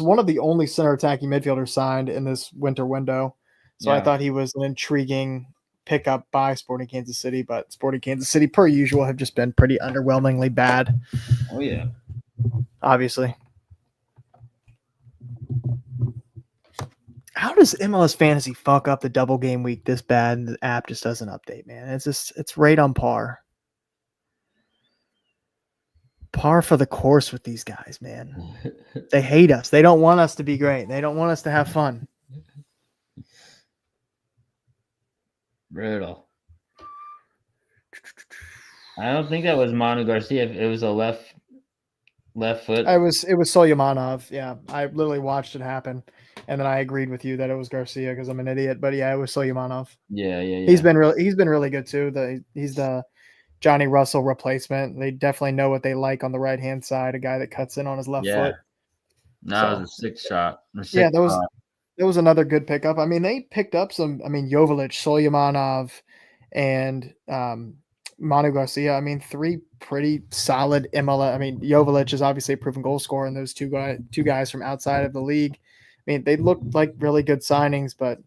Speaker 2: one of the only center attacking midfielders signed in this winter window. So I thought he was an intriguing pickup by Sporting Kansas City, but Sporting Kansas City, per usual, have just been pretty underwhelmingly bad.
Speaker 1: Oh, yeah.
Speaker 2: Obviously. How does MLS Fantasy fuck up the double game week this bad and the app just doesn't update, man? It's right on par. Par for the course with these guys, man. They hate us. They don't want us to be great. They don't want us to have fun.
Speaker 1: Brutal. I don't think that was Manu Garcia. It was a left foot.
Speaker 2: It was Solyamanov. Yeah, I literally watched it happen, and then I agreed with you that it was Garcia because I'm an idiot. But yeah, it was Solyamanov.
Speaker 1: Yeah.
Speaker 2: He's been really good too. He's the Johnny Russell replacement. They definitely know what they like on the right hand side. A guy that cuts in on his left foot.
Speaker 1: That was a 6 shot.
Speaker 2: That was another good pickup. I mean, they picked up some. I mean, Joveljic, Solyamanov, and Manu Garcia. I mean, 3 pretty solid MLS. I mean, Joveljic is obviously a proven goal scorer, and those two guys from outside of the league. I mean, they looked like really good signings, but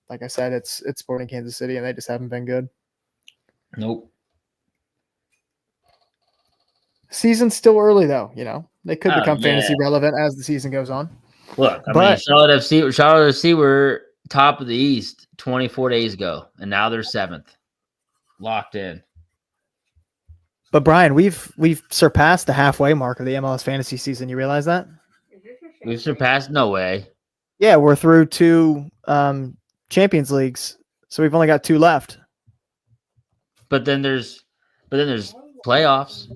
Speaker 2: like I said, it's Sporting Kansas City, and they just haven't been good.
Speaker 1: Nope.
Speaker 2: Season's still early though. They could
Speaker 1: Oh
Speaker 2: become
Speaker 1: yeah.
Speaker 2: fantasy relevant as the season goes on.
Speaker 1: Look, I mean,
Speaker 2: But
Speaker 1: Charlotte FC were top of the East 24 days ago, and now they're 7th, locked in.
Speaker 2: Brian, we've surpassed the halfway mark of the MLS fantasy season. You realize that?
Speaker 1: We've surpassed. No way.
Speaker 2: Yeah, we're through 2 Champions Leagues, so we've only got 2 left.
Speaker 1: But then there's playoffs.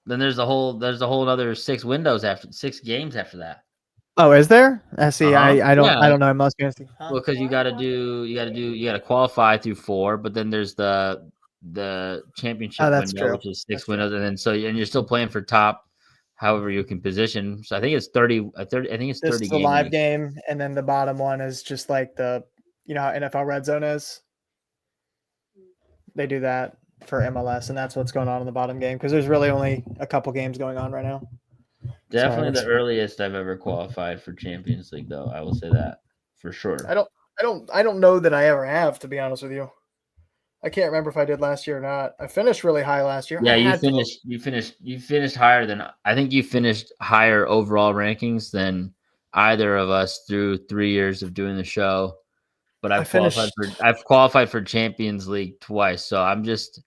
Speaker 1: Then there's a whole other 6 windows after 6 games after that.
Speaker 2: Oh, is there? I see. I don't
Speaker 1: Yeah.
Speaker 2: I don't know MLS fantasy.
Speaker 1: Well, because you got to qualify through 4, but then there's the championship
Speaker 2: that's
Speaker 1: window,
Speaker 2: true.
Speaker 1: which is 6 windows, and then and you're still playing for top, however you can position. So I think it's 30. I think it's 30
Speaker 2: This is the
Speaker 1: games.
Speaker 2: live game, and then the bottom one is just like how NFL Red Zone is. They do that for MLS, and that's what's going on in the bottom game because there's really only a couple games going on right now.
Speaker 1: Definitely the earliest I've ever qualified for Champions League, though. I will say that for sure.
Speaker 2: I don't know that I ever have, to be honest with you. I can't remember if I did last year or not. I finished really high last year.
Speaker 1: Yeah, you finished higher than I think you finished higher overall rankings than either of us through 3 years of doing the show. But I've qualified for Champions League twice, so I'm just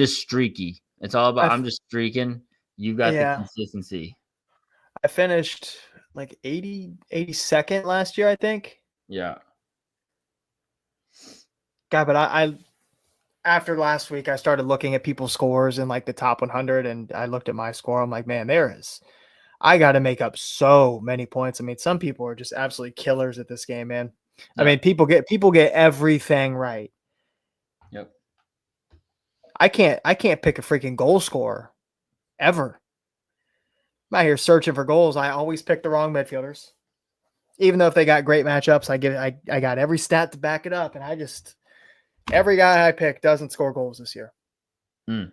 Speaker 1: streaky. It's all about I'm just streaking. You got the consistency.
Speaker 2: I finished like 82nd last year, I think.
Speaker 1: Yeah.
Speaker 2: God, but I after last week, I started looking at people's scores in like the top 100, and I looked at my score. I'm like, man, I got to make up so many points. I mean, some people are just absolutely killers at this game, man. Yeah. I mean, people get everything right.
Speaker 1: Yep.
Speaker 2: I can't pick a freaking goal scorer ever. I'm out here searching for goals. I always pick the wrong midfielders. Even though if they got great matchups, I got every stat to back it up, and every guy I pick doesn't score goals this year. It's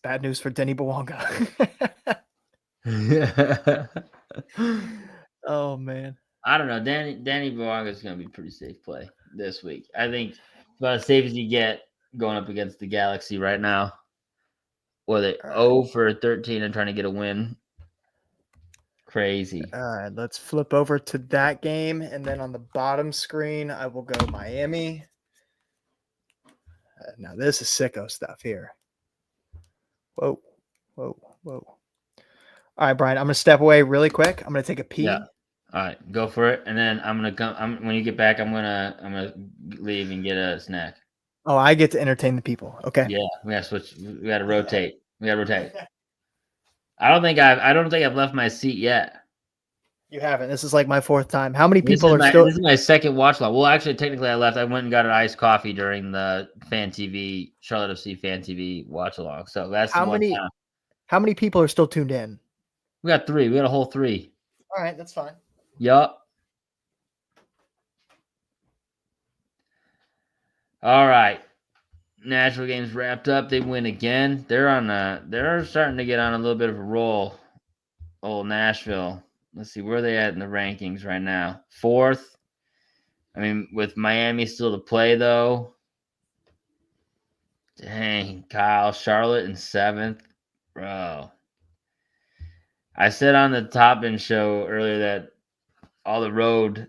Speaker 2: bad news for Denny Bouanga. Oh man.
Speaker 1: I don't know. Danny Bouanga is going to be pretty safe play this week. I think it's about as safe as you get going up against the Galaxy right now. Or they 0 for 13 and trying to get a win. Crazy.
Speaker 2: All right, let's flip over to that game, and then on the bottom screen, I will go Miami. Now this is sicko stuff here. Whoa. All right, Brian, I'm gonna step away really quick. I'm gonna take a pee.
Speaker 1: Yeah. All right, go for it, and then I'm gonna come. When you get back, I'm gonna leave and get a snack.
Speaker 2: Oh, I get to entertain the people. Okay.
Speaker 1: Yeah, we gotta switch. We gotta rotate. I don't think I've left my seat yet.
Speaker 2: You haven't. This is like my 4th time. How many people are still?
Speaker 1: This is my second watch log. Well, actually, technically, I left. I went and got an iced coffee during the Charlotte FC Fan TV watch along. So that's
Speaker 2: how many people are still tuned in?
Speaker 1: We got 3. We got a whole 3.
Speaker 2: All right, that's fine.
Speaker 1: Yup. All right. Nashville game's wrapped up. They win again. They're starting to get on a little bit of a roll. Old Nashville. Let's see, where are they at in the rankings right now? 4th. I mean, with Miami still to play, though. Dang, Kyle. Charlotte in 7th. Bro. I said on the Top End show earlier that all the road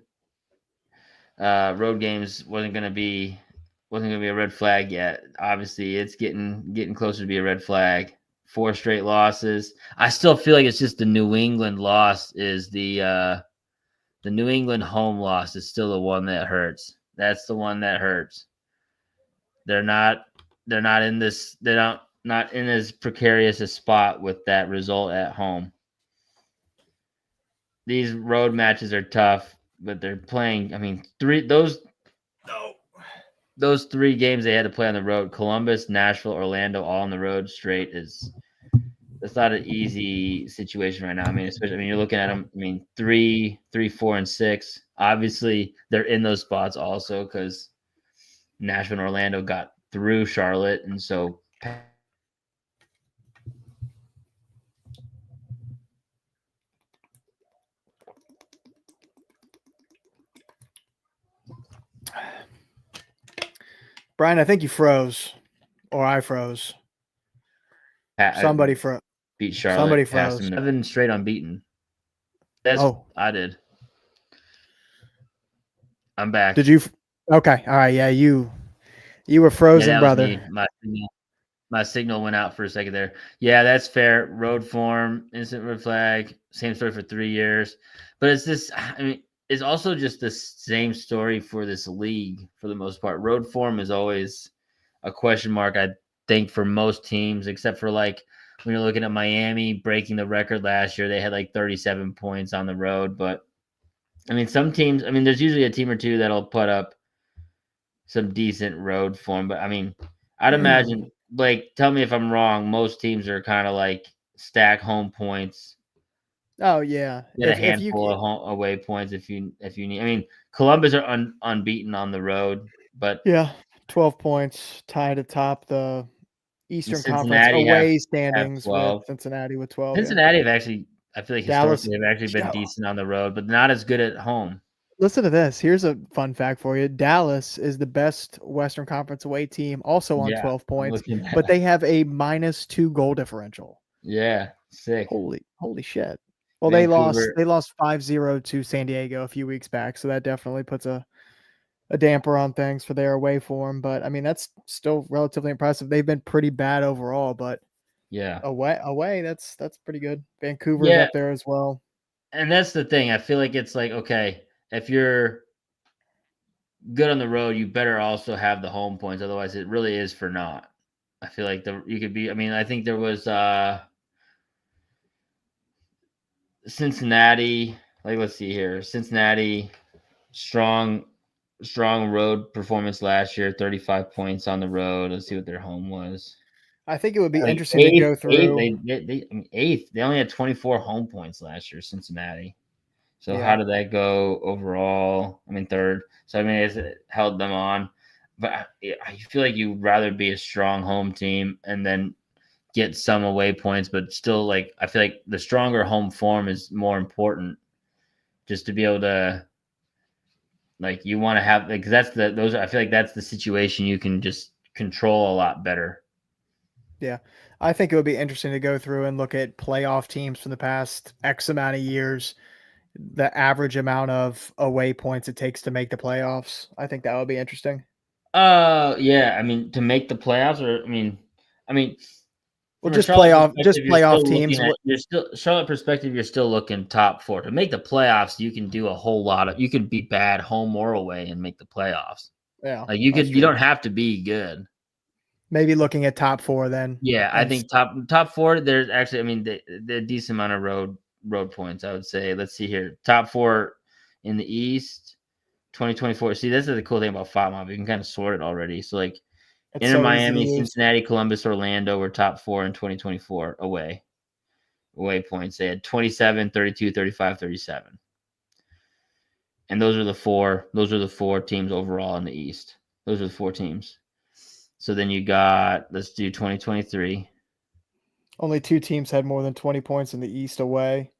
Speaker 1: games wasn't gonna be a red flag yet. Obviously, it's getting closer to be a red flag. 4 straight losses. I still feel like it's just the New England loss is the New England home loss is still the one that hurts. That's the one that hurts. They're not in this. They're not in as precarious a spot with that result at home. These road matches are tough, but they're playing. I mean, those 3 games they had to play on the road: Columbus, Nashville, Orlando, all on the road straight. That's not an easy situation right now. I mean, especially you're looking at them. I mean, 3, 4, and 6. Obviously, they're in those spots also because Nashville and Orlando got through Charlotte, and so.
Speaker 2: Brian, I think you froze, or I froze. Somebody froze.
Speaker 1: beat Charlotte.
Speaker 2: Somebody
Speaker 1: Passed
Speaker 2: froze.
Speaker 1: them 7 straight unbeaten. I did. I'm back.
Speaker 2: Did you? Okay. All right. Yeah, you were frozen,
Speaker 1: Yeah, that was
Speaker 2: brother.
Speaker 1: me. My signal went out for a second there. Yeah, that's fair. Road form, instant red flag, same story for 3 years. But it's this, I mean, it's also just the same story for this league for the most part. Road form is always a question mark, I think, for most teams, except for like when you're looking at Miami breaking the record last year. They had like 37 points on the road. But I mean, some teams, I mean, there's usually a team or two that'll put up some decent road form. But I mean, I'd imagine, like, tell me if I'm wrong. Most teams are kind of like stack home points,
Speaker 2: Oh yeah.
Speaker 1: get a
Speaker 2: If you
Speaker 1: handful of home away points if you need. I mean, Columbus are unbeaten on the road, but
Speaker 2: 12 points tied atop the Eastern Conference
Speaker 1: Cincinnati
Speaker 2: away
Speaker 1: have
Speaker 2: standings with
Speaker 1: 12.
Speaker 2: Cincinnati with 12. Yeah.
Speaker 1: Cincinnati have actually, I feel like
Speaker 2: Dallas.
Speaker 1: historically, have actually been decent on the road, but not as good at home.
Speaker 2: Listen to this. Here's a fun fact for you. Dallas is the best Western Conference away team, also on
Speaker 1: Yeah,
Speaker 2: 12
Speaker 1: I'm
Speaker 2: points,
Speaker 1: looking at
Speaker 2: but
Speaker 1: that.
Speaker 2: they have a -2 goal differential.
Speaker 1: Yeah, sick.
Speaker 2: Holy shit. Well,
Speaker 1: Vancouver.
Speaker 2: they lost 5-0 to San Diego a few weeks back, so that definitely puts a damper on things for their away form. But I mean, that's still relatively impressive. They've been pretty bad overall, but
Speaker 1: Yeah.
Speaker 2: away, that's pretty good. Vancouver's
Speaker 1: Yeah,
Speaker 2: up there as well.
Speaker 1: and that's the thing. I feel like it's like, okay, if you're good on the road, you better also have the home points. Otherwise, it really is for naught. I feel like you could be. I mean, I think there was Cincinnati. Like, let's see here, Cincinnati, strong road performance last year. 35 points on the road. Let's see what their home was.
Speaker 2: I think it would be
Speaker 1: Like
Speaker 2: interesting to go through.
Speaker 1: I mean, eighth. They only had 24 home points last year. Cincinnati. So how
Speaker 2: Yeah.
Speaker 1: did that go overall? I mean, third. So I mean, it held them on, but I feel like you'd rather be a strong home team and then get some away points, but still, like, I feel like the stronger home form is more important, just to be able to, like, you want to have, like, I feel like that's the situation you can just control a lot better.
Speaker 2: Yeah. I think it would be interesting to go through and look at playoff teams from the past X amount of years, the average amount of away points it takes to make the playoffs. I think that would be interesting.
Speaker 1: Yeah. I mean, to make the playoffs, or I mean,
Speaker 2: Well,
Speaker 1: from a
Speaker 2: just
Speaker 1: Charlotte
Speaker 2: playoff teams.
Speaker 1: Charlotte perspective, you're still looking top 4. To make the playoffs, you can do a whole lot of, you can be bad home or away and make the playoffs.
Speaker 2: Yeah.
Speaker 1: Like, you don't have to be good.
Speaker 2: Maybe looking at top 4 then.
Speaker 1: Yeah, I think top 4, there's actually, I mean, the decent amount of road points, I would say. Let's see here. Top 4 in the East, 2024. See, this is the cool thing about FOTMob. You can kind of sort it already. So, like, Inter Miami, Cincinnati, Columbus, Orlando were top 4 in 2024 away points. They had 27, 32, 35, 37. And those are the 4 teams overall in the East. Those are the 4 teams. So then you got, let's do 2023.
Speaker 2: Only 2 teams had more than 20 points in the East away.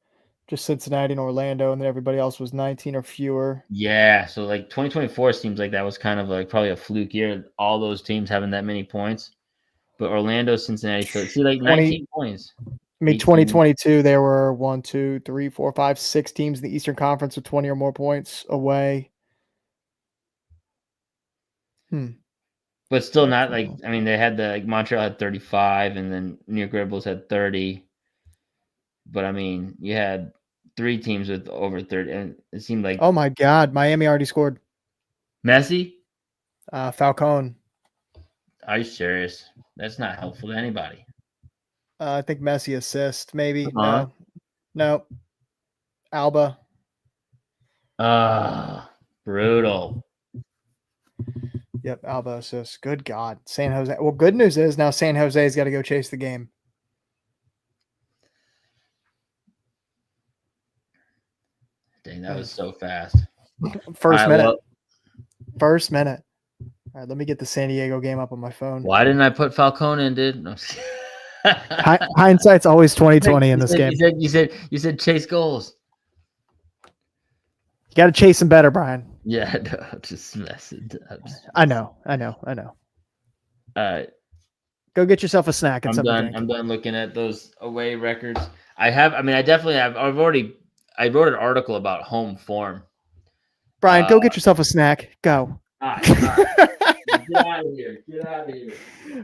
Speaker 2: Just Cincinnati and Orlando, and then everybody else was 19 or fewer.
Speaker 1: Yeah, so like 2024 seems like that was kind of like probably a fluke year. All those teams having that many points, but Orlando, Cincinnati, see, like 19 points.
Speaker 2: I mean, 2022 there were 1, 2, 3, 4, 5, 6 teams in the Eastern Conference with 20 or more points away.
Speaker 1: But still not like, I mean, they had Montreal had 35, and then New York Red Bulls had 30. But I mean, you had 3 teams with over 30, and it seemed like,
Speaker 2: oh my God, Miami already scored.
Speaker 1: Messi,
Speaker 2: Falcone.
Speaker 1: Are you serious? That's not helpful to anybody.
Speaker 2: I think Messi assist, maybe. No. Alba.
Speaker 1: Brutal.
Speaker 2: Yep, Alba assist. Good God, San Jose. Well, good news is now San Jose's got to go chase the game.
Speaker 1: Dang, that was so fast.
Speaker 2: First minute. First minute. All right, let me get the San Diego game up on my phone.
Speaker 1: Why didn't I put Falcone in, dude? No.
Speaker 2: Hindsight's always 20/20 in this game.
Speaker 1: You said chase goals.
Speaker 2: You got to chase them better, Brian.
Speaker 1: Yeah, no, just messing up.
Speaker 2: I know.
Speaker 1: All right.
Speaker 2: Go get yourself a snack and
Speaker 1: I'm
Speaker 2: something to
Speaker 1: done.
Speaker 2: drink.
Speaker 1: I'm done looking at those away records. I definitely have. I wrote an article about home form.
Speaker 2: Brian, go get yourself a snack. Go.
Speaker 1: All right. Get out of here. Get out of here.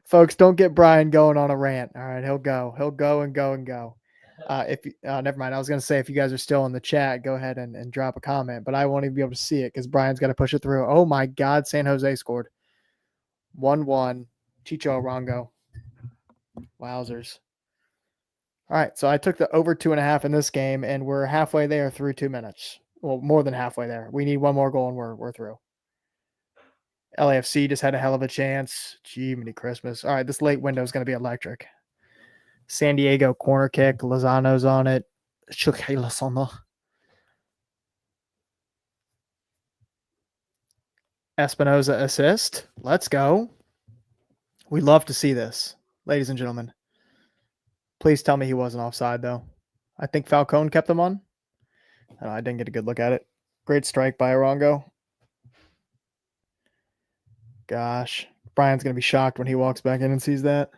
Speaker 2: Folks, don't get Brian going on a rant. All right, he'll go. He'll go and go and go. Never mind. I was going to say, if you guys are still in the chat, go ahead and drop a comment, but I won't even be able to see it because Brian's got to push it through. Oh my God, San Jose scored 1-1. Chicho Arango. Wowzers. All right, so I took the over 2.5 in this game, and we're halfway there through 2 minutes. Well, more than halfway there. We need one more goal, and we're through. LAFC just had a hell of a chance. Gee, many Christmas. All right, this late window is going to be electric. San Diego corner kick. Lozano's on it. Espinoza assist. Let's go. We love to see this, ladies and gentlemen. Please tell me he wasn't offside, though. I think Falcone kept him on. I didn't get a good look at it. Great strike by Arango. Gosh, Brian's going to be shocked when he walks back in and sees that.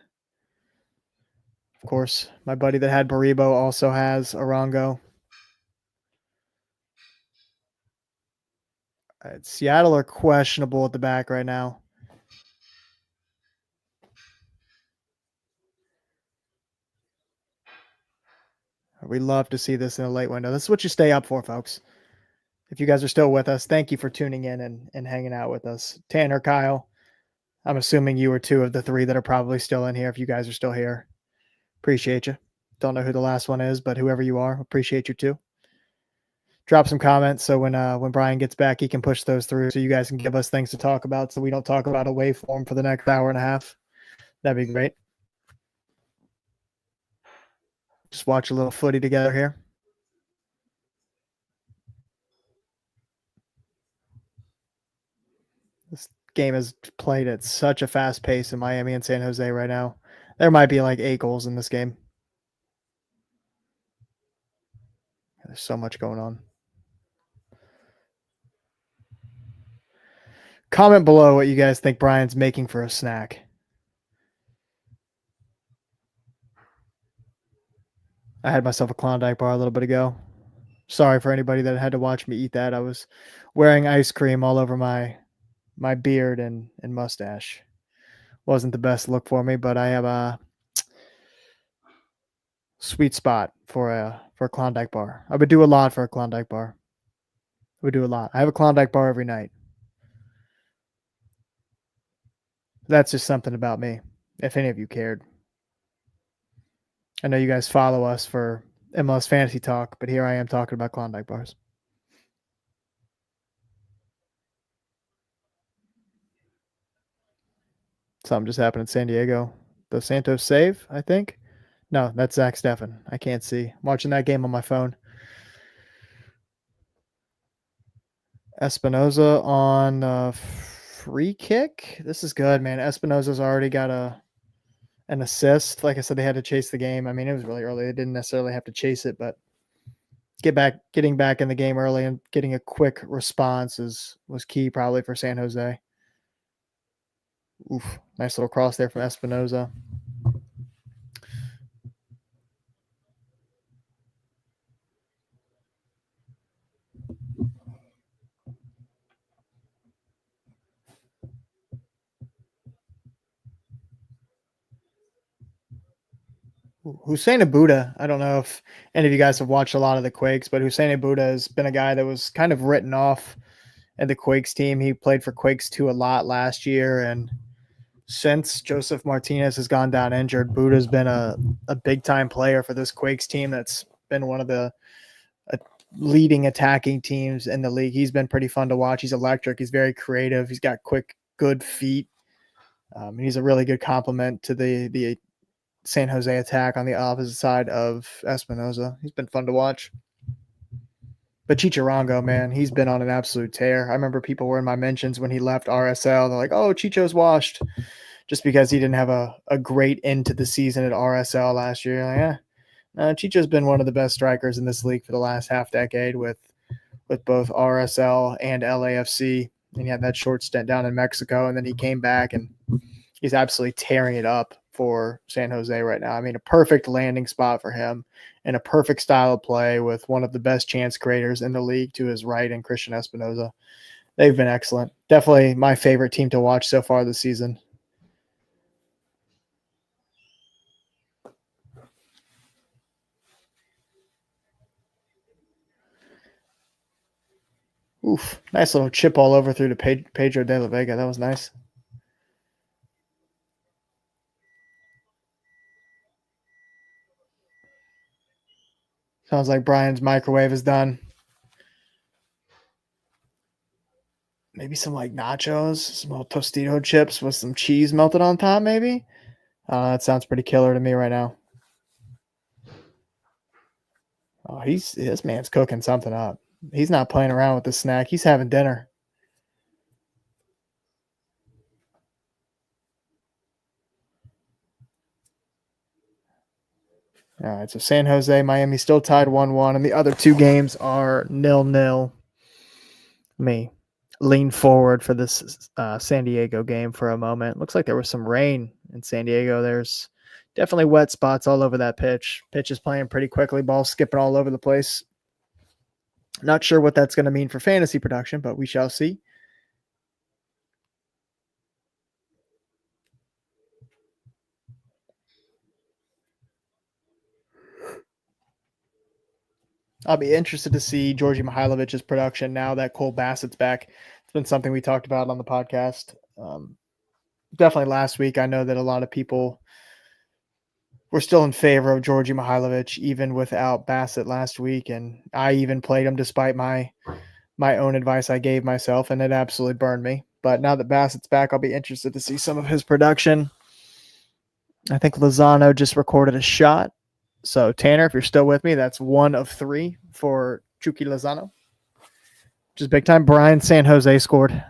Speaker 2: Of course, my buddy that had Baribo also has Arango. Seattle are questionable at the back right now. We love to see this in a late window. This is what you stay up for, folks. If you guys are still with us, thank you for tuning in and hanging out with us. Tanner, Kyle, I'm assuming you are 2 of the 3 that are probably still in here if you guys are still here. Appreciate you. Don't know who the last one is, but whoever you are, appreciate you too. Drop some comments so when Brian gets back, he can push those through so you guys can give us things to talk about so we don't talk about a waveform for the next hour and a half. That'd be great. Just watch a little footy together here. This game is played at such a fast pace in Miami and San Jose right now. There might be like 8 goals in this game. There's so much going on. Comment below what you guys think Brian's making for a snack. I had myself a Klondike bar a little bit ago. Sorry for anybody that had to watch me eat that. I was wearing ice cream all over my beard and mustache. Wasn't the best look for me, but I have a sweet spot for a Klondike bar. I would do a lot for a Klondike bar. I would do a lot. I have a Klondike bar every night. That's just something about me, if any of you cared. I know you guys follow us for MLS Fantasy Talk, but here I am talking about Klondike bars. Something just happened in San Diego. Dos Santos save, I think. No, that's Zach Steffen. I can't see. I'm watching that game on my phone. Espinoza on a free kick. This is good, man. Espinoza's already got an assist. Like I said, they had to chase the game. I mean, it was really early. They didn't necessarily have to chase it, but getting back in the game early and getting a quick response was key probably for San Jose. Oof, nice little cross there from Espinoza. Hussein Abuda, I don't know if any of you guys have watched a lot of the Quakes, but Hussein Abuda has been a guy that was kind of written off at the Quakes team. He played for Quakes 2 a lot last year, and since Joseph Martinez has gone down injured, Buda's been a big-time player for this Quakes team that's been one of the leading attacking teams in the league. He's been pretty fun to watch. He's electric. He's very creative. He's got quick, good feet. He's a really good complement to the San Jose attack on the opposite side of Espinoza. He's been fun to watch. But Chicharango, man, he's been on an absolute tear. I remember people were in my mentions when he left RSL. They're like, oh, Chicho's washed, just because he didn't have a great end to the season at RSL last year. Like, Chicho's been one of the best strikers in this league for the last half decade with both RSL and LAFC. And he had that short stint down in Mexico, and then he came back and he's absolutely tearing it up for San Jose right now. I mean, a perfect landing spot for him and a perfect style of play with one of the best chance creators in the league to his right and Christian Espinoza. They've been excellent. Definitely my favorite team to watch so far this season. Oof, nice little chip all over through to Pedro de la Vega. That was nice. Sounds like Brian's microwave is done. Maybe some like nachos, some little Tostito chips with some cheese melted on top, maybe? That sounds pretty killer to me right now. Oh, this man's cooking something up. He's not playing around with the snack. He's having dinner. All right, so San Jose, Miami still tied 1-1, and the other two games are 0-0. Let me lean forward for this San Diego game for a moment. Looks like there was some rain in San Diego. There's definitely wet spots all over that pitch. Pitch is playing pretty quickly, ball skipping all over the place. Not sure what that's going to mean for fantasy production, but we shall see. I'll be interested to see Georgi Mihailovic's production now that Cole Bassett's back. It's been something we talked about on the podcast. Definitely last week. I know that a lot of people were still in favor of Georgi Mihailovic even without Bassett last week, and I even played him despite my own advice I gave myself, and it absolutely burned me. But now that Bassett's back, I'll be interested to see some of his production. I think Lozano just recorded a shot. So, Tanner, if you're still with me, that's 1 of 3 for Chucky Lozano, which is big time. Brian San Jose scored.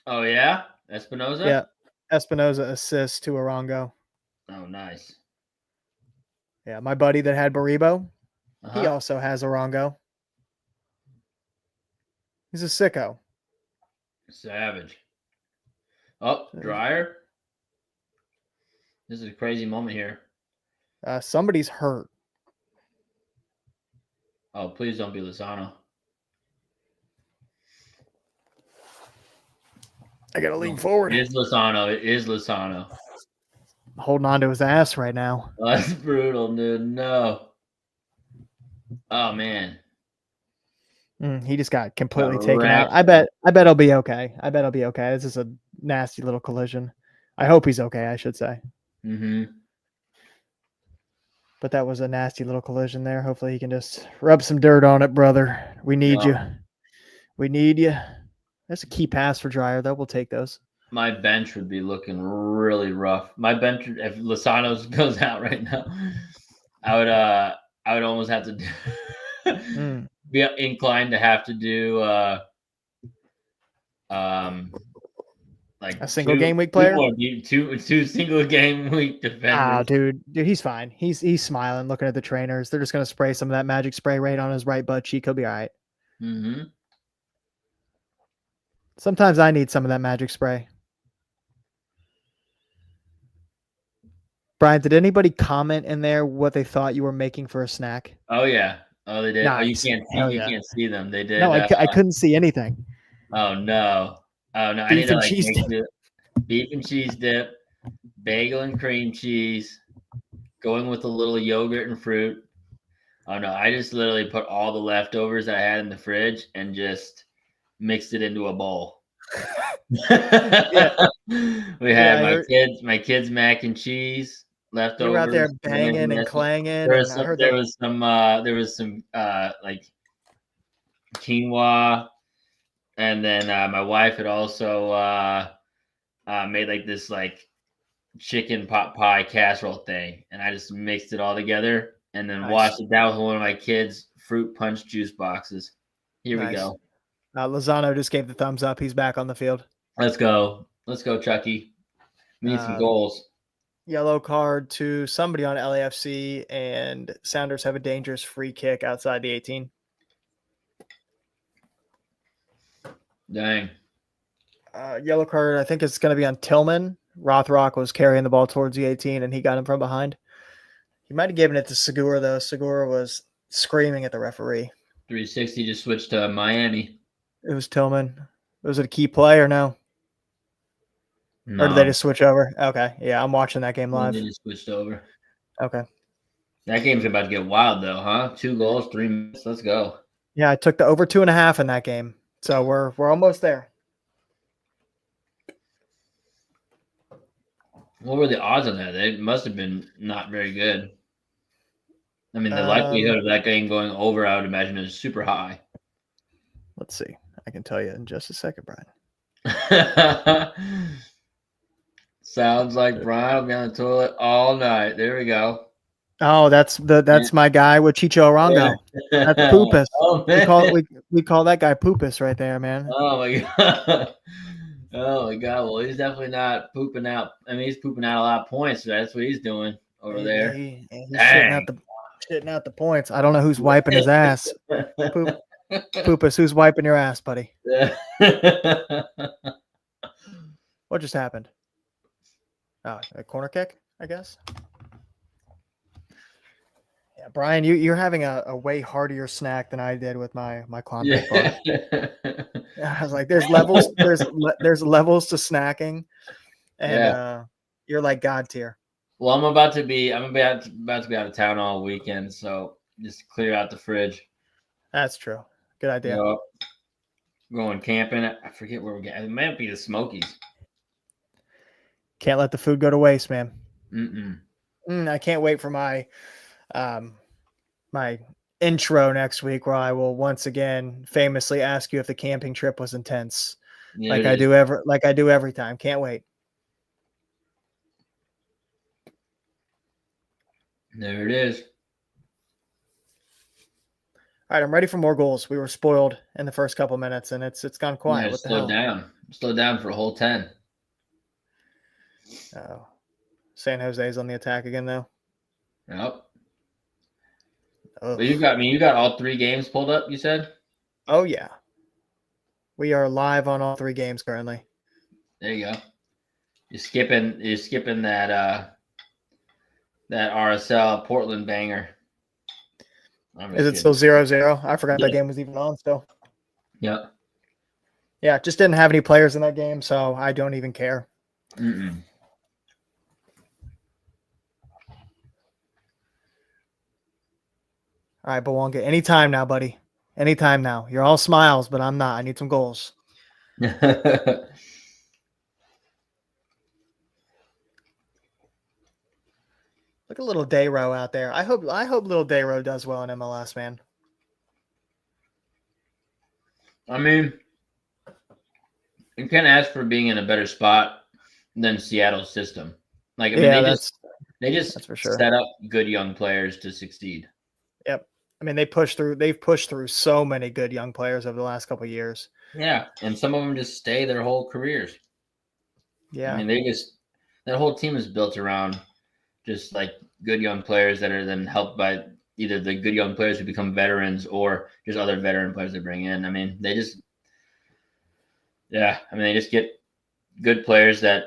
Speaker 1: Oh, yeah? Espinoza?
Speaker 2: Yeah. Espinoza assists to Arango.
Speaker 1: Oh, nice.
Speaker 2: Yeah, my buddy that had Baribo, he also has Arango. He's a sicko.
Speaker 1: Savage. Oh, Dryer. This is a crazy moment here.
Speaker 2: Somebody's hurt.
Speaker 1: Oh, please don't be Lozano.
Speaker 2: I got to lean forward.
Speaker 1: It is Lozano. It is Lozano.
Speaker 2: Holding on to his ass right now.
Speaker 1: Oh, that's brutal, dude. No. Oh, man.
Speaker 2: He just got completely taken out. I bet he'll be okay. This is a nasty little collision. I hope he's okay, I should say.
Speaker 1: Mm-hmm.
Speaker 2: But that was a nasty little collision there. Hopefully he can just rub some dirt on it, brother. We need you. We need you. That's a key pass for Dryer, though. We'll take those.
Speaker 1: My bench would be looking really rough. My bench, if Lozano goes out right now, I would almost have to be inclined to have to do like
Speaker 2: a single game week player.
Speaker 1: Two single game week defenders.
Speaker 2: Dude, he's fine. He's smiling, looking at the trainers. They're just gonna spray some of that magic spray right on his right butt cheek. He'll be all right.
Speaker 1: Mm-hmm.
Speaker 2: Sometimes I need some of that magic spray. Brian, did anybody comment in there what they thought you were making for a snack?
Speaker 1: Oh yeah. Oh, they did.
Speaker 2: Nice.
Speaker 1: Oh, you can't see them. They did.
Speaker 2: No, I couldn't see anything.
Speaker 1: Oh no. Oh no.
Speaker 2: Beef and cheese
Speaker 1: dip. Beef and cheese dip, bagel and cream cheese, going with a little yogurt and fruit. Oh no, I just literally put all the leftovers I had in the fridge and just mixed it into a bowl. We had my kids mac and cheese leftovers.
Speaker 2: You were out there banging and clanging.
Speaker 1: There was some like quinoa, and then my wife had also made like this like chicken pot pie casserole thing, and I just mixed it all together and then washed it down with one of my kids' fruit punch juice boxes. Here we go.
Speaker 2: Lozano just gave the thumbs up. He's back on the field.
Speaker 1: Let's go, Chucky. We need some goals.
Speaker 2: Yellow card to somebody on LAFC, and Sounders have a dangerous free kick outside the 18.
Speaker 1: Dang.
Speaker 2: Yellow card, I think it's going to be on Tillman. Rothrock was carrying the ball towards the 18, and he got him from behind. He might have given it to Segura, though. Segura was screaming at the referee.
Speaker 1: 360 just switched to Miami.
Speaker 2: It was Tillman. Was it a key play or no?
Speaker 1: No.
Speaker 2: Or did they just switch over? Okay. Yeah, I'm watching that game live.
Speaker 1: They just switched over.
Speaker 2: Okay.
Speaker 1: That game's about to get wild, though, huh? 2 goals, 3 minutes. Let's go.
Speaker 2: Yeah, I took the over 2.5 in that game. So we're almost there.
Speaker 1: What were the odds on that? They must have been not very good. I mean, the likelihood of that game going over, I would imagine, is super high.
Speaker 2: Let's see. I can tell you in just a second, Brian.
Speaker 1: Sounds like Brian will be on the toilet all night. There we go.
Speaker 2: Oh, that's my guy with Chicho Arango. That's Poopus.
Speaker 1: Oh, man.
Speaker 2: We call that guy Poopus right there, man.
Speaker 1: Oh my god. Oh my god. Well, he's definitely not pooping out. I mean, he's pooping out a lot of points. So that's what he's doing over there.
Speaker 2: He's shitting out the points. I don't know who's wiping his ass. Poopus, who's wiping your ass, buddy? What just happened? Oh, a corner kick, I guess. Yeah, Brian, you're having a way heartier snack than I did with my Klondike bar. I was like, there's levels, there's levels to snacking, and you're like God tier.
Speaker 1: Well, I'm about to be out of town all weekend, so just clear out the fridge.
Speaker 2: That's true. Good idea.
Speaker 1: Going camping. I forget where we're going. It might be the Smokies.
Speaker 2: Can't let the food go to waste, man.
Speaker 1: I
Speaker 2: can't wait for my my intro next week, where I will once again famously ask you if the camping trip was intense, like I do every time. Can't wait.
Speaker 1: There it is.
Speaker 2: All right, I'm ready for more goals. We were spoiled in the first couple minutes, and it's gone quiet.
Speaker 1: Yeah, slow down for a whole 10.
Speaker 2: Oh, San Jose's on the attack again, though.
Speaker 1: Yep. But you got all 3 games pulled up, you said?
Speaker 2: Oh yeah. We are live on all 3 games currently.
Speaker 1: There you go. You're skipping that RSL Portland banger.
Speaker 2: Is it still 0-0? I forgot that game was even on still.
Speaker 1: Yep.
Speaker 2: Yeah, just didn't have any players in that game, so I don't even care. All right, Bawonga. Anytime now, buddy. Anytime now. You're all smiles, but I'm not. I need some goals. Look at little Dayro out there. I hope little Dayro does well in MLS, man.
Speaker 1: I mean, you can't ask for being in a better spot than Seattle's system. Like, I mean, they just
Speaker 2: that's for sure.
Speaker 1: Set up good young players to succeed.
Speaker 2: Yep. I mean, they've pushed through so many good young players over the last couple of years.
Speaker 1: Yeah, and some of them just stay their whole careers.
Speaker 2: Yeah.
Speaker 1: I mean, that whole team is built around just like good young players that are then helped by either the good young players who become veterans or just other veteran players they bring in. I mean, they just get good players that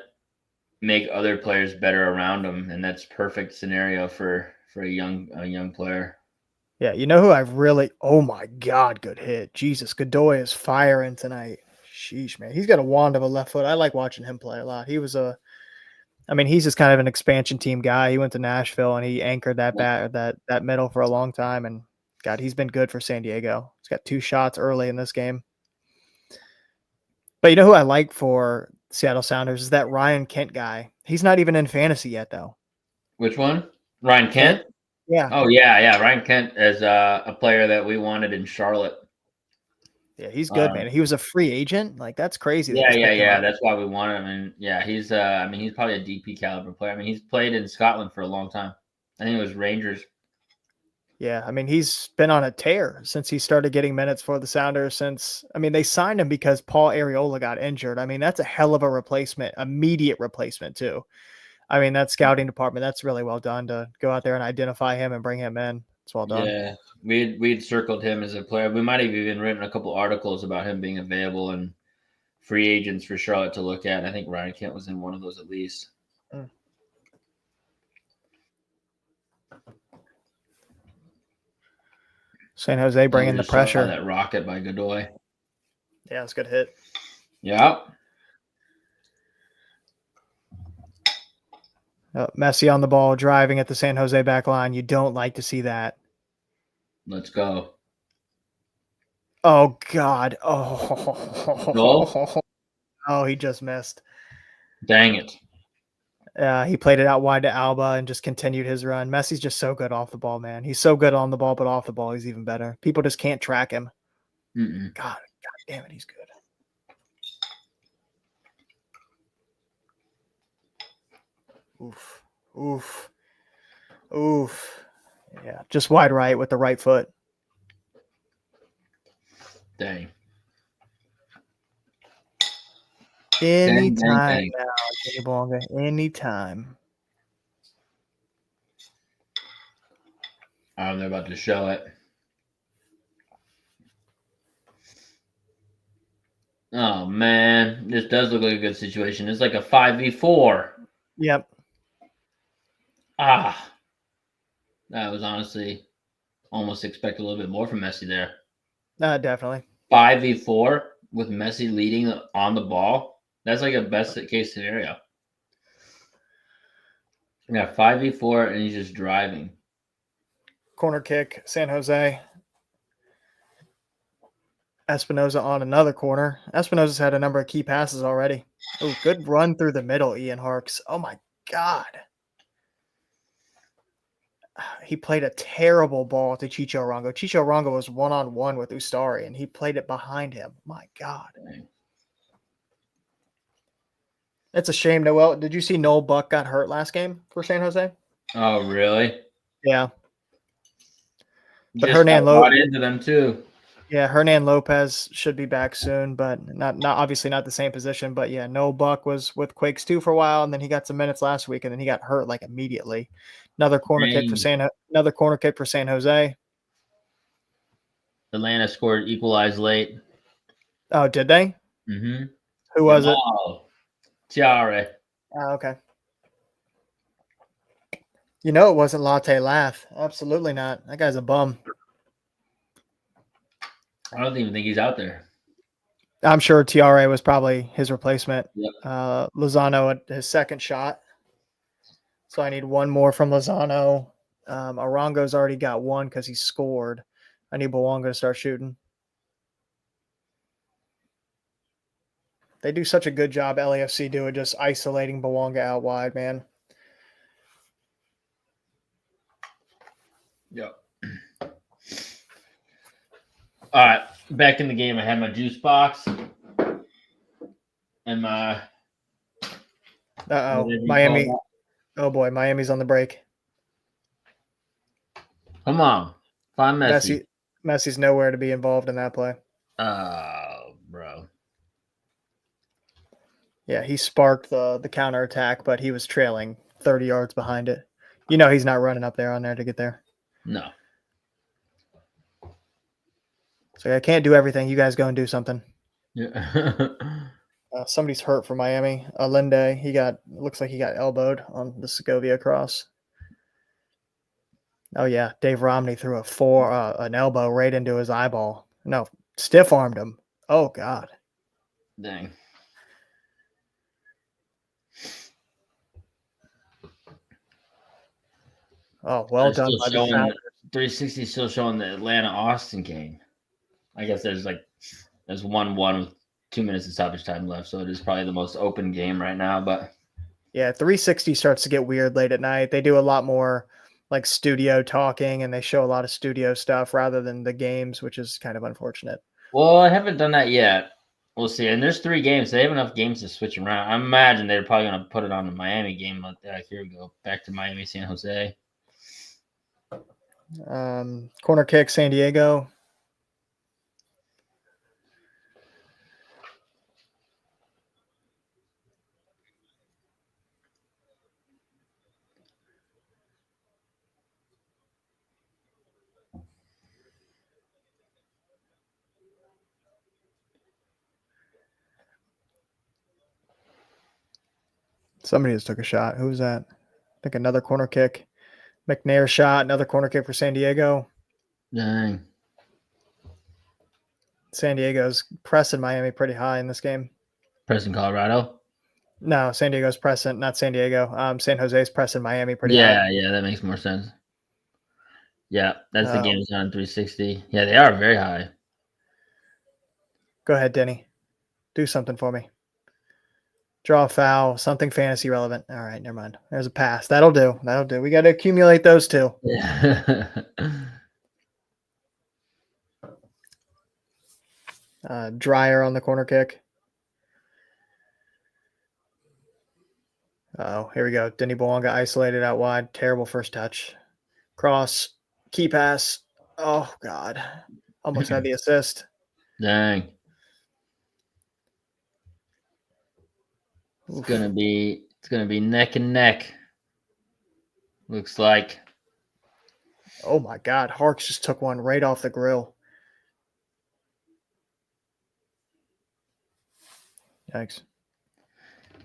Speaker 1: make other players better around them, and that's perfect scenario for a young player.
Speaker 2: Yeah, you know who I've really – oh, my God, good hit. Jesus, Godoy is firing tonight. Sheesh, man. He's got a wand of a left foot. I like watching him play a lot. He's just kind of an expansion team guy. He went to Nashville, and he anchored that middle for a long time. And, God, he's been good for San Diego. He's got 2 shots early in this game. But you know who I like for Seattle Sounders is that Ryan Kent guy. He's not even in fantasy yet, though.
Speaker 1: Which one? Ryan Kent?
Speaker 2: Yeah.
Speaker 1: Oh, yeah. Ryan Kent is a player that we wanted in Charlotte.
Speaker 2: Yeah, he's good, man. He was a free agent. Like, that's crazy.
Speaker 1: Yeah. That's why we wanted him. And yeah, he's probably a DP caliber player. I mean, he's played in Scotland for a long time. I think it was Rangers.
Speaker 2: Yeah, I mean, he's been on a tear since he started getting minutes for the Sounders. They signed him because Paul Arriola got injured. I mean, that's a hell of a replacement, immediate replacement too. I mean, that scouting department, that's really well done to go out there and identify him and bring him in. It's well done.
Speaker 1: Yeah, we'd circled him as a player. We might have even written a couple articles about him being available and free agents for Charlotte to look at. I think Ryan Kent was in one of those at least.
Speaker 2: Mm. San Jose bringing the pressure.
Speaker 1: That rocket by Godoy.
Speaker 2: Yeah, it's a good hit.
Speaker 1: Yeah.
Speaker 2: Messi on the ball, driving at the San Jose back line. You don't like to see that.
Speaker 1: Let's go.
Speaker 2: Oh, God. Oh,
Speaker 1: Goal?
Speaker 2: Oh, he just missed.
Speaker 1: Dang it.
Speaker 2: He played it out wide to Alba and just continued his run. Messi's just so good off the ball, man. He's so good on the ball, but off the ball, he's even better. People just can't track him. God damn it, he's good. Oof. Yeah, just wide right with the right foot.
Speaker 1: Dang.
Speaker 2: Anytime now, Jimmy Bouanga. Anytime.
Speaker 1: They're about to show it. Oh, man. This does look like a good situation. It's like a 5v4.
Speaker 2: Yep.
Speaker 1: That was honestly almost expect a little bit more from Messi there.
Speaker 2: Definitely.
Speaker 1: 5v4 with Messi leading on the ball. That's like a best case scenario. Yeah, 5v4 and he's just driving.
Speaker 2: Corner kick, San Jose. Espinoza on another corner. Espinoza's had a number of key passes already. Oh, good run through the middle, Ian Harkes. Oh, my God. He played a terrible ball to Chicho Arango. Chicho Arango was one-on-one with Ustari, and he played it behind him. My God.
Speaker 1: Dang.
Speaker 2: It's a shame. Noel, did you see Noel Buck got hurt last game for San Jose?
Speaker 1: Oh, really?
Speaker 2: Yeah. But
Speaker 1: Just
Speaker 2: Hernan
Speaker 1: got into them too.
Speaker 2: Yeah, Hernan Lopez should be back soon, but not obviously not the same position. But yeah, Noel Buck was with Quakes 2 for a while, and then he got some minutes last week, and then he got hurt like immediately. Another corner kick for San Jose.
Speaker 1: Atlanta scored, equalized late.
Speaker 2: Oh, did they?
Speaker 1: Mm-hmm.
Speaker 2: Who was it?
Speaker 1: Tiare.
Speaker 2: Oh, okay. You know it wasn't Latte Laugh. Absolutely not. That guy's a bum.
Speaker 1: I don't even think he's out there.
Speaker 2: I'm sure Tiare was probably his replacement.
Speaker 1: Yep.
Speaker 2: Lozano at his second shot. So I need one more from Lozano. Arango's already got one because he scored. I need Bouanga to start shooting. They do such a good job, LAFC do it, just isolating Bouanga out wide, man.
Speaker 1: Yep. All right, back in the game. I had my juice box and my.
Speaker 2: Miami. Oh boy, Miami's on the break.
Speaker 1: Come on, find Messi.
Speaker 2: Messi's nowhere to be involved in that play.
Speaker 1: Oh, bro.
Speaker 2: Yeah, he sparked the counterattack, but he was trailing 30 yards behind it. You know he's not running up there on there to get there.
Speaker 1: No.
Speaker 2: So I can't do everything. You guys go and do something.
Speaker 1: Yeah.
Speaker 2: Somebody's hurt for Miami. Allende, looks like he got elbowed on the Segovia cross. Oh yeah, Dave Romney threw an elbow right into his eyeball. No, stiff armed him. Oh God.
Speaker 1: Dang.
Speaker 2: Oh, well done by the Falcons.
Speaker 1: 360 still showing the Atlanta Austin game. I guess there's 1-1 with 2 minutes of stoppage time left, so it is probably the most open game right now. But
Speaker 2: yeah, 360 starts to get weird late at night. They do a lot more like studio talking, and they show a lot of studio stuff rather than the games, which is kind of unfortunate.
Speaker 1: Well, I haven't done that yet. We'll see. And there's 3 games. So they have enough games to switch around. I imagine they're probably going to put it on the Miami game. Here we go. Back to Miami, San Jose.
Speaker 2: Corner kick, San Diego. Somebody just took a shot. Who was that? I think another corner kick. McNair shot, another corner kick for San Diego.
Speaker 1: Dang.
Speaker 2: San Diego's pressing Miami pretty high in this game.
Speaker 1: Preston, Colorado.
Speaker 2: No, San Diego's pressing, not San Diego. San Jose's pressing Miami pretty high.
Speaker 1: Yeah, that makes more sense. Yeah, that's the game that's on 360. Yeah, they are very high.
Speaker 2: Go ahead, Denny. Do something for me. Draw a foul, something fantasy relevant. All right, never mind. There's a pass. That'll do. We got to accumulate those two.
Speaker 1: Yeah.
Speaker 2: Dryer on the corner kick. Oh, here we go. Denny Bouanga isolated out wide. Terrible first touch. Cross. Key pass. Oh, God. Almost had the assist.
Speaker 1: Dang. It's gonna be neck and neck. Looks like.
Speaker 2: Oh my God. Harks just took one right off the grill. Thanks.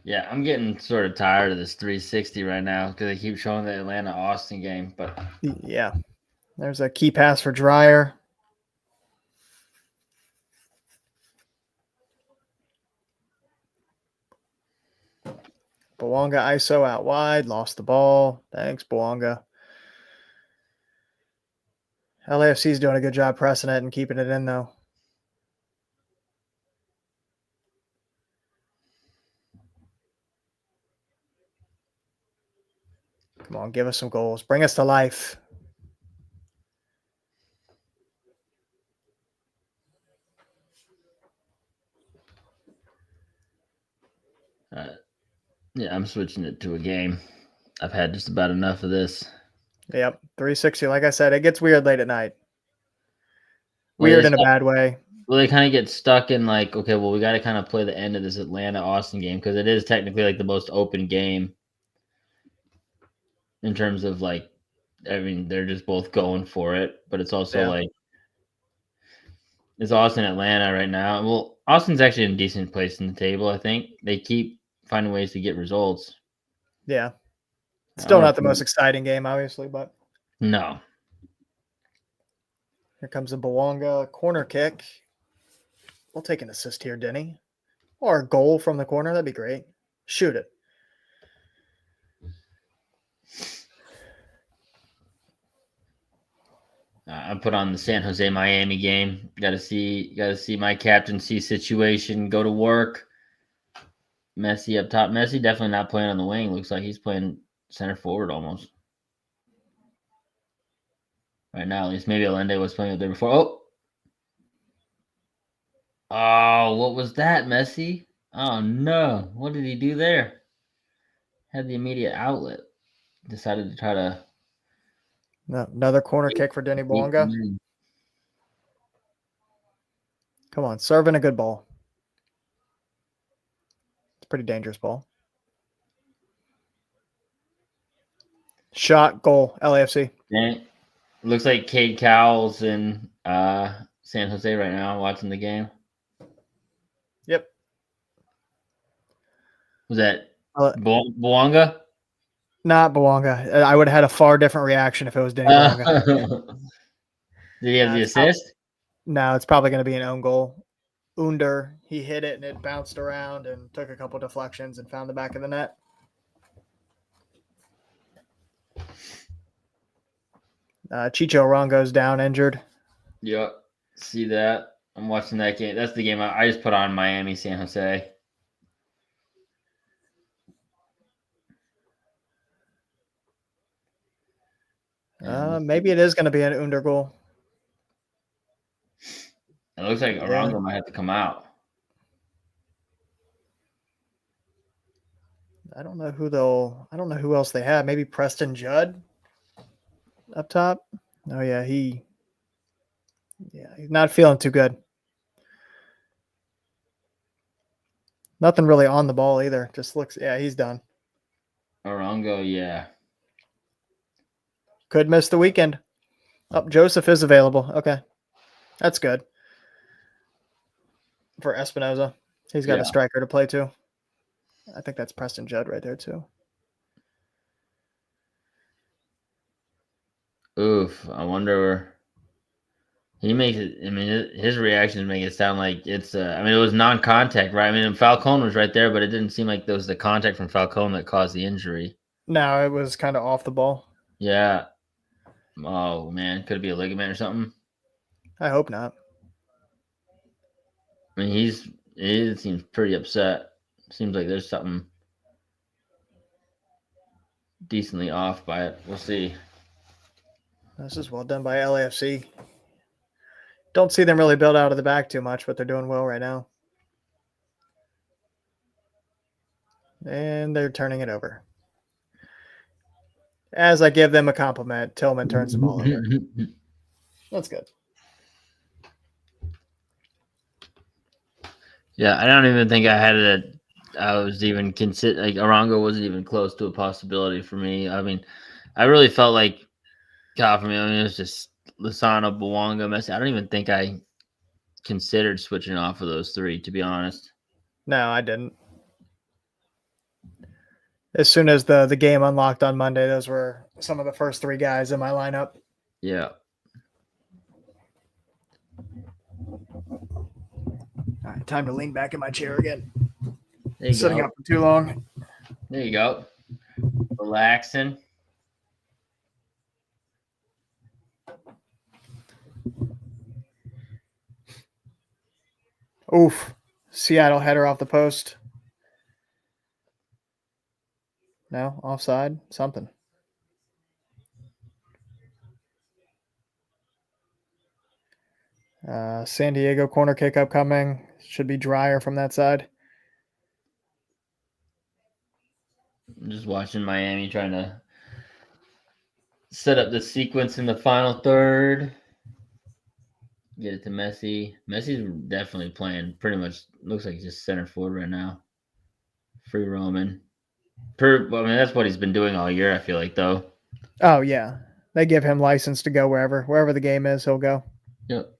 Speaker 1: Yeah, I'm getting sort of tired of this 360 right now because they keep showing the Atlanta Austin game. But
Speaker 2: yeah, there's a key pass for Dryer. Bouanga ISO out wide, lost the ball. Thanks, Bouanga. LAFC's doing a good job pressing it and keeping it in, though. Come on, give us some goals. Bring us to life.
Speaker 1: Yeah, I'm switching it to a game. I've had just about enough of this.
Speaker 2: Yep, 360. Like I said, it gets weird late at night. Weird in a bad way.
Speaker 1: Well, they kind of get stuck in like, okay, well, we got to kind of play the end of this Atlanta Austin game because it is technically like the most open game in terms of like, I mean, they're just both going for it, but it's also like, it's Austin, Atlanta right now. Well, Austin's actually in a decent place in the table. I think they keep finding ways to get results.
Speaker 2: Yeah. Still not the most exciting game, obviously, but
Speaker 1: no.
Speaker 2: Here comes the Bouanga corner kick. We'll take an assist here, Denny. Or a goal from the corner. That'd be great. Shoot it.
Speaker 1: I put on the San Jose Miami game. Got to see my captaincy situation go to work. Messi up top. Messi definitely not playing on the wing. Looks like he's playing center forward almost. Right now, at least. Maybe Allende was playing up there before. Oh, what was that, Messi? Oh, no. What did he do there? Had the immediate outlet. Decided to try to...
Speaker 2: No, another corner kick for Denny Bouanga. Come on, serving a good ball. It's a pretty dangerous ball. Shot, goal, LAFC.
Speaker 1: Dang. Looks like Cade Cowell's in San Jose right now watching the game.
Speaker 2: Yep.
Speaker 1: Was that Bouanga?
Speaker 2: Not Bouanga. I would have had a far different reaction if it was Denny Bouanga.
Speaker 1: Did he have the assist?
Speaker 2: No, it's probably going to be an own goal. Under, he hit it and it bounced around and took a couple deflections and found the back of the net. Chicho Arango's down injured.
Speaker 1: Yep. See that? I'm watching that game. That's the game I just put on Miami, San Jose.
Speaker 2: Maybe it is going to be an Under goal.
Speaker 1: It looks like Arango might have to come out.
Speaker 2: I don't know who else they have. Maybe Preston Judd up top. Oh yeah, he's not feeling too good. Nothing really on the ball either. Just looks, he's done.
Speaker 1: Arango, yeah.
Speaker 2: Could miss the weekend. Oh, Joseph is available. Okay. That's good. For Espinoza. He's got a striker to play too. I think that's Preston Judd right there too.
Speaker 1: Oof. I wonder. He makes it. I mean, his reactions make it sound like it's. I mean, it was non-contact, right? I mean, Falcone was right there, but it didn't seem like there was the contact from Falcone that caused the injury.
Speaker 2: No, it was kind of off the ball.
Speaker 1: Yeah. Oh man, could it be a ligament or something?
Speaker 2: I hope not.
Speaker 1: I mean, he seems pretty upset. Seems like there's something decently off by it. We'll see.
Speaker 2: This is well done by LAFC. Don't see them really build out of the back too much, but they're doing well right now. And they're turning it over. As I give them a compliment, Tillman turns the ball over. That's good.
Speaker 1: Yeah, I don't even think I had it. I was even consider like Arango wasn't even close to a possibility for me. I mean, I really felt like God for me. I mean, it was just Lozano, Bouanga, Messi. I don't even think I considered switching off of those three, to be honest.
Speaker 2: No, I didn't. As soon as the game unlocked on Monday, those were some of the first three guys in my lineup.
Speaker 1: Yeah.
Speaker 2: All right, time to lean back in my chair again.
Speaker 1: There you
Speaker 2: Sitting
Speaker 1: go.
Speaker 2: up for too long.
Speaker 1: There you go. Relaxing.
Speaker 2: Oof. Seattle header off the post. No, offside. Something. San Diego corner kick upcoming. Should be drier from that side.
Speaker 1: I'm just watching Miami trying to set up the sequence in the final third. Get it to Messi. Messi's definitely playing pretty much. Looks like he's just center forward right now. Free roaming. I mean, that's what he's been doing all year. I feel like though.
Speaker 2: Oh yeah, they give him license to go wherever the game is. He'll go.
Speaker 1: Yep.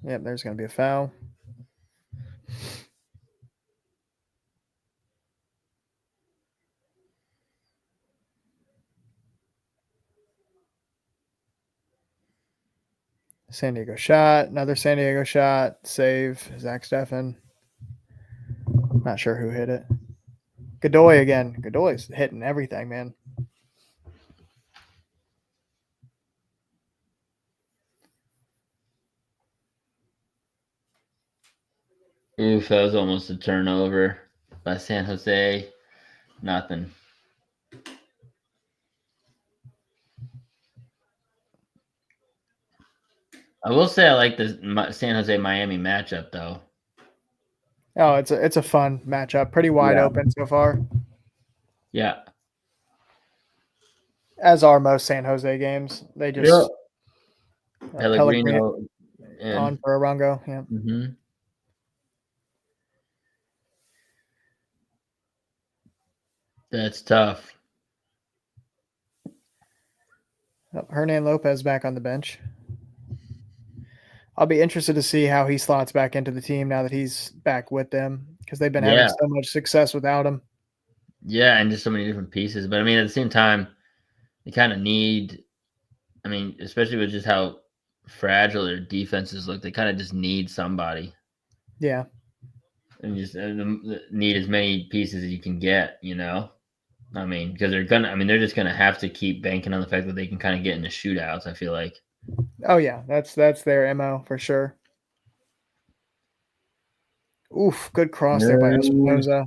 Speaker 2: Yep, there's going to be a foul. San Diego shot. Another San Diego shot. Save. Zach Steffen. Not sure who hit it. Godoy again. Godoy's hitting everything, man.
Speaker 1: Oof, that was almost a turnover by San Jose. Nothing. I will say I like the San Jose Miami matchup though.
Speaker 2: Oh, it's a fun matchup. Pretty wide open so far.
Speaker 1: Yeah.
Speaker 2: As are most San Jose games. They just
Speaker 1: Pellegrino
Speaker 2: on for Arango. Yeah.
Speaker 1: Mm-hmm. That's tough.
Speaker 2: Hernan Lopez back on the bench. I'll be interested to see how he slots back into the team now that he's back with them because they've been having so much success without him.
Speaker 1: Yeah, and just so many different pieces. But I mean, at the same time, they kind of need. I mean, especially with just how fragile their defenses look, they kind of just need somebody.
Speaker 2: Yeah.
Speaker 1: And just need as many pieces as you can get, you know? I mean, because they're just gonna have to keep banking on the fact that they can kind of get into shootouts, I feel like.
Speaker 2: Oh yeah, that's their MO for sure. Oof, good cross there by Espinoza.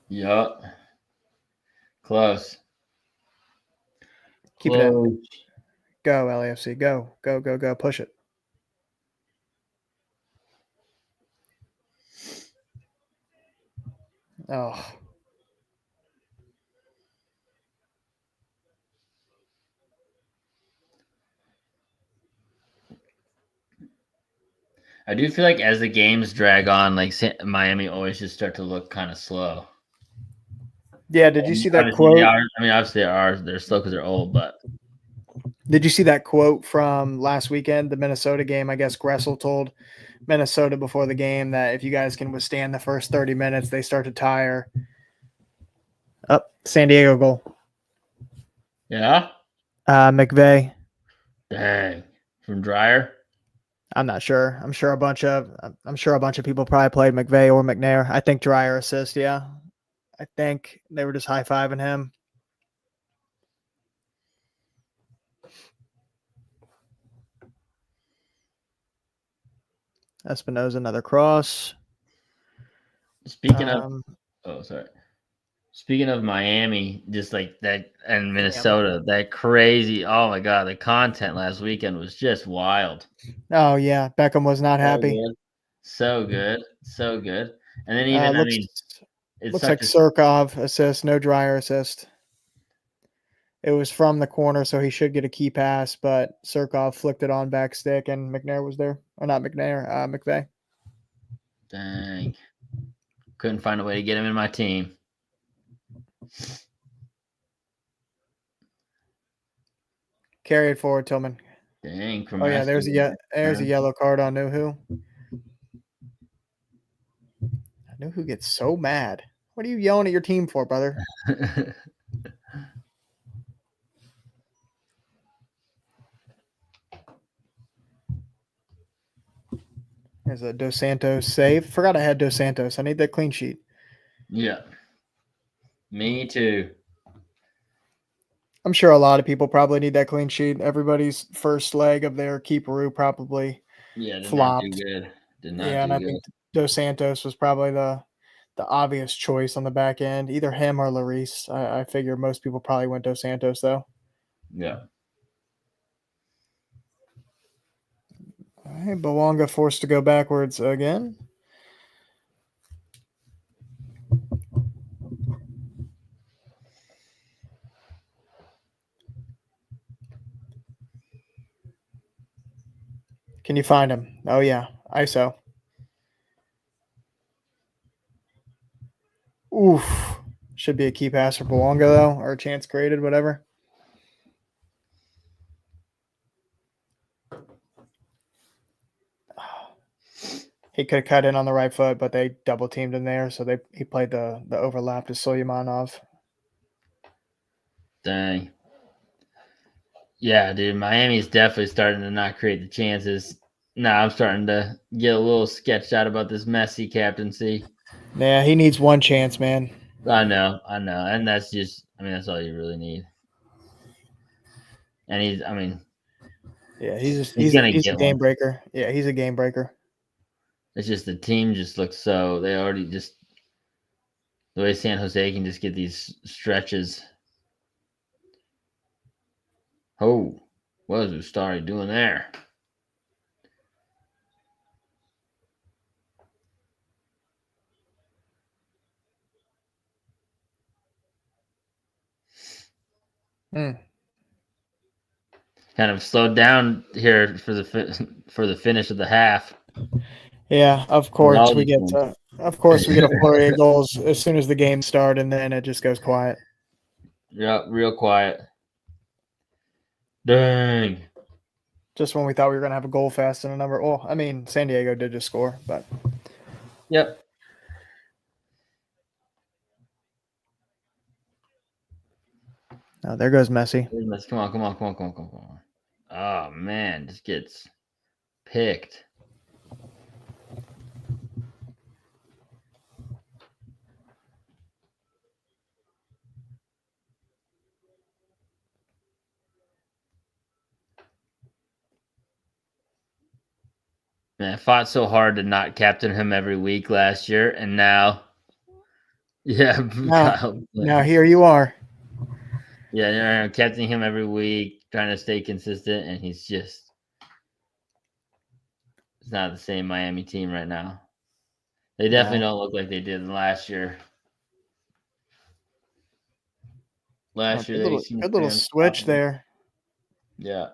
Speaker 1: Yup. Close.
Speaker 2: Keep it in. Go, LAFC. Go, go, go, go. Push it. Oh.
Speaker 1: I do feel like as the games drag on, like Miami always just start to look kind of slow.
Speaker 2: Yeah, did you see that
Speaker 1: Obviously, they
Speaker 2: quote?
Speaker 1: are. I mean, obviously, they are. They're slow because they're old, but
Speaker 2: Did you see that quote from last weekend, the Minnesota game? I guess Gressel told Minnesota before the game that if you guys can withstand the first 30 minutes, they start to tire. Up, San Diego goal.
Speaker 1: yeah.
Speaker 2: McVay.
Speaker 1: Dang. From Dryer.
Speaker 2: I'm not sure. I'm sure a bunch of people probably played McVay or McNair. I think Dryer assist. Yeah, I think they were just high fiving him. Espinoza, another cross.
Speaker 1: Speaking of, oh, sorry. Speaking of Miami, just like that, and Minnesota, that crazy. Oh my God, the content last weekend was just wild.
Speaker 2: Oh yeah, Beckham was not
Speaker 1: So
Speaker 2: happy.
Speaker 1: good. So good. So good. And then even, I mean, it's
Speaker 2: Looks like
Speaker 1: such a
Speaker 2: Surkov assist, no Dryer assist. It was from the corner, so he should get a key pass, but Surkov flicked it on back stick, and McNair was there. Or not McNair, McVay.
Speaker 1: dang. Couldn't find a way to get him in my team.
Speaker 2: Carry it forward, Tillman.
Speaker 1: Dang. From
Speaker 2: Oh yeah, there's a yellow card on Nuhu. Nuhu gets so mad. What are you yelling at your team for, brother? There's a Dos Santos save. Forgot I had Dos Santos. I need that clean sheet.
Speaker 1: Yeah. Me too.
Speaker 2: I'm sure a lot of people probably need that clean sheet. Everybody's first leg of their keeperoo probably flopped.
Speaker 1: Not do good. Did not
Speaker 2: Yeah,
Speaker 1: do
Speaker 2: and I
Speaker 1: good.
Speaker 2: think Dos Santos was probably the obvious choice on the back end, either him or Larice. I figure most people probably went Dos Santos though.
Speaker 1: Yeah.
Speaker 2: All right, Bawanga forced to go backwards again. Can you find him? Oh yeah, ISO. Oof. Should be a key pass for Bawanga though, or a chance created, whatever. He could have cut in on the right foot, but they double teamed him there, so he played the overlap to Suleymanov.
Speaker 1: Dang. Yeah, dude. Miami's definitely starting to not create the chances. Now I'm starting to get a little sketched out about this Messi captaincy.
Speaker 2: Yeah, he needs one chance, man.
Speaker 1: I know. And that's just, I mean, that's all you really need. And he's, I mean,
Speaker 2: Yeah, he's
Speaker 1: gonna
Speaker 2: a
Speaker 1: get
Speaker 2: game
Speaker 1: one.
Speaker 2: breaker. Yeah, he's a game breaker.
Speaker 1: It's just the team just looks so, they already just, the way San Jose can just get these stretches. Oh, what was Ustari doing there?
Speaker 2: Mm.
Speaker 1: Kind of slowed down here for the finish of the half.
Speaker 2: Yeah, of course we get a flurry of goals as soon as the game starts, and then it just goes quiet.
Speaker 1: Yeah, real quiet. Dang.
Speaker 2: Just when we thought we were gonna have a goal fast and a number. Well, I mean, San Diego did just score, but
Speaker 1: Yep.
Speaker 2: oh, there goes Messi.
Speaker 1: Come on. Oh man, just gets picked. Man, I fought so hard to not captain him every week last year, and now, yeah,
Speaker 2: Now here you are.
Speaker 1: Yeah, I'm captaining him every week, trying to stay consistent, and he's just, it's not the same Miami team right now. They definitely don't look like they did last year. Last year,
Speaker 2: good little switch there.
Speaker 1: Yeah,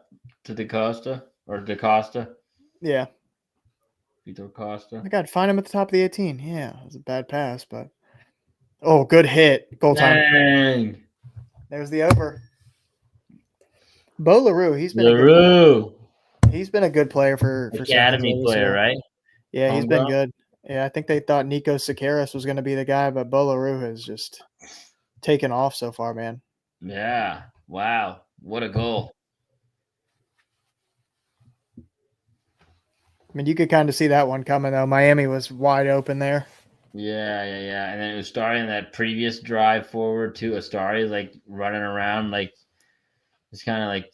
Speaker 1: to DaCosta or DaCosta.
Speaker 2: Yeah.
Speaker 1: Vitor Costa.
Speaker 2: My God, find him at the top of the 18. Yeah, it was a bad pass, but Oh, good hit. Goal time.
Speaker 1: Dang.
Speaker 2: There's the over. Bo LaRue, he's been
Speaker 1: LaRue.
Speaker 2: a good player for San Jose
Speaker 1: Academy
Speaker 2: this
Speaker 1: player,
Speaker 2: year.
Speaker 1: right?
Speaker 2: Yeah, he's been
Speaker 1: Homegrown?
Speaker 2: good. Yeah, I think they thought Nico Sakaris was going to be the guy, but Bo LaRue has just taken off so far, man.
Speaker 1: Yeah. Wow. What a goal.
Speaker 2: I mean, you could kind of see that one coming, though. Miami was wide open there.
Speaker 1: Yeah. And then it was starting that previous drive forward to Astari, like running around, like it's kind of like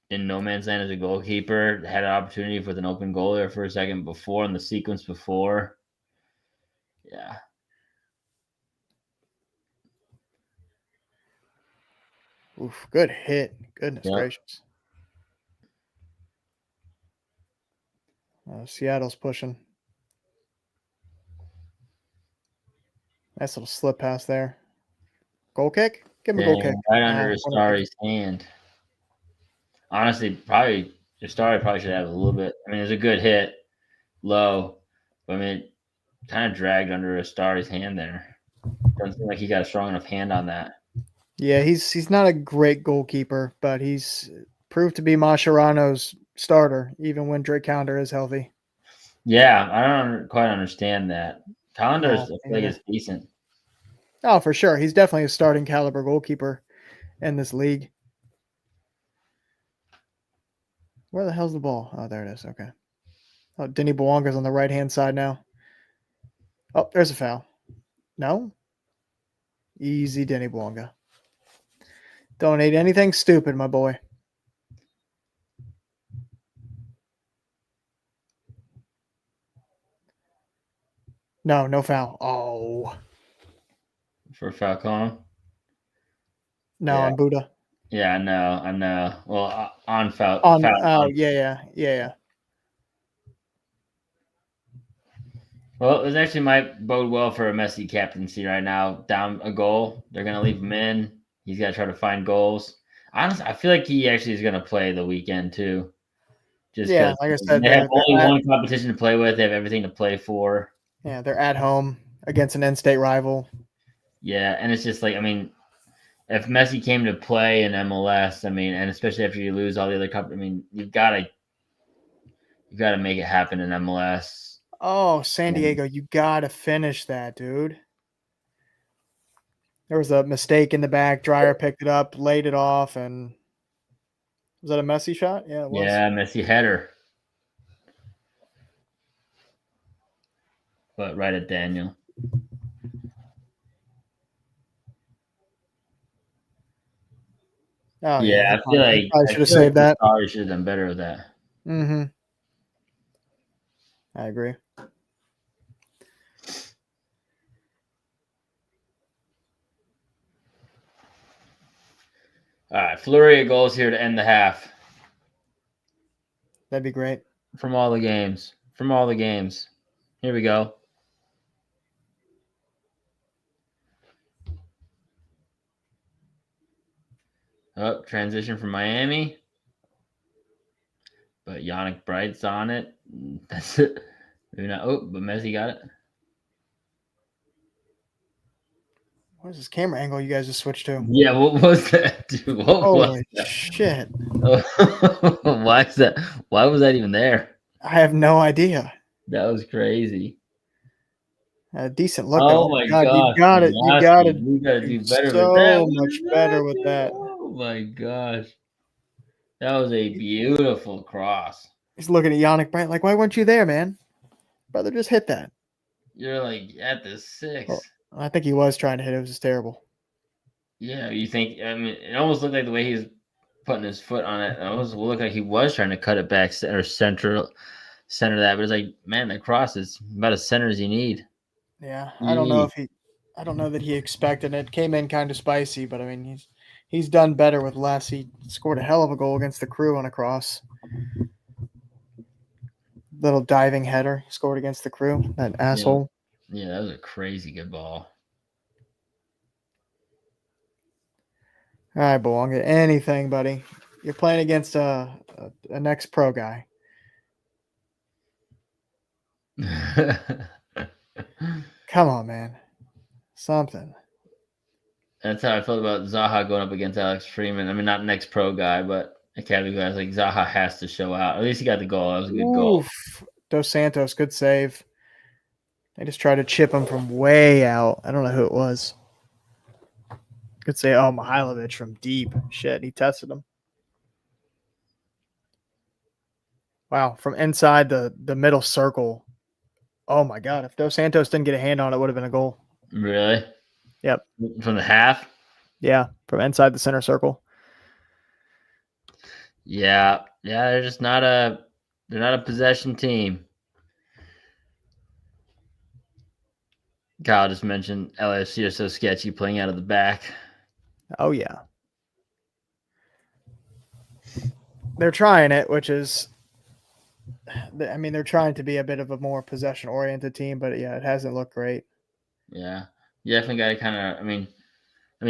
Speaker 1: in no man's land as a goalkeeper. Had an opportunity with an open goal there for a second before in the sequence before. Yeah.
Speaker 2: Oof, good hit. Goodness
Speaker 1: Yep.
Speaker 2: gracious. Seattle's pushing. Nice little slip pass there. Goal kick? Give him a goal kick.
Speaker 1: Dang, right under
Speaker 2: Corner kick.
Speaker 1: Astari's hand. Honestly, probably Astari probably should have a little bit. I mean, it was a good hit, low, but I mean, it kind of dragged under Astari's hand there. Doesn't seem like he got a strong enough hand on that.
Speaker 2: Yeah, he's not a great goalkeeper, but he's proved to be Mascherano's starter, even when Drake Calendar is healthy.
Speaker 1: Yeah, I don't quite understand that. Calendar's,
Speaker 2: No,
Speaker 1: I feel like,
Speaker 2: neither.
Speaker 1: is decent.
Speaker 2: Oh, for sure. He's definitely a starting caliber goalkeeper in this league. Where the hell's the ball? Oh, there it is. Okay. Oh, Denny Bouanga's on the right-hand side now. Oh, there's a foul. No? Easy, Denny Bouanga. Don't eat anything stupid, my boy. No, no foul. Oh.
Speaker 1: For Falcone.
Speaker 2: No,
Speaker 1: Yeah,
Speaker 2: on Buddha.
Speaker 1: yeah, I know. Well, on
Speaker 2: On
Speaker 1: Falcone.
Speaker 2: yeah.
Speaker 1: Well, it actually might bode well for a Messi captaincy right now. Down a goal, they're gonna leave him in. He's got to try to find goals. Honestly, I feel like he actually is gonna play the weekend too, just
Speaker 2: Yeah,
Speaker 1: because
Speaker 2: like I said,
Speaker 1: they have
Speaker 2: they're
Speaker 1: only
Speaker 2: at
Speaker 1: one competition to play with. They have everything to play for.
Speaker 2: they're at home against an in-state rival.
Speaker 1: Yeah, and it's just like, I mean, if Messi came to play in MLS, I mean, and especially after you lose all the other cup, I mean, you gotta make it happen in MLS.
Speaker 2: Oh, San Diego, you gotta finish that, dude. There was a mistake in the back. Dreyer picked it up, laid it off, and was that a Messi shot? Yeah, it was.
Speaker 1: Yeah, Messi header, but right at Daniel.
Speaker 2: Oh
Speaker 1: Yeah,
Speaker 2: yeah,
Speaker 1: I feel
Speaker 2: he
Speaker 1: like
Speaker 2: probably
Speaker 1: I
Speaker 2: should have
Speaker 1: feel like
Speaker 2: saved
Speaker 1: the
Speaker 2: that.
Speaker 1: Stars should have done better with that.
Speaker 2: Mm-hmm. I agree.
Speaker 1: All right, flurry of goals here to end the half
Speaker 2: That'd be great.
Speaker 1: from all the games. From all the games. Here we go. Oh, transition from Miami. But Yannick Bright's on it. That's it. Maybe not. Oh, but Messi got it.
Speaker 2: What is this camera angle you guys just switched to?
Speaker 1: Yeah, what was that, dude? What
Speaker 2: Holy
Speaker 1: was that?
Speaker 2: shit.
Speaker 1: Why is that? Why was that even there?
Speaker 2: I have no idea.
Speaker 1: That was crazy.
Speaker 2: A decent look though.
Speaker 1: Oh my
Speaker 2: God,
Speaker 1: gosh,
Speaker 2: you
Speaker 1: Lasky,
Speaker 2: gotta
Speaker 1: you gotta
Speaker 2: do
Speaker 1: do better with that.
Speaker 2: so
Speaker 1: What
Speaker 2: much
Speaker 1: is
Speaker 2: better
Speaker 1: that,
Speaker 2: with
Speaker 1: dude?
Speaker 2: that.
Speaker 1: Oh my gosh. That was a beautiful cross.
Speaker 2: He's looking at Yannick Bright like, why weren't you there, man? Brother, just hit that.
Speaker 1: You're like at the six.
Speaker 2: Well, I think he was trying to hit it. It was just terrible.
Speaker 1: Yeah, you think? I mean, it almost looked like the way he was putting his foot on it. It almost looked like he was trying to cut it back or center that. But it's like, man, that cross is about as center as you need.
Speaker 2: Yeah, I don't know that he expected it. Came in kind of spicy, but I mean, he's done better with less. He scored a hell of a goal against the Crew on a cross. Little diving header he scored against the Crew. That asshole.
Speaker 1: Yeah, that was a crazy good ball.
Speaker 2: All right, Bouanga. Anything, buddy. You're playing against an ex-pro guy. Come on, man. Something.
Speaker 1: That's how I felt about Zaha going up against Alex Freeman. I mean, not next pro guy, but academy guys. Like Zaha has to show out. At least he got the goal. That was a good goal.
Speaker 2: Oof. Dos Santos, good save. They just tried to chip him from way out. I don't know who it was. Could say, oh, Mihailovic from deep. Shit, he tested him. Wow, from inside the middle circle. Oh my God! If Dos Santos didn't get a hand on it, would have been a goal.
Speaker 1: Really?
Speaker 2: Yep.
Speaker 1: From the half?
Speaker 2: Yeah, from inside the center circle.
Speaker 1: Yeah, they're just not a possession team. Kyle just mentioned LAFC are so sketchy playing out of the back.
Speaker 2: Oh yeah. They're trying it, which is, I mean, they're trying to be a bit of a more possession-oriented team, but yeah, it hasn't looked great.
Speaker 1: Yeah, you definitely got to kind of. I mean,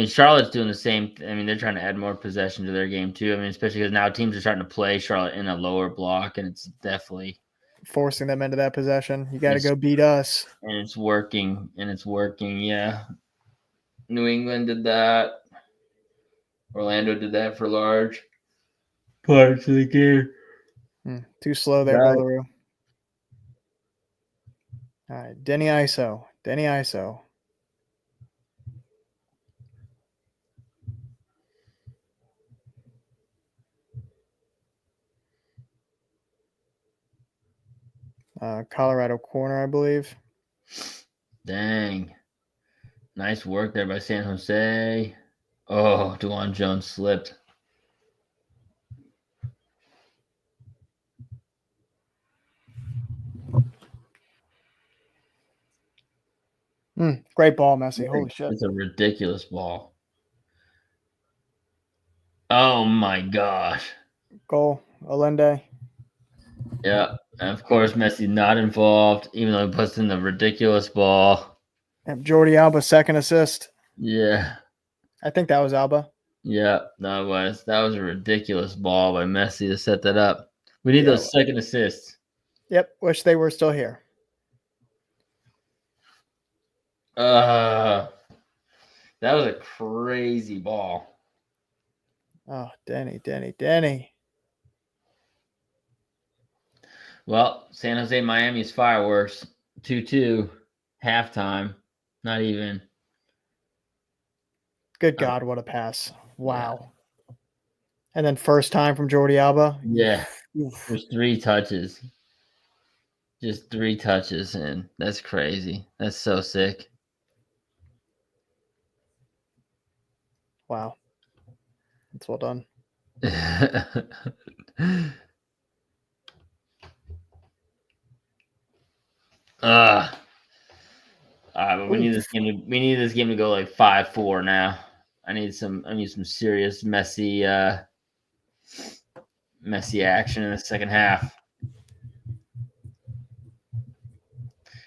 Speaker 1: Charlotte's doing the same. I mean, they're trying to add more possession to their game too. I mean, especially because now teams are starting to play Charlotte in a lower block, and it's definitely
Speaker 2: forcing them into that possession. You got to go beat us,
Speaker 1: and it's working. Yeah, New England did that. Orlando did that for large parts of the game.
Speaker 2: Too slow there, Belleroux. All right, Denny Iso. Colorado corner, I believe.
Speaker 1: Dang. Nice work there by San Jose. Oh, DeJuan Jones slipped.
Speaker 2: Great ball, Messi. Holy shit.
Speaker 1: It's a ridiculous ball. Oh my gosh.
Speaker 2: Goal, Allende.
Speaker 1: Yeah. And of course, Messi not involved, even though he puts in the ridiculous ball.
Speaker 2: And Jordi Alba, second assist.
Speaker 1: Yeah.
Speaker 2: I think that was Alba.
Speaker 1: Yeah, that was a ridiculous ball by Messi to set that up. We need those second assists.
Speaker 2: Yep. Wish they were still here.
Speaker 1: That was a crazy ball.
Speaker 2: Oh, Denny.
Speaker 1: Well, San Jose, Miami's fireworks, 2-2, halftime, not even.
Speaker 2: Good God, what a pass. Wow. Yeah. And then first time from Jordi Alba.
Speaker 1: Yeah. There's 3 touches. Just 3 touches, and that's crazy. That's so sick.
Speaker 2: Wow. That's well done.
Speaker 1: But we need this game to go like 5-4 now. I need some serious messy action in the second half.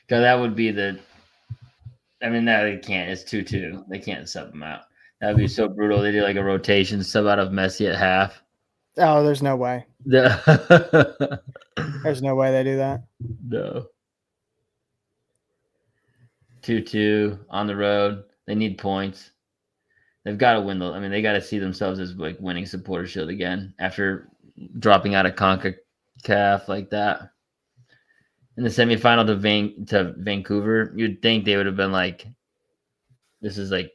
Speaker 1: Because that would be no, they can't. It's 2-2. They can't sub them out. That would be so brutal. They do like a rotation sub out of Messi at half.
Speaker 2: Oh, there's no way. There's no way they do that.
Speaker 1: No. 2-2 on the road. They need points. They've got to win. They got to see themselves as like winning Supporter Shield again after dropping out of CONCACAF like that. In the semifinal to Vancouver, you'd think they would have been like, this is like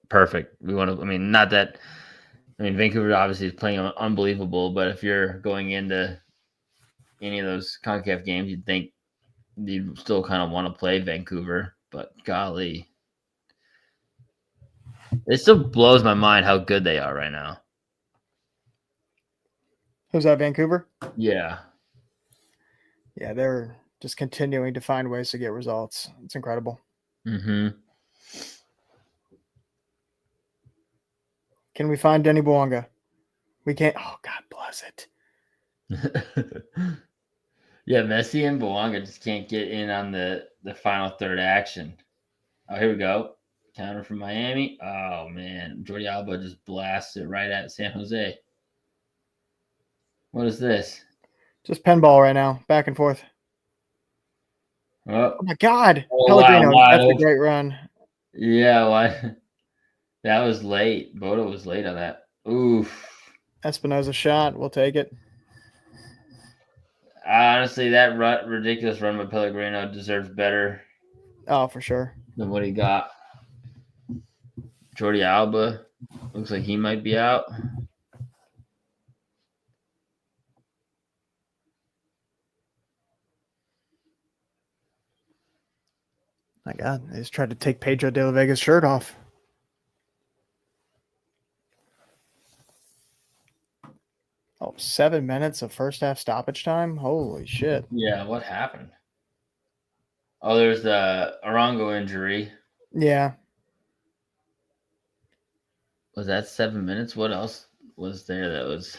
Speaker 1: perfect. We want to, not that, Vancouver obviously is playing unbelievable, but if you're going into any of those CONCACAF games, you'd think you'd still kind of want to play Vancouver, but golly. It still blows my mind how good they are right now.
Speaker 2: Who's that, Vancouver?
Speaker 1: Yeah.
Speaker 2: Yeah, they're just continuing to find ways to get results. It's incredible.
Speaker 1: Mm-hmm.
Speaker 2: Can we find Denny Bouanga? We can't. Oh, God bless it.
Speaker 1: Yeah, Messi and Bouanga just can't get in on the final third action. Oh, here we go. Counter from Miami. Oh, man. Jordi Alba just blasts it right at San Jose. What is this?
Speaker 2: Just pinball right now. Back and forth.
Speaker 1: Oh
Speaker 2: my God. Pellegrino. That's a great run.
Speaker 1: Yeah, why? That was late. Bodo was late on that. Oof.
Speaker 2: Espinoza shot. We'll take it.
Speaker 1: Honestly, that ridiculous run by Pellegrino deserves better
Speaker 2: Oh, for sure.
Speaker 1: than what he got. Jordi Alba looks like he might be out.
Speaker 2: My God, they just tried to take Pedro de la Vega's shirt off. Oh, 7 minutes of first half stoppage time? Holy shit.
Speaker 1: Yeah, what happened? Oh, there's the Arango injury.
Speaker 2: Yeah.
Speaker 1: Was that 7 minutes? What else was there that was?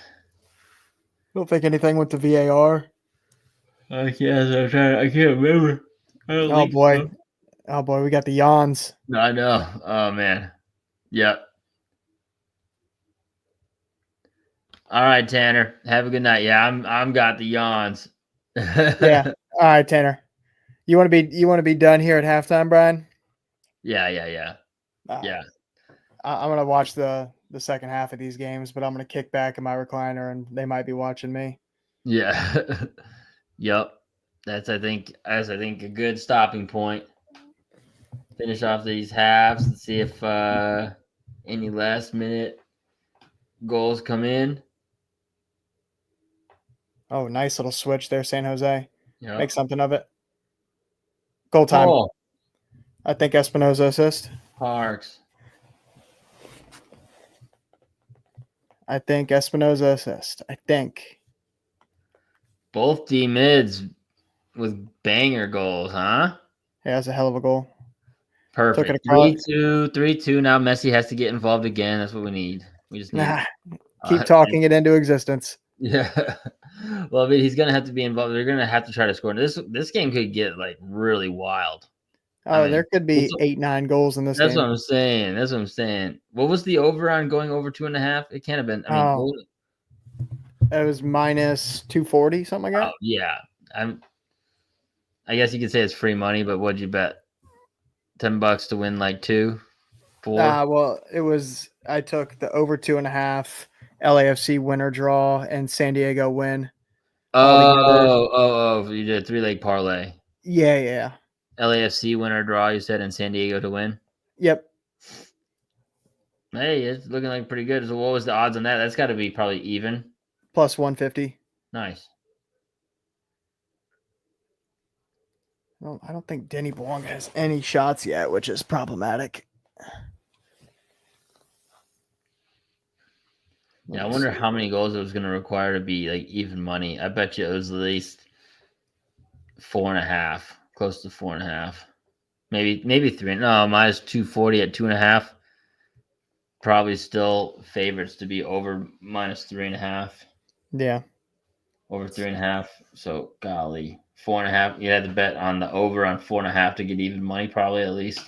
Speaker 2: Don't think anything with the VAR.
Speaker 1: I can't remember.
Speaker 2: Oh boy. Oh boy, we got the yawns.
Speaker 1: I know. Oh man. Yep. All right, Tanner. Have a good night. Yeah, I'm got the yawns.
Speaker 2: Yeah. All right, Tanner. You want to be done here at halftime, Brian?
Speaker 1: Yeah.
Speaker 2: Yeah.
Speaker 1: Yeah.
Speaker 2: I'm gonna watch the second half of these games, but I'm gonna kick back in my recliner and they might be watching me.
Speaker 1: Yeah. Yep. That's I think a good stopping point. Finish off these halves and see if any last minute goals come in.
Speaker 2: Oh, nice little switch there, San Jose.
Speaker 1: Yep.
Speaker 2: Make something of it. Goal time.
Speaker 1: Oh,
Speaker 2: I think Espinoza assist.
Speaker 1: Parks.
Speaker 2: I think Espinoza assist. I think.
Speaker 1: Both D mids with banger goals, huh?
Speaker 2: Yeah, that's a hell of a goal.
Speaker 1: Perfect. 3-2, 3-2. Now Messi has to get involved again. That's what we need. We just need
Speaker 2: keep talking it into existence.
Speaker 1: Yeah. Well, I mean, he's gonna have to be involved. They're gonna have to try to score. This game could get like really wild.
Speaker 2: Oh, I mean, there could be 8-9 goals in this game.
Speaker 1: That's what I'm saying. What was the over on going over 2.5? It can't have been. I mean,
Speaker 2: it was minus 240, something like that.
Speaker 1: Oh, yeah. I guess you could say it's free money, but what'd you bet? $10 to win like 2, 4.
Speaker 2: Well, it was. I took the over 2.5, LAFC winner draw, and San Diego win.
Speaker 1: Oh! You did a 3-leg parlay.
Speaker 2: Yeah.
Speaker 1: LAFC winner draw. You said, and San Diego to win.
Speaker 2: Yep.
Speaker 1: Hey, it's looking like pretty good. So, what was the odds on that? That's got to be probably even.
Speaker 2: Plus 150.
Speaker 1: Nice.
Speaker 2: Well, I don't think Denny Bouanga has any shots yet, which is problematic.
Speaker 1: Yeah, I wonder how many goals it was going to require to be like even money. I bet you it was at least 4.5, close to 4.5, maybe 3. No, minus 240 at 2.5. Probably still favorites to be over minus 3.5.
Speaker 2: Yeah,
Speaker 1: over 3.5. So golly, 4.5. You had to bet on the over on 4.5 to get even money, probably at least.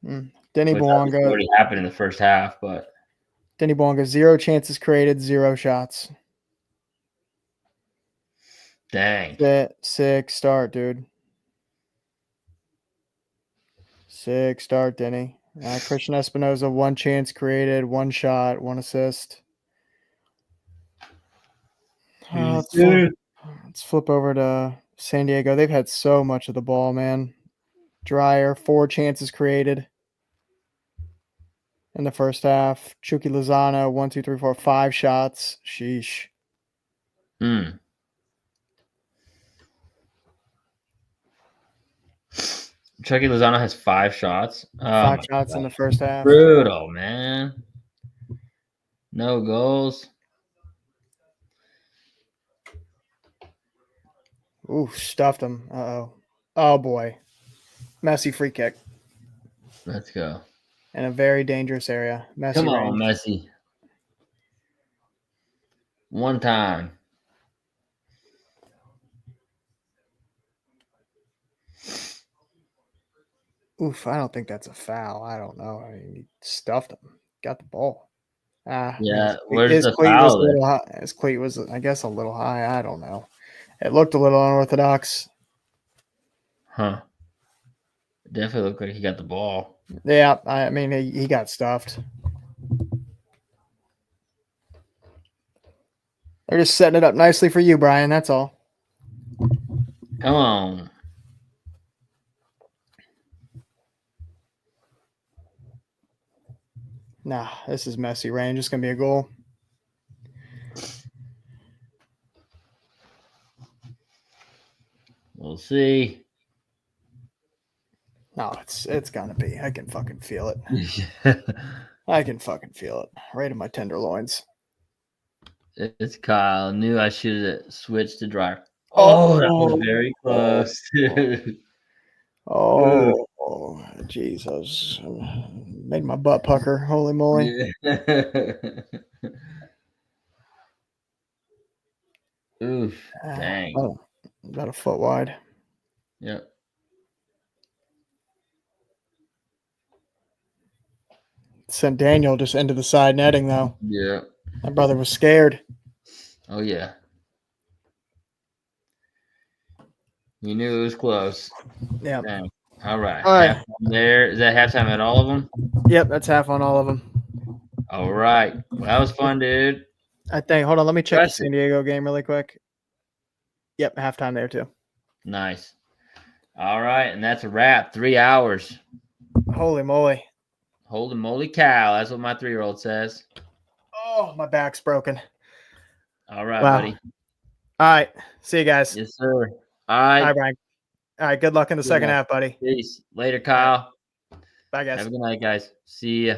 Speaker 2: Denny Bouanga
Speaker 1: already happened in the first half, but
Speaker 2: Denny Bouanga 0 chances created, 0 shots.
Speaker 1: Dang.
Speaker 2: Sick start, dude. Sick start, Denny. Christian Espinoza 1 chance created, 1 shot, 1 assist. Let's flip over to San Diego. They've had so much of the ball, man. Dreyer 4 chances created in the first half. Chucky Lozano 1, 2, 3, 4, 5 shots. Sheesh.
Speaker 1: Chucky Lozano has 5 shots.
Speaker 2: 5 shots in the first half.
Speaker 1: Brutal, man. No goals.
Speaker 2: Ooh, stuffed him. Uh-oh. Oh, boy. Messi free kick.
Speaker 1: Let's go.
Speaker 2: In a very dangerous area. Messi
Speaker 1: Come on, Messi. One time.
Speaker 2: Oof, I don't think that's a foul. I don't know. I mean, he stuffed him. Got the ball.
Speaker 1: Yeah, where's the foul?
Speaker 2: His cleat was, I guess, a little high. I don't know. It looked a little unorthodox.
Speaker 1: Huh. It definitely looked like he got the ball.
Speaker 2: Yeah, I mean, he got stuffed. They're just setting it up nicely for you, Brian. That's all.
Speaker 1: Come on.
Speaker 2: Nah, this is messy range. It's gonna be a goal.
Speaker 1: We'll see.
Speaker 2: No, it's gonna be. I can fucking feel it. I can fucking feel it. Right in my tenderloins.
Speaker 1: It's Kyle. Knew I should have switched to dryer. Oh, that was very close.
Speaker 2: Oh, Jesus. Made my butt pucker. Holy moly.
Speaker 1: Yeah. Oof. Dang.
Speaker 2: Oh, about a foot wide.
Speaker 1: Yep.
Speaker 2: Sent Daniel just into the side netting, though.
Speaker 1: Yeah.
Speaker 2: My brother was scared.
Speaker 1: Oh, yeah. You knew it was close.
Speaker 2: Yeah.
Speaker 1: Dang. All right.
Speaker 2: All right.
Speaker 1: Halftime there. Is that halftime at all of them?
Speaker 2: Yep, that's half on all of them.
Speaker 1: All right. Well, that was fun, dude.
Speaker 2: I think. Hold on, let me check the
Speaker 1: Impressive.
Speaker 2: San Diego game really quick. Yep, halftime there too.
Speaker 1: Nice. All right. And that's a wrap. 3 hours.
Speaker 2: Holy moly.
Speaker 1: Holy moly cow. That's what my 3-year-old says.
Speaker 2: Oh, my back's broken.
Speaker 1: All right,
Speaker 2: Wow.
Speaker 1: buddy.
Speaker 2: All right. See you guys.
Speaker 1: Yes, sir. All
Speaker 2: All
Speaker 1: right.
Speaker 2: right, Brian. All right. Good luck in the second half, buddy.
Speaker 1: Peace. Later, Kyle.
Speaker 2: Bye, guys.
Speaker 1: Have a good night, guys. See ya.